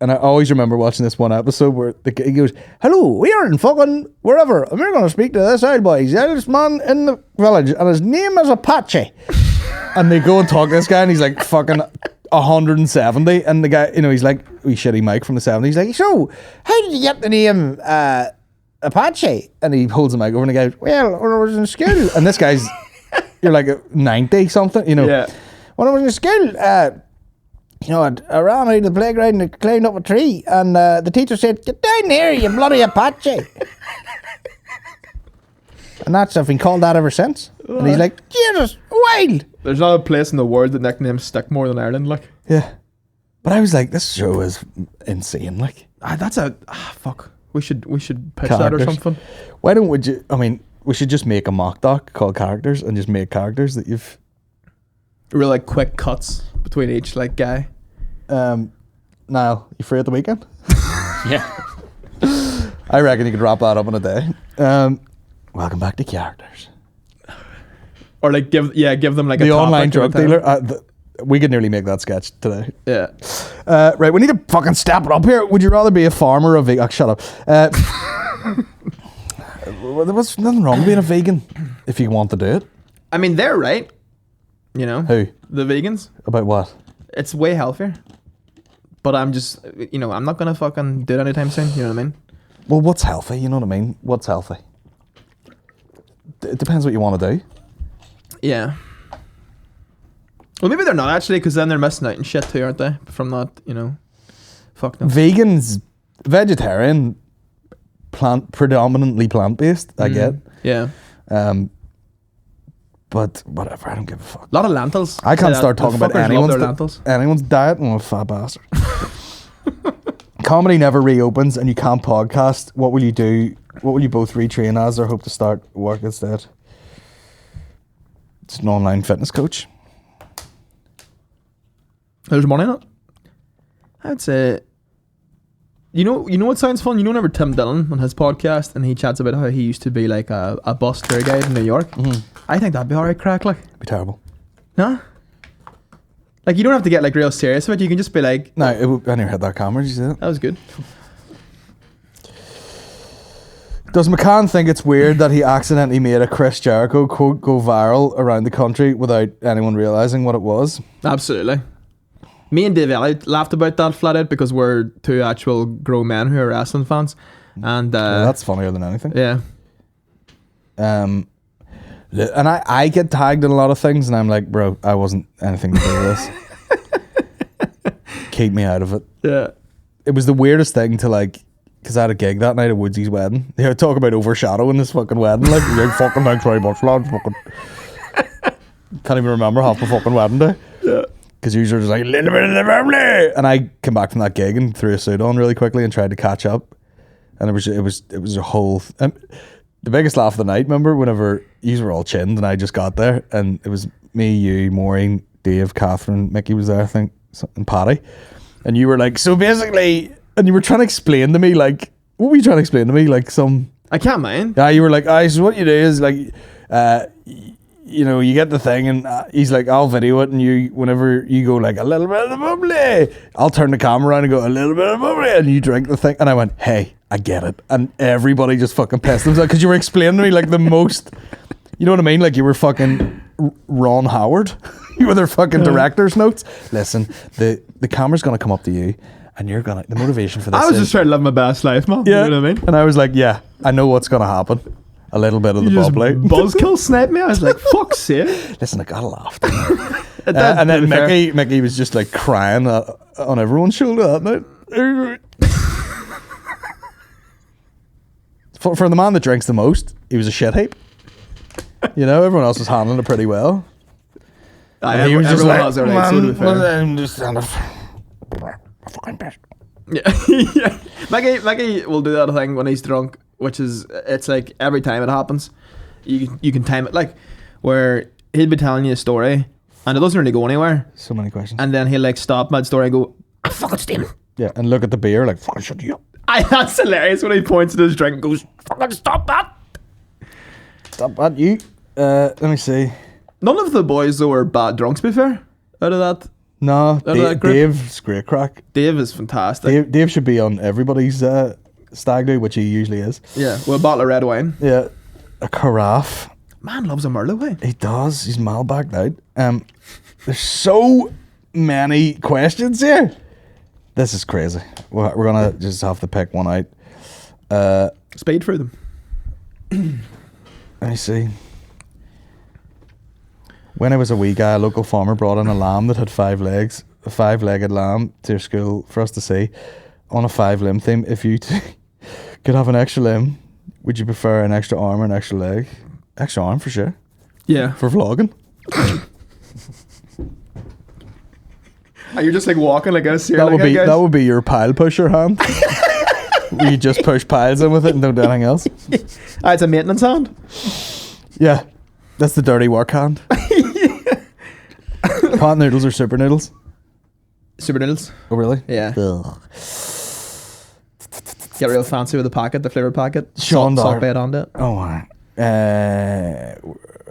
And I always remember watching this one episode where he goes, hello, we are in fucking wherever, and we're going to speak to this old boy. He's the eldest man in the village, and his name is Apache. And they go and talk to this guy, and he's like fucking 170. And the guy, he's like, wee shitty Mike from the 70s. He's like, so, how did you get the name Apache? And he holds the mic over and he goes, well, when I was in school. And this guy's, you're like 90 something, Yeah. When I was in school, I ran out of the playground and climbed up a tree, and the teacher said, get down here, you bloody Apache. And I've been called that ever since. And he's like, Jesus, wild. There's not a place in the world that nicknames stick more than Ireland, like. Yeah. But I was like, this show is insane, like. Fuck. We should pitch that or Characters. something. Why don't we should just make a mock doc called Characters and just make characters that you've... Real like quick cuts between each like guy. Niall, you free at the weekend? Yeah. I reckon you could wrap that up in a day. Welcome back to Characters. Or like give them like The a online topic drug at a time. dealer. We could nearly make that sketch today. Yeah. Right, we need to fucking step it up here. Would you rather be a farmer or a vegan? Oh, shut up. There was nothing wrong with being a vegan if you want to do it. I mean, they're right. Who? The vegans. About what? It's way healthier. But I'm just, I'm not gonna fucking do it anytime soon. You know what I mean? Well, what's healthy? You know what I mean? What's healthy? It depends what you want to do. Yeah. Well, maybe they're not actually, because then they're missing out and shit too, aren't they? From not, Fuck no. Vegans, vegetarian, predominantly plant-based, I get. Yeah. But whatever, I don't give a fuck. A lot of lentils. I can't start talking about lentils. anyone's diet. I'm a fat bastard. Comedy never reopens and you can't podcast. What will you do? What will you both retrain as or hope to start work instead? It's an online fitness coach. There's money in it. I'd say, you know what sounds fun? You know, whenever Tim Dillon on his podcast and he chats about how he used to be like a bus tour guide in New York. Mm-hmm. I think that'd be alright crack, like. It'd be terrible. Nah? Like, you don't have to get like real serious with it. You can just be like... No, I never had that camera. Did you see that? That was good. Does McCann think it's weird that he accidentally made a Chris Jericho quote go viral around the country without anyone realising what it was? Absolutely. Me and Dave Elliott laughed about that flat out because we're two actual grown men who are wrestling fans. And that's funnier than anything. Yeah. And I get tagged in a lot of things and I'm like, bro, I wasn't anything to do with this. Keep me out of it. Yeah. It was the weirdest thing to like, because I had a gig that night at Woodsy's wedding. They would talk about overshadowing this fucking wedding. Like, you're fucking thanks very much, lads. Fucking can't even remember half the fucking wedding day. Yeah. Because usually just like, a little bit of the family. And I came back from that gig and threw a suit on really quickly and tried to catch up. And it was a whole... the biggest laugh of the night, remember, whenever you were all chinned and I just got there and it was me, you, Maureen, Dave, Catherine, Mickey was there, I think, and Paddy. And you were like, so basically... And you were trying to explain to me, like... What were you trying to explain to me? Like some... I can't mind. Yeah, you were like, so what you do is like... you know, you get the thing and he's like, I'll video it and you, whenever you go like a little bit of the bubbly, I'll turn the camera around and go a little bit of bubbly and you drink the thing. And I went, hey, I get it. And everybody just fucking pissed themselves because you were explaining to me like the most, you know what I mean? Like you were fucking Ron Howard. You were their fucking director's notes. Listen, the camera's going to come up to you and you're going to, the motivation for this I was just trying to live my best life, man. Yeah. You know what I mean? And I was like, yeah, I know what's going to happen. A little bit of the bubbly. Buzzkill sniped me. I was like, fuck's sake. Listen, I gotta laugh. And then Mickey was just like crying on everyone's shoulder that night. For the man that drinks the most, he was a shit heap. You know, everyone else was handling it pretty well. He was just like, I'm just fucking pissed. Yeah. Yeah. Mickey will do that thing when he's drunk, which is, it's like every time it happens, you can time it, like where he'll be telling you a story and it doesn't really go anywhere. So many questions. And then he'll like stop mid story and go, I'm fucking steaming. Yeah, and look at the beer like, fucking shut you up. That's hilarious when he points at his drink and goes, fucking stop that. Stop that, you. Let me see. None of the boys though are bad drunks, to be fair, out of that. No, that group. Dave's great crack. Dave is fantastic. Dave should be on everybody's stag do, which he usually is. Yeah, with a bottle of red wine. Yeah, a carafe. Man loves a Merlot wine. He does. He's mailbagged out. There's so many questions here. This is crazy. We're gonna just have to pick one out. Speed through them. Let me see. When I was a wee guy, a local farmer brought in a lamb that had 5 legs, a 5-legged lamb to school for us to see on a 5-limb theme. If you could have an extra limb, would you prefer an extra arm or an extra leg? Extra arm for sure. Yeah. For vlogging. You're just like walking like this here. That would be your pile pusher hand. You just push piles in with it and don't do anything else. It's a maintenance hand. Yeah. That's the dirty work hand. Pot noodles or super noodles? Super noodles. Oh, really? Yeah. Ugh. Get real fancy with the packet, the flavoured packet. Sean Salt bed on it. Oh, my. Are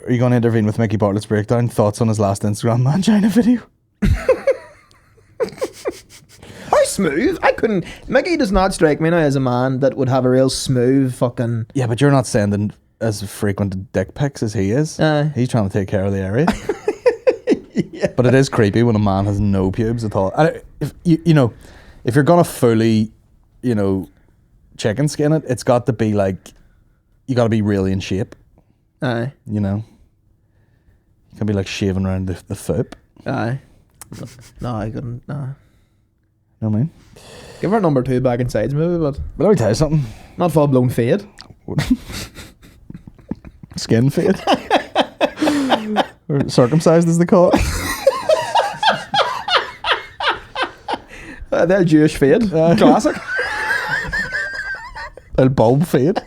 you going to intervene with Mickey Bartlett's breakdown? Thoughts on his last Instagram Mangina video? How smooth? I couldn't. Mickey does not strike me now as a man that would have a real smooth fucking... Yeah, but you're not sending as frequent dick pics as he is. He's trying to take care of the area. Yeah. But it is creepy when a man has no pubes at all. And if if you're gonna fully, chicken skin it, it's got to be like, you got to be really in shape. Aye. You can be like shaving around the foot. Aye. No, I couldn't. No. You know what I mean? Give her number 2 back inside maybe, but But let me tell you something. not full blown fade. Skin fade. Or circumcised as they call it. They're Jewish fade. Classic. A bulb fade.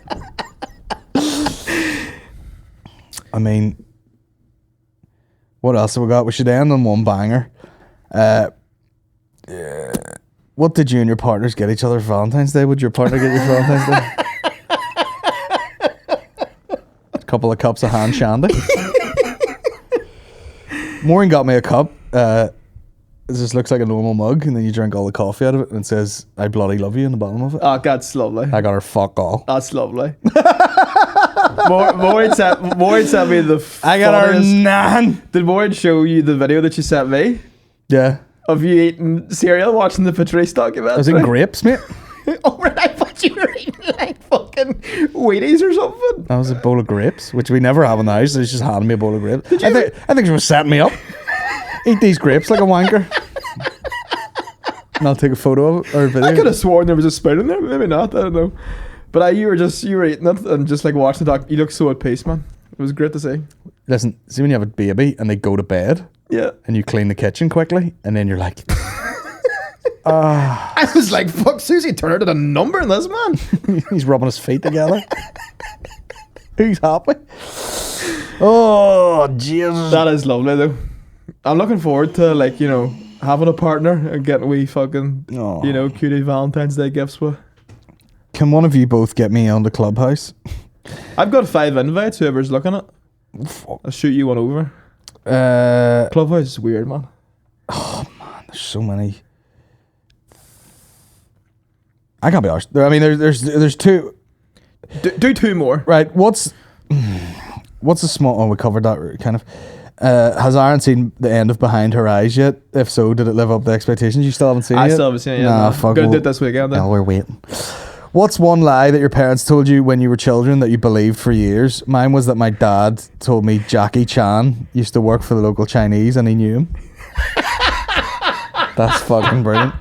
I mean, what else have we got? We should end on one banger. What did you and your partners get each other for Valentine's Day? Would your partner get you for Valentine's Day? A couple of cups of hand shandy. Maureen got me a cup. It just looks like a normal mug, and then you drink all the coffee out of it, and it says "I bloody love you" in the bottom of it. Oh, that's lovely. I got her fuck all. That's lovely. Maureen sent me the I got her funniest- nan. Did Maureen show you the video that she sent me Yeah, of you eating cereal watching the Patrice documentary? I was in grapes, mate. Oh, right, I thought you were eating like fucking Wheaties or something. That was a bowl of grapes, which we never have in the house. So she just handed me a bowl of grapes. I think she was setting me up. Eat these grapes like a wanker. And I'll take a photo of it or a video. I could have sworn there was a spoon in there, but maybe not. I don't know. But you were eating it and just like watching the doc. You look so at peace, man. It was great to see. Listen, see when you have a baby and they go to bed Yeah. and you clean the kitchen quickly, and then you're like, I was like, fuck, Susie Turner did a number in this, man. he's rubbing his feet together. He's happy. Oh, Jesus. That is lovely, though. I'm looking forward to, like, you know, having a partner and getting wee fucking, Oh. you know, cutie Valentine's Day gifts with. Can one of you both get me on the clubhouse? I've got 5 invites, whoever's looking at. I'll shoot you one over. Clubhouse is weird, man. There's so many. I can't be arsed. I mean, there's 2. Do 2 more. Right, what's the small... Oh, we covered that kind of. Has Aaron seen the end of Behind Her Eyes yet? If so, did it live up to expectations? You still haven't seen it I yet? still haven't seen it yet. Nah, No. fuck. Gonna do it this weekend, then. Well, we're waiting. What's one lie that your parents told you when you were children that you believed for years? Mine was that my dad told me Jackie Chan used to work for the local Chinese and he knew him. That's fucking brilliant.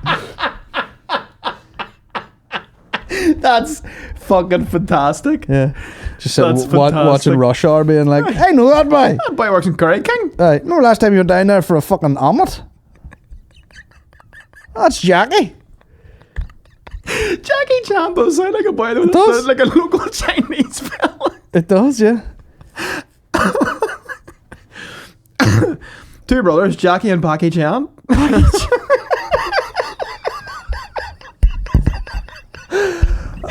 That's fucking fantastic. Yeah. Just That's fantastic. watching Rush Hour being like, I know that boy. That boy works in Curry King. No, last time you were down there for a fucking omelette? That's Jackie. Jackie Chan does sound like a boy that does. like a local Chinese fella. It does, yeah. 2 brothers, Jackie and Paki Chan.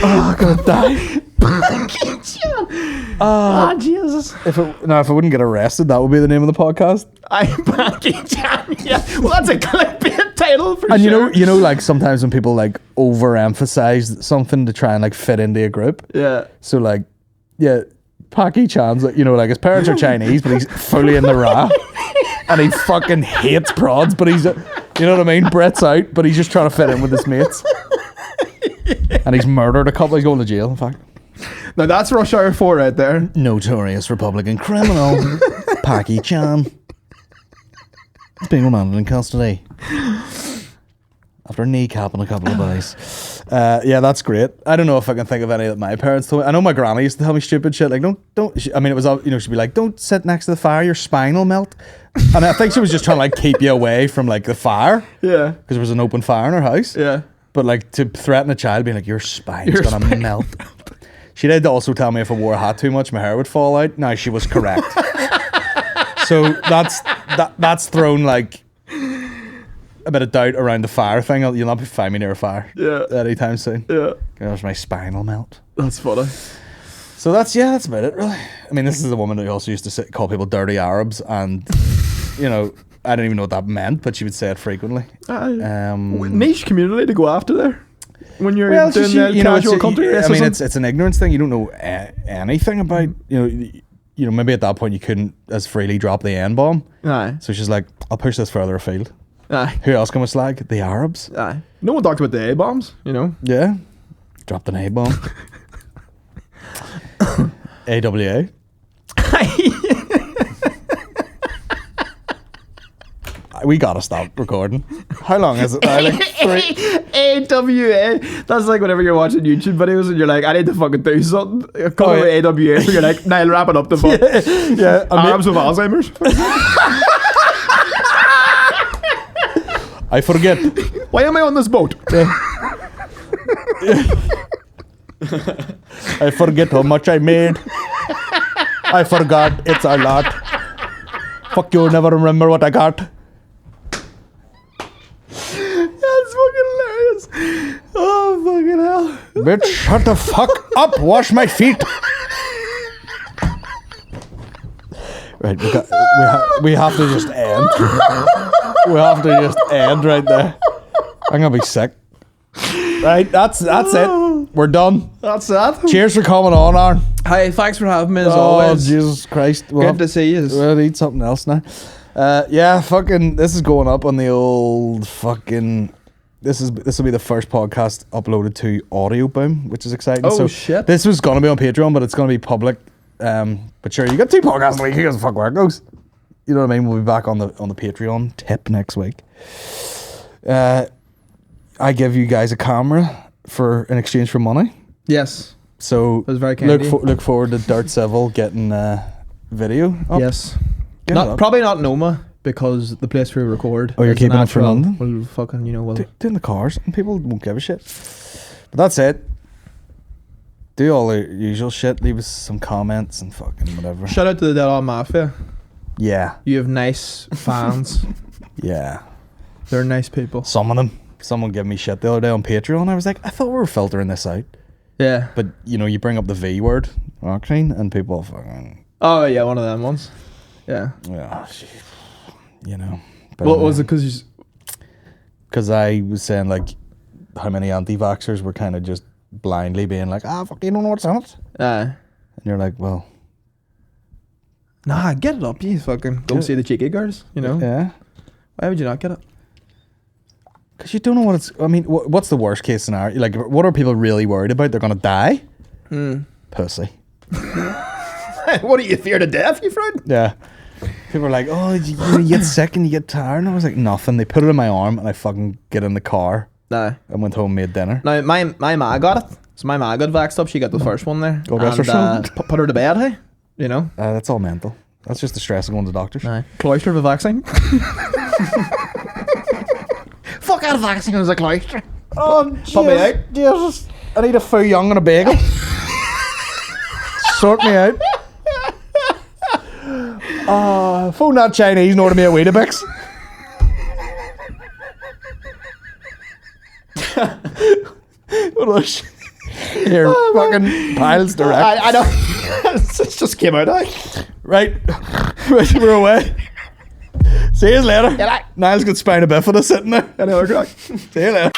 Oh, I'm gonna die. Paki Chan. Oh, Jesus. If I wouldn't get arrested, that would be the name of the podcast. I'm Paki Chan. Yeah. Well, that's a clickbait title for And sure. you know, like sometimes when people like overemphasize something to try and like fit into a group. Yeah. So like, yeah, Paki Chan's like, you know, like his parents are Chinese, but he's fully in the raw, and he fucking hates prods, but he's, you know what I mean? Brett's out, but he's just trying to fit in with his mates. And he's murdered a couple. He's going to jail, in fact. Now that's Rush Hour 4 right there. Notorious Republican criminal, Paki Chan. He's being remanded in custody after kneecapping a couple of boys. Yeah, that's great. I don't know if I can think of any that my parents told me. I know my granny used to tell me stupid shit like, I mean, it was, you know, she'd be like, don't sit next to the fire, your spine will melt. And I think she was just trying to like keep you away from like the fire, Yeah. because there was an open fire in her house. Yeah. But like to threaten a child, being like, your spine's gonna melt. She did also tell me if I wore a hat too much, my hair would fall out. Now she was correct. So that's thrown like a bit of doubt around the fire thing. You'll not find me near a fire. Yeah. Anytime soon. Yeah. Because my spine will melt. That's funny. So that's about it, really. I mean, this is a woman who also used to call people dirty Arabs, and you know, I don't even know what that meant, but she would say it frequently. Niche community to go after there. When you're Well, doing you know, casual country I racism. mean, it's an ignorance thing. You don't know anything about, you know, maybe at that point you couldn't as freely drop the N-bomb. Aye. So she's like, I'll push this further afield. Aye. Who else can we slag? The Arabs. Aye. No one talked about the A-bombs, you know. Yeah. Dropped an A-bomb. AWA. we gotta stop recording. How long is it now? Like 3. AWA. That's like whenever you're watching YouTube videos and you're like, I need to fucking do something. Come over AWA. So you're like, nah, I'll wrap it up the fuck. Yeah. Arabs with Alzheimer's. I forget. Why am I on this boat? I forget how much I made. I forgot. It's a lot. Fuck you, never remember what I got. That's fucking hilarious. Oh, fucking hell. Bitch, shut the fuck up. Wash my feet. Right, we have to just end. We have to just end right there. I'm gonna be sick. Right, that's it. We're done. That's that. Cheers for coming on, Aaron. Hey, thanks for having me as Oh, always. Jesus Christ. Good to see you. We'll eat something else now. Yeah, fucking, this is going up on the old fucking... This will be the first podcast uploaded to Audio Boom, which is exciting. Oh, so shit. This was going to be on Patreon, but it's going to be public. But sure, you got 2 podcasts a week. Who gives a fuck where it goes? You know what I mean? We'll be back on the Patreon tip next week. I give you guys a camera in exchange for money. Yes. So That was very kind of you. look forward to Dirt Civil getting video up. Yes. Get it up. Probably not Noma because the place we record. Oh, you're is keeping it for natural. London? We'll fucking, we'll. Do it in the cars and people won't give a shit. But that's it. Do all the usual shit. Leave us some comments and fucking whatever. Shout out to the Dead On Mafia. Yeah. You have nice fans. Yeah. They're nice people. Some of them. Someone gave me shit the other day on Patreon. I was like, I thought we were filtering this out. Yeah. But, you bring up the V word, Octane, and people fucking... Oh, yeah, one of them ones. Yeah. Yeah. But What was it? Because I was saying, like, how many anti-vaxxers were kind of just blindly being like, fuck, you don't know what's on it. And you're like, well... Nah, get it up, you fucking. Don't see the cheeky girls, Yeah. Why would you not get it? Because you don't know what it's... I mean, what's the worst case scenario? Like, what are people really worried about? They're going to die? Pussy. What do you fear to death, you friend? Yeah. People are like, oh, you get sick and you get tired. And I was like, nothing. They put it in my arm and I fucking get in the car Nah. and went home and made dinner. Now, my ma got it. So my ma got vaxxed up. She got the first one there. God rest her soul. Put her to bed, hey? That's all mental. That's just the stress of going to doctors. Nah. Cloister of a vaccine. Fuck out of vaccine, it was a cloister. Oh, Put me out. Jesus. I need a foo young and a bagel. Sort me out. Phone that Chinese and order me a Weetabix. Here, fucking piles direct. I know. It just came out. Right, we're away. See you later. Niall's got spina bifida sitting there. I know, See you later.